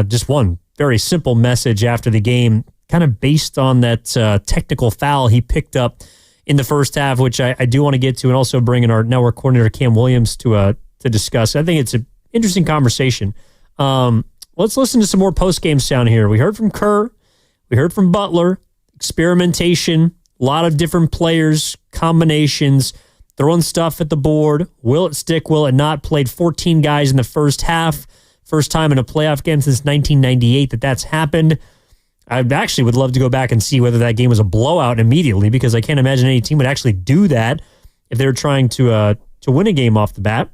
just one very simple message after the game, kind of based on that technical foul he picked up in the first half, which I do want to get to, and also bring in our network coordinator, Cam Williams, to discuss. I think it's an interesting conversation. Let's listen to some more post-game sound here. We heard from Kerr. We heard from Butler. Experimentation, a lot of different players, combinations, throwing stuff at the board. Will it stick? Will it not? Played 14 guys in the first half. First time in a playoff game since 1998 that's happened. I actually would love to go back and see whether that game was a blowout immediately, because I can't imagine any team would actually do that if they were trying to win a game off the bat.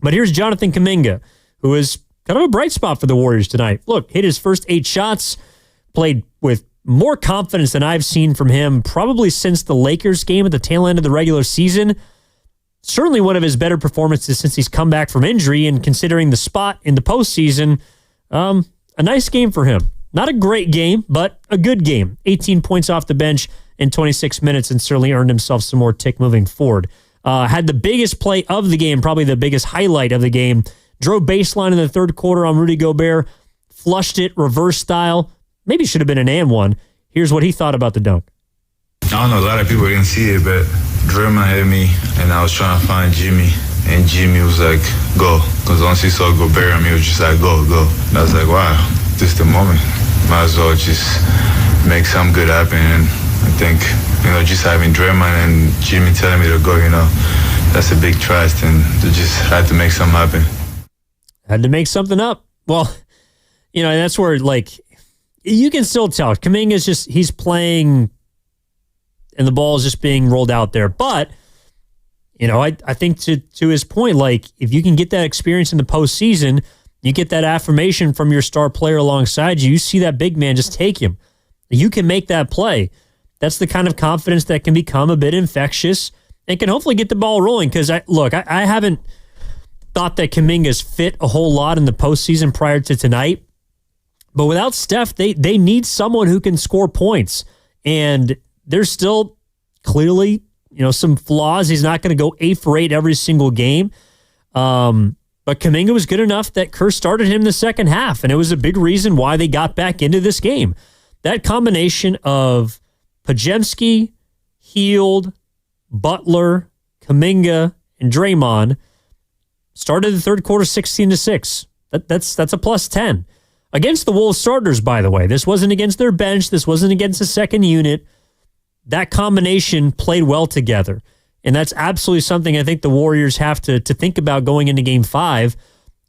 But here's Jonathan Kuminga, who is kind of a bright spot for the Warriors tonight. Look, hit his first 8 shots, played with more confidence than I've seen from him probably since the Lakers game at the tail end of the regular season. Certainly one of his better performances since he's come back from injury, and considering the spot in the postseason, a nice game for him. Not a great game, but a good game. 18 points off the bench in 26 minutes, and certainly earned himself some more tick moving forward. Had the biggest play of the game, probably the biggest highlight of the game. Drove baseline in the third quarter on Rudy Gobert, flushed it reverse style. Maybe should have been an and one. Here's what he thought about the dunk. I don't know, a lot of people didn't see it, but Draymond hit me, and I was trying to find Jimmy, and Jimmy was like, go. Because once he saw Gobert on me, he was just like, go, go. And I was like, wow, this is the moment. Might as well just make something good happen. And I think, just having Draymond and Jimmy telling me to go, that's a big trust, and they just had to make something happen. Had to make something up. Well, that's where, you can still tell. Kuminga's he's playing, and the ball is just being rolled out there. But, I think to his point, if you can get that experience in the postseason, you get that affirmation from your star player alongside you, you see that big man, just take him. You can make that play. That's the kind of confidence that can become a bit infectious and can hopefully get the ball rolling. Because, I haven't thought that Kuminga's fit a whole lot in the postseason prior to tonight. But without Steph, they need someone who can score points. And there's still clearly, some flaws. He's not going to go 8 for 8 every single game. But Kuminga was good enough that Kerr started him the second half, and it was a big reason why they got back into this game. That combination of Podziemski, Hield, Butler, Kuminga, and Draymond started the third quarter 16-6. That's a plus 10. Against the Wolves starters, by the way. This wasn't against their bench. This wasn't against the second unit. That combination played well together. And that's absolutely something I think the Warriors have to think about going into Game 5.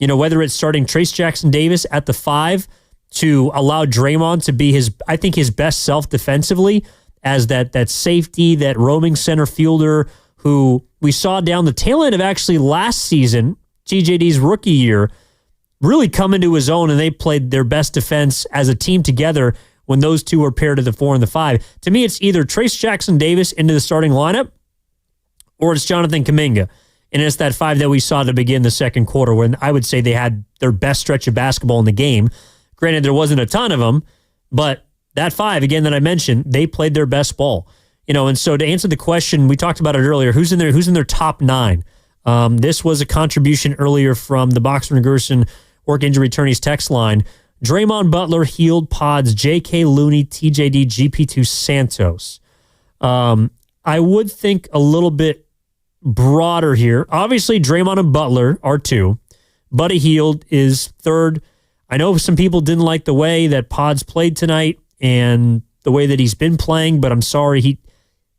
Whether it's starting Trace Jackson-Davis at the 5 to allow Draymond to be his best self defensively as that safety, that roaming center fielder who we saw down the tail end of actually last season, TJD's rookie year, really come into his own, and they played their best defense as a team together when those two were paired at the 4 and the 5. To me, it's either Trace Jackson-Davis into the starting lineup, or it's Jonathan Kuminga. And it's that 5 that we saw to begin the second quarter when I would say they had their best stretch of basketball in the game. Granted, there wasn't a ton of them, but that 5, again, that I mentioned, they played their best ball. And so to answer the question, we talked about it earlier, who's in their top 9? This was a contribution earlier from the Boxer and Gerson work injury attorneys text line. Draymond, Butler, Hield, Pods, J.K. Looney, TJD, GP2, Santos. I would think a little bit broader here. Obviously, Draymond and Butler are 2. Buddy Hield is 3rd. I know some people didn't like the way that Pods played tonight and the way that he's been playing, but I'm sorry.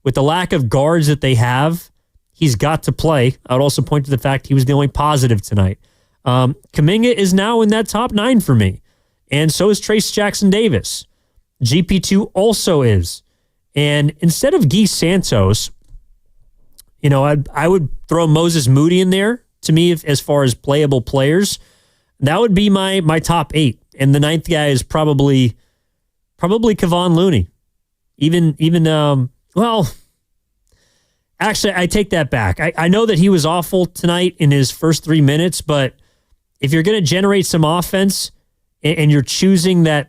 With the lack of guards that they have, he's got to play. I would also point to the fact he was the only positive tonight. Kuminga is now in that top 9 for me, and so is Trace Jackson-Davis. GP2 also is. And instead of Guy Santos, I would throw Moses Moody in there, to me, as far as playable players. That would be my top 8. And the 9th guy is probably Kevon Looney. Actually, I take that back. I know that he was awful tonight in his first 3 minutes, but if you're going to generate some offense and you're choosing that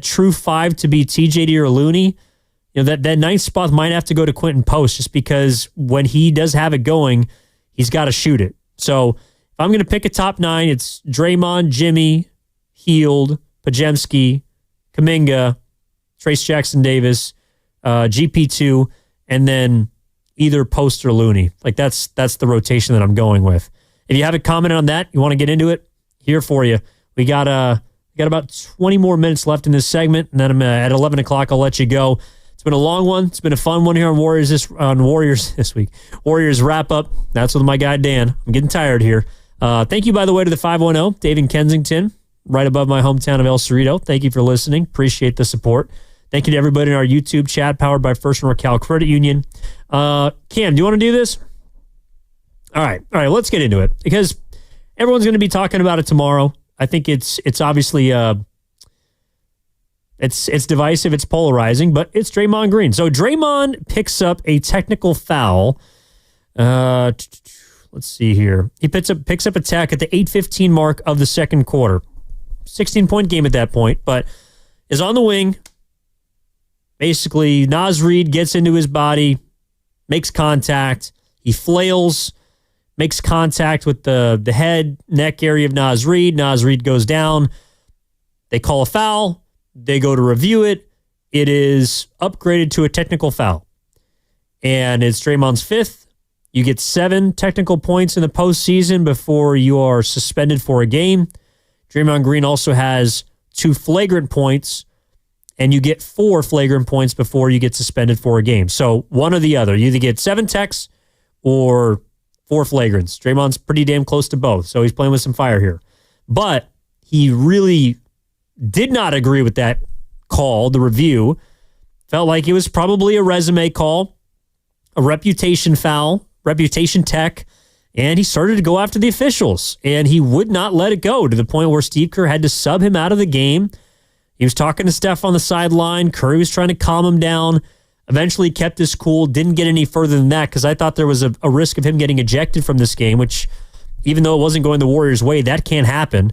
true 5 to be TJD or Looney, that 9th spot might have to go to Quentin Post, just because when he does have it going, he's got to shoot it. So if I'm going to pick a top 9, it's Draymond, Jimmy, Hield, Pajemski, Kuminga, Trace Jackson-Davis, GP2, and then either Post or Looney. Like that's the rotation that I'm going with. If you have a comment on that, you want to get into it, here for you. We got about 20 more minutes left in this segment, and then I'm at 11 o'clock. I'll let you go. It's been a long one. It's been a fun one here on Warriors this week. Warriors wrap up. That's with my guy Dan. I'm getting tired here. Thank you, by the way, to the 510, Dave in Kensington, right above my hometown of El Cerrito. Thank you for listening. Appreciate the support. Thank you to everybody in our YouTube chat, powered by First NorCal Credit Union. Cam, do you want to do this? All right, let's get into it, because everyone's going to be talking about it tomorrow. I think it's obviously it's divisive, it's polarizing, but it's Draymond Green. So Draymond picks up a technical foul. Let's see here. He picks up a tech at the 8:15 mark of the second quarter. 16-point game at that point, but is on the wing. Basically, Naz Reid gets into his body, makes contact. He flails, makes contact with the head, neck area of Naz Reid. Naz Reid goes down. They call a foul. They go to review it. It is upgraded to a technical foul. And it's Draymond's 5th. You get 7 technical points in the postseason before you are suspended for a game. Draymond Green also has 2 flagrant points, and you get 4 flagrant points before you get suspended for a game. So one or the other. You either get 7 techs or 4 flagrants. Draymond's pretty damn close to both, so he's playing with some fire here. But he really did not agree with that call, the review. Felt like it was probably a resume call, a reputation foul, reputation tech, and he started to go after the officials, and he would not let it go, to the point where Steve Kerr had to sub him out of the game. He was talking to Steph on the sideline. Curry was trying to calm him down. Eventually kept his cool, didn't get any further than that, because I thought there was a risk of him getting ejected from this game, which, even though it wasn't going the Warriors' way, that can't happen.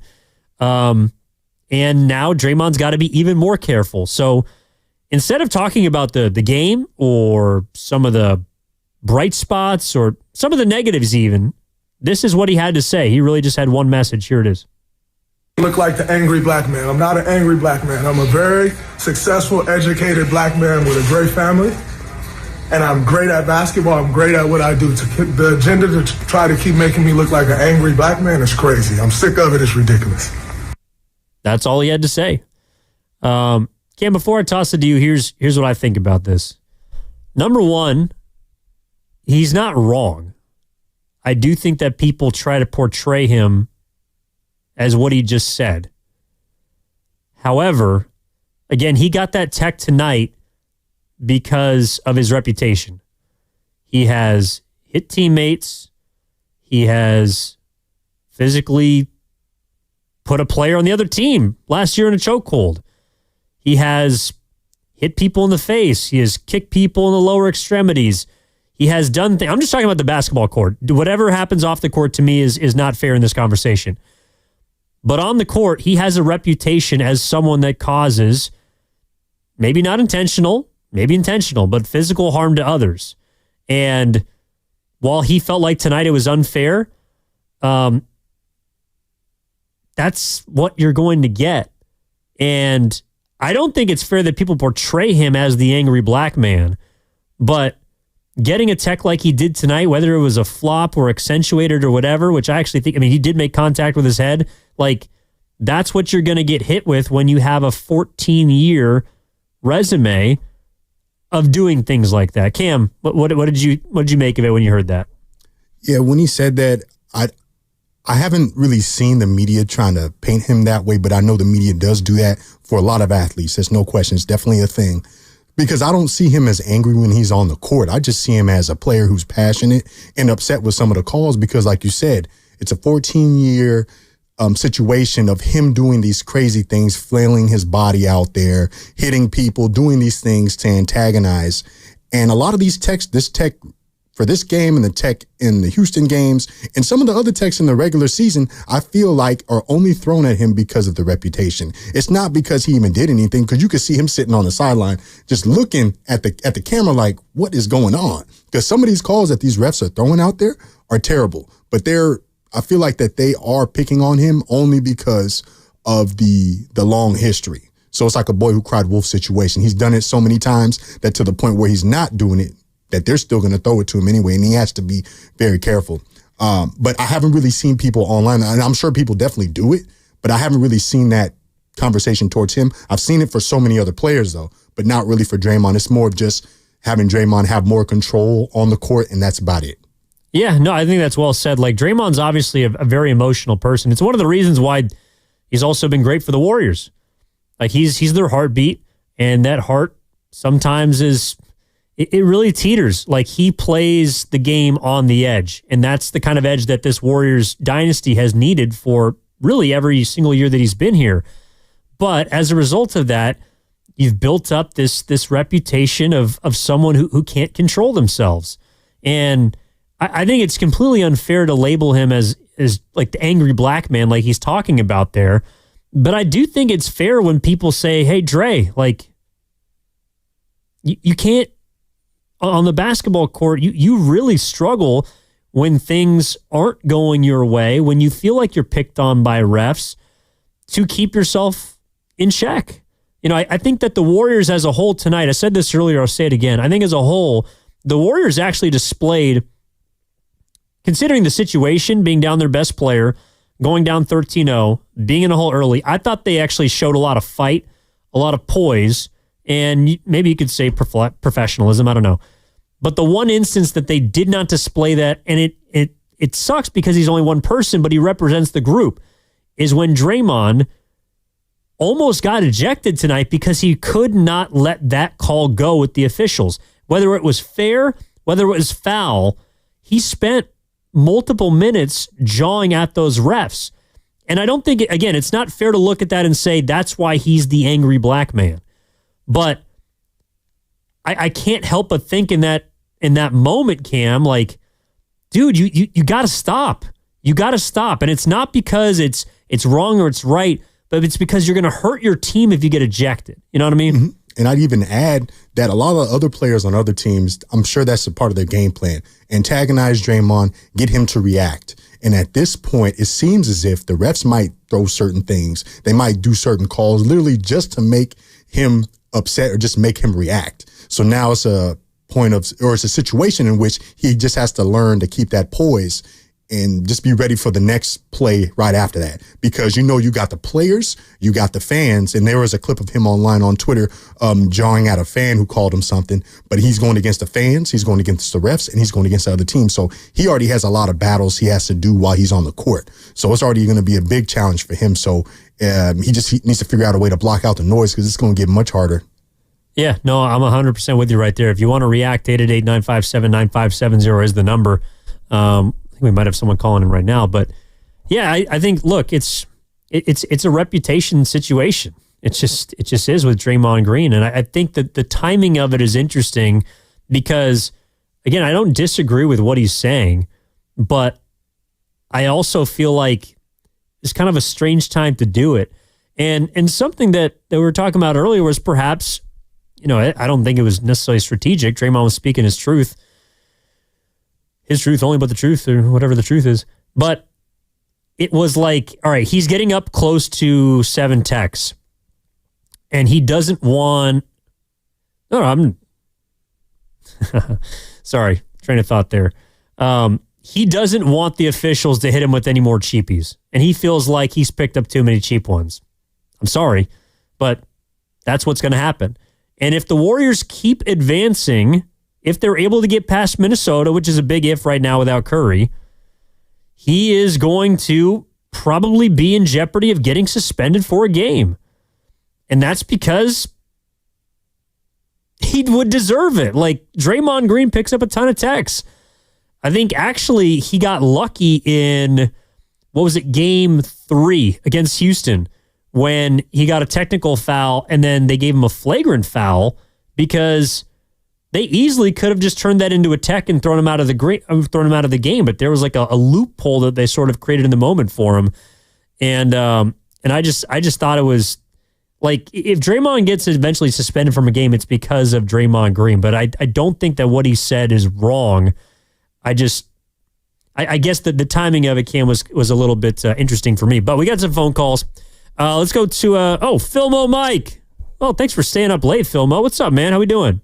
And now Draymond's got to be even more careful. So instead of talking about the game or some of the bright spots or some of the negatives even, this is what he had to say. He really just had one message. Here it is. Look like the angry black man. I'm not an angry black man. I'm a very successful, educated black man with a great family. And I'm great at basketball. I'm great at what I do. The agenda to try to keep making me look like an angry black man is crazy. I'm sick of it. It's ridiculous. That's all he had to say. Cam, before I toss it to you, here's what I think about this. Number one, he's not wrong. I do think that people try to portray him as what he just said. However, again, he got that tech tonight because of his reputation. He has hit teammates. He has physically put a player on the other team last year in a chokehold. He has hit people in the face. He has kicked people in the lower extremities. He has done things. I'm just talking about the basketball court. Whatever happens off the court to me is not fair in this conversation. But on the court, he has a reputation as someone that causes, maybe not intentional, maybe intentional, but physical harm to others. And while he felt like tonight it was unfair, that's what you're going to get. And I don't think it's fair that people portray him as the angry black man, but getting a tech like he did tonight, whether it was a flop or accentuated or whatever, which I actually think, I mean, he did make contact with his head. Like, that's what you're going to get hit with when you have a 14-year resume of doing things like that. Cam, what did you make of it when you heard that? Yeah, when he said that, I haven't really seen the media trying to paint him that way, but I know the media does do that for a lot of athletes. There's no question. It's definitely a thing. Because I don't see him as angry when he's on the court. I just see him as a player who's passionate and upset with some of the calls because, like you said, it's a 14-year situation of him doing these crazy things, flailing his body out there, hitting people, doing these things to antagonize. And a lot of these this tech for this game and the tech in the Houston games and some of the other techs in the regular season, I feel like are only thrown at him because of the reputation. It's not because he even did anything, because you could see him sitting on the sideline just looking at the camera like, what is going on? Because some of these calls that these refs are throwing out there are terrible, but I feel like that they are picking on him only because of the long history. So it's like a boy who cried wolf situation. He's done it so many times that to the point where he's not doing it, that they're still going to throw it to him anyway, and he has to be very careful. But I haven't really seen people online, and I'm sure people definitely do it, but I haven't really seen that conversation towards him. I've seen it for so many other players, though, but not really for Draymond. It's more of just having Draymond have more control on the court, and that's about it. Yeah, no, I think that's well said. Like, Draymond's obviously a very emotional person. It's one of the reasons why he's also been great for the Warriors. Like, he's their heartbeat, and that heart sometimes it really teeters. Like, he plays the game on the edge, and that's the kind of edge that this Warriors dynasty has needed for really every single year that he's been here. But as a result of that, you've built up this reputation of someone who can't control themselves. And I think it's completely unfair to label him as like the angry black man like he's talking about there. But I do think it's fair when people say, hey, Dre, like, you can't, on the basketball court, you really struggle when things aren't going your way, when you feel like you're picked on by refs, to keep yourself in check. You know, I think that the Warriors as a whole tonight, I said this earlier, I'll say it again, I think as a whole, the Warriors actually displayed, considering the situation, being down their best player, going down 13-0, being in a hole early, I thought they actually showed a lot of fight, a lot of poise, and maybe you could say professionalism, I don't know. But the one instance that they did not display that, and it sucks because he's only one person, but he represents the group, is when Draymond almost got ejected tonight because he could not let that call go with the officials. Whether it was fair, whether it was foul, he spent multiple minutes jawing at those refs. And I don't think, again, it's not fair to look at that and say that's why he's the angry black man. But I can't help but think in that moment, Cam, like, dude, you got to stop. You got to stop. And it's not because it's wrong or it's right, but it's because you're going to hurt your team if you get ejected. You know what I mean? Mm-hmm. And I'd even add that a lot of other players on other teams, I'm sure that's a part of their game plan. Antagonize Draymond, get him to react. And at this point, it seems as if the refs might throw certain things. They might do certain calls literally just to make him upset or just make him react. So now it's a it's a situation in which he just has to learn to keep that poise and just be ready for the next play right after that. Because you got the players, you got the fans, and there was a clip of him online on Twitter jawing at a fan who called him something, but he's going against the fans, he's going against the refs, and he's going against the other team. So he already has a lot of battles he has to do while he's on the court. So it's already going to be a big challenge for him. So he needs to figure out a way to block out the noise because it's going to get much harder. Yeah, no, I'm 100% with you right there. If you want to react, 888-957-9570 is the number. I think we might have someone calling in right now, but yeah, I think, look, it's a reputation situation. It just is with Draymond Green. And I think that the timing of it is interesting because, again, I don't disagree with what he's saying, but I also feel like it's kind of a strange time to do it. And something that we were talking about earlier was perhaps, I don't think it was necessarily strategic. Draymond was speaking his truth only but the truth, or whatever the truth is. But it was like, all right, he's getting up close to 7 techs, and he doesn't want... I'm... Sorry, train of thought there. He doesn't want the officials to hit him with any more cheapies, and he feels like he's picked up too many cheap ones. I'm sorry, but that's what's going to happen. And if the Warriors keep advancing, if they're able to get past Minnesota, which is a big if right now without Curry, he is going to probably be in jeopardy of getting suspended for a game. And that's because he would deserve it. Like, Draymond Green picks up a ton of techs. I think actually he got lucky in what was it, game 3 against Houston, when he got a technical foul and then they gave him a flagrant foul because they easily could have just turned that into a tech and thrown him out of the game. But there was like a loophole that they sort of created in the moment for him. And I just thought it was like, if Draymond gets eventually suspended from a game, it's because of Draymond Green. But I don't think that what he said is wrong. I guess that the timing of it, Cam, was a little bit interesting for me. But we got some phone calls. Let's go to Philmo Mike. Oh, thanks for staying up late, Philmo. What's up, man? How we doing?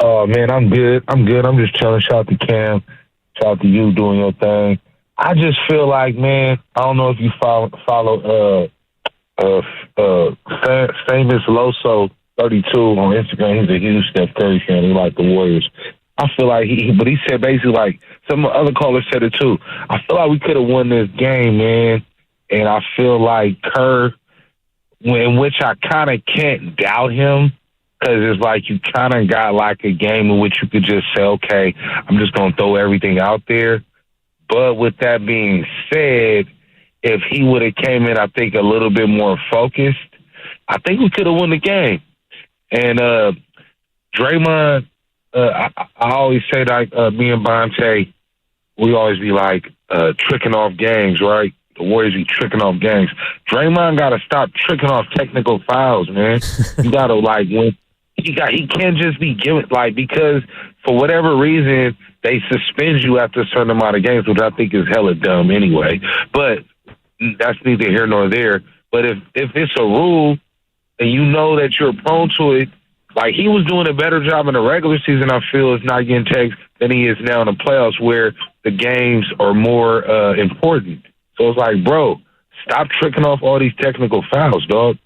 Oh, man, I'm good. I'm just chilling. Shout out to Cam. Shout out to you doing your thing. I just feel like, man, I don't know if you follow famous Loso 32 on Instagram. He's a huge Steph Curry fan. He like the Warriors. I feel like but he said basically, like some other callers said it too. I feel like we could have won this game, man. And I feel like Kerr, in which I kind of can't doubt him, because it's like you kind of got like a game in which you could just say, okay, I'm just going to throw everything out there. But with that being said, if he would have came in, I think, a little bit more focused, I think we could have won the game. And Draymond, I always say, like, me and Bonte, we always be like tricking off games, right? The Warriors be tricking off games. Draymond got to stop tricking off technical fouls, man. You got to, like, when he can't just be giving, like, because for whatever reason they suspend you after a certain amount of games, which I think is hella dumb anyway. But that's neither here nor there. But if it's a rule and you know that you're prone to it, like, he was doing a better job in the regular season, I feel, is not getting takes than he is now in the playoffs, where the games are more important. So it's like, bro, stop tricking off all these technical fouls, dog.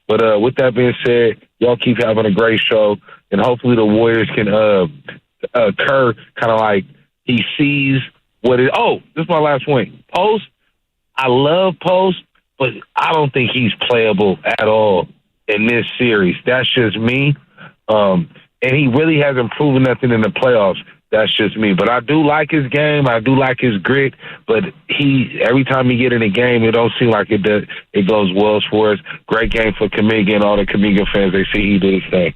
But with that being said, y'all keep having a great show, and hopefully the Warriors can Kerr kind of like, he sees what it. Oh, this is my last point. Post, I love Post, but I don't think he's playable at all in this series. That's just me. And he really hasn't proven nothing in the playoffs. That's just me. But I do like his game. I do like his grit. But every time he get in a game, it don't seem like it goes well for us. Great game for Kuminga and all the Kuminga fans. They see he did his thing.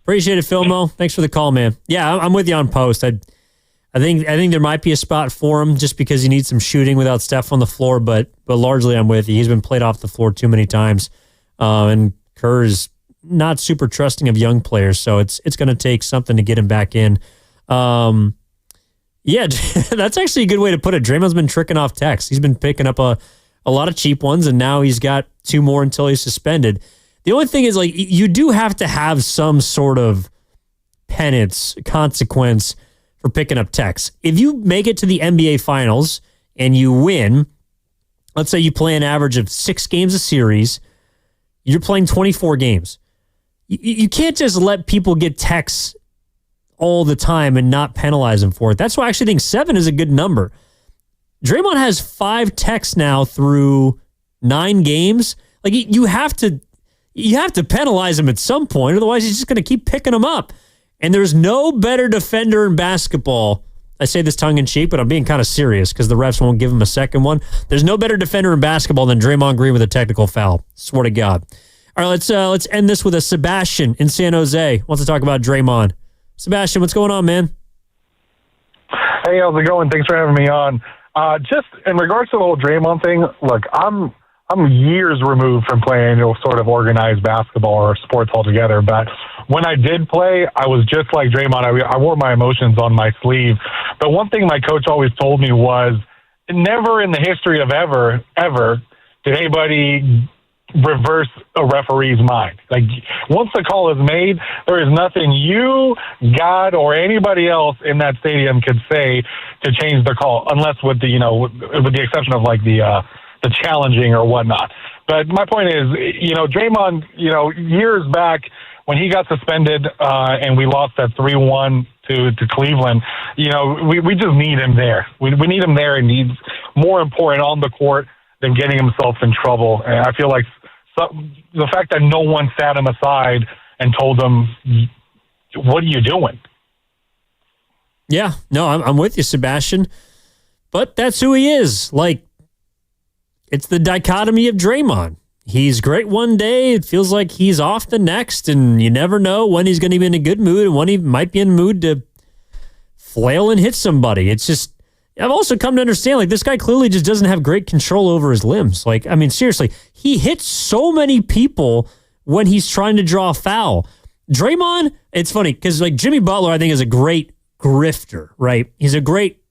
Appreciate it, Philmo. Thanks for the call, man. Yeah, I'm with you on Post. I think there might be a spot for him just because he needs some shooting without Steph on the floor. But largely, I'm with you. He's been played off the floor too many times, and Kerr is not super trusting of young players. So it's going to take something to get him back in. Yeah, that's actually a good way to put it. Draymond's been tricking off techs. He's been picking up a lot of cheap ones, and now he's got 2 more until he's suspended. The only thing is, like, you do have to have some sort of penance, consequence for picking up techs. If you make it to the NBA Finals and you win, let's say you play an average of 6 games a series, you're playing 24 games. You can't just let people get techs all the time and not penalize them for it. That's why I actually think 7 is a good number. Draymond has 5 techs now through 9 games. Like, you have to penalize him at some point, otherwise he's just going to keep picking them up. And there's no better defender in basketball. I say this tongue in cheek, but I'm being kind of serious because the refs won't give him a second one. There's no better defender in basketball than Draymond Green with a technical foul. Swear to God. All right, let's end this with a Sebastian in San Jose. Wants to talk about Draymond. Sebastian, what's going on, man? Hey, how's it going? Thanks for having me on. Just in regards to the whole Draymond thing, look, I'm years removed from playing sort of organized basketball or sports altogether, but when I did play, I was just like Draymond. I wore my emotions on my sleeve. But one thing my coach always told me was, never in the history of ever did anybody reverse a referee's mind. Like, once the call is made, there is nothing you, God, or anybody else in that stadium could say to change the call, unless with the exception of like the challenging or whatnot. But my point is, Draymond, years back when he got suspended and we lost that 3-1 to Cleveland, we just need him there. We need him there, and he's more important on the court than getting himself in trouble. And I feel like the fact that no one sat him aside and told him, what are you doing? Yeah, no, I'm with you, Sebastian. But that's who he is. Like, it's the dichotomy of Draymond. He's great one day. It feels like he's off the next, and you never know when he's going to be in a good mood and when he might be in the mood to flail and hit somebody. It's just, I've also come to understand, like, this guy clearly just doesn't have great control over his limbs. Like, I mean, seriously, he hits so many people when he's trying to draw a foul. Draymond, it's funny because, like, Jimmy Butler, I think, is a great grifter, right? He's a great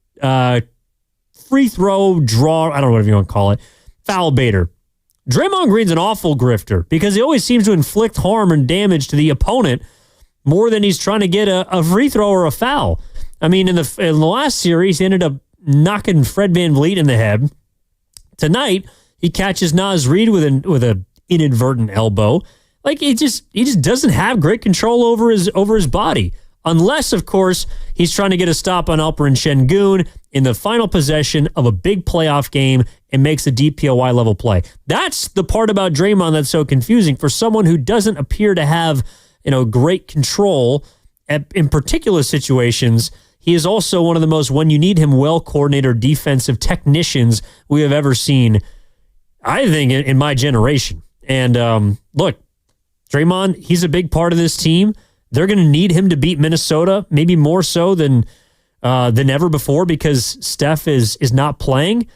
free throw draw, I don't know whatever you want to call it, foul baiter. Draymond Green's an awful grifter because he always seems to inflict harm and damage to the opponent more than he's trying to get a free throw or a foul. I mean, in the last series, he ended up knocking Fred VanVleet in the head. Tonight, he catches Naz Reid with a inadvertent elbow. Like, he just doesn't have great control over his body. Unless, of course, he's trying to get a stop on Alperen Şengün in the final possession of a big playoff game and makes a DPOY level play. That's the part about Draymond that's so confusing for someone who doesn't appear to have, great control in particular situations. He is also one of the most, when you need him, well-coordinated defensive technicians we have ever seen, I think, in my generation. And look, Draymond, he's a big part of this team. They're going to need him to beat Minnesota, maybe more so than ever before because Steph is not playing.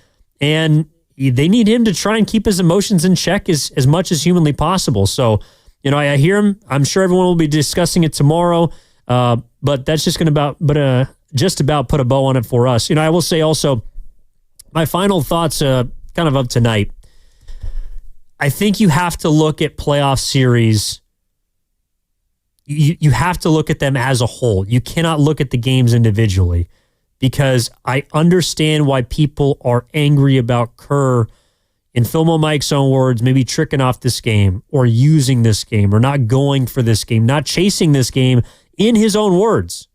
And they need him to try and keep his emotions in check as much as humanly possible. So, I hear him. I'm sure everyone will be discussing it tomorrow. But that's just going to just about put a bow on it for us. I will say also, my final thoughts kind of tonight. I think you have to look at playoff series. You have to look at them as a whole. You cannot look at the games individually because I understand why people are angry about Kerr, in Philmo Mike's own words, maybe tricking off this game or using this game or not going for this game, not chasing this game in his own words.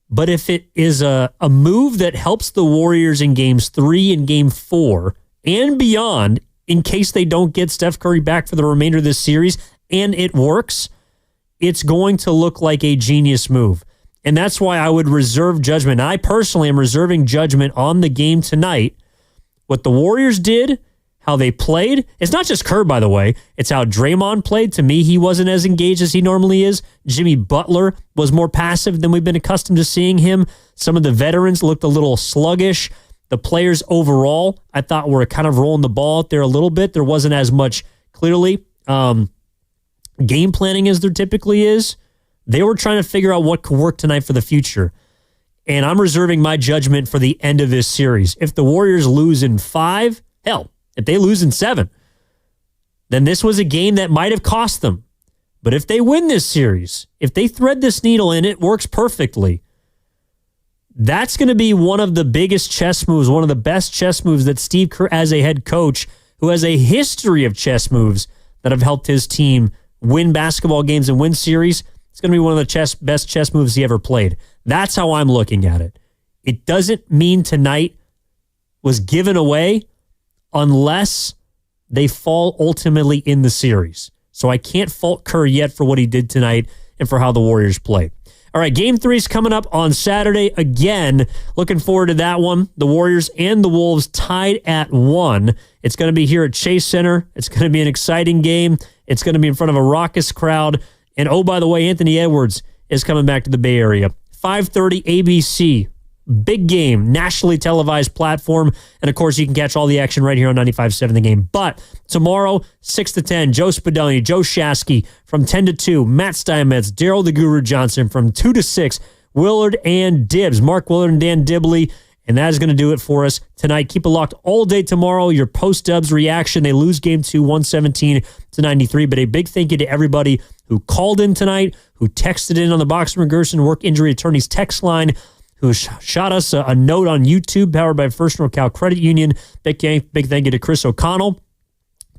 But if it is a move that helps the Warriors in games 3 and game 4 and beyond, in case they don't get Steph Curry back for the remainder of this series, and it works, it's going to look like a genius move. And that's why I would reserve judgment. I personally am reserving judgment on the game tonight. What the Warriors did, how they played. It's not just Kerr, by the way. It's how Draymond played. To me, he wasn't as engaged as he normally is. Jimmy Butler was more passive than we've been accustomed to seeing him. Some of the veterans looked a little sluggish. The players overall, I thought, were kind of rolling the ball out there a little bit. There wasn't as much, clearly, game planning as there typically is. They were trying to figure out what could work tonight for the future. And I'm reserving my judgment for the end of this series. If the Warriors lose in 5, hell, if they lose in 7, then this was a game that might have cost them. But if they win this series, if they thread this needle and it works perfectly, that's going to be one of the biggest chess moves, one of the best chess moves that Steve Kerr, as a head coach, who has a history of chess moves that have helped his team win basketball games and win series, it's going to be one of the best chess moves he ever played. That's how I'm looking at it. It doesn't mean tonight was given away unless they fall ultimately in the series. So I can't fault Kerr yet for what he did tonight and for how the Warriors played. All right, Game 3 is coming up on Saturday. Again, looking forward to that one. The Warriors and the Wolves tied at 1. It's going to be here at Chase Center. It's going to be an exciting game. It's going to be in front of a raucous crowd. And oh, by the way, Anthony Edwards is coming back to the Bay Area. 5:30 ABC. Big game, nationally televised platform. And of course, you can catch all the action right here on 95.7 The Game. But tomorrow, 6 to 10, Joe Spadoni, Joe Shasky from 10 to 2, Matt Steinmetz, Daryl the Guru Johnson from 2 to 6, Willard and Dibbs, Mark Willard and Dan Dibley. And that is going to do it for us tonight. Keep it locked all day tomorrow. Your post-Dubs reaction. They lose Game 2, 117-93. But a big thank you to everybody who called in tonight, who texted in on the Boxer McGerson Work Injury Attorneys text line, who shot us a note on YouTube, powered by First NorCal Credit Union. Big thank you to Chris O'Connell,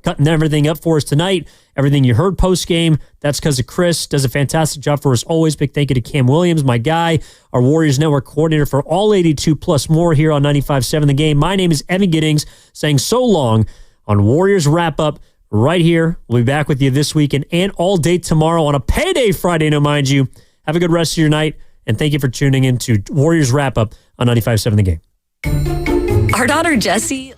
cutting everything up for us tonight. Everything you heard post-game, that's because of Chris. Does a fantastic job for us always. Big thank you to Cam Williams, my guy, our Warriors Network coordinator for all 82 plus more here on 95.7 The Game. My name is Evan Giddings, saying so long on Warriors Wrap-Up right here. We'll be back with you this weekend and all day tomorrow on a payday Friday, no mind you. Have a good rest of your night. And thank you for tuning in to Warriors Wrap-Up on 95.7 The Game. Our daughter Jessie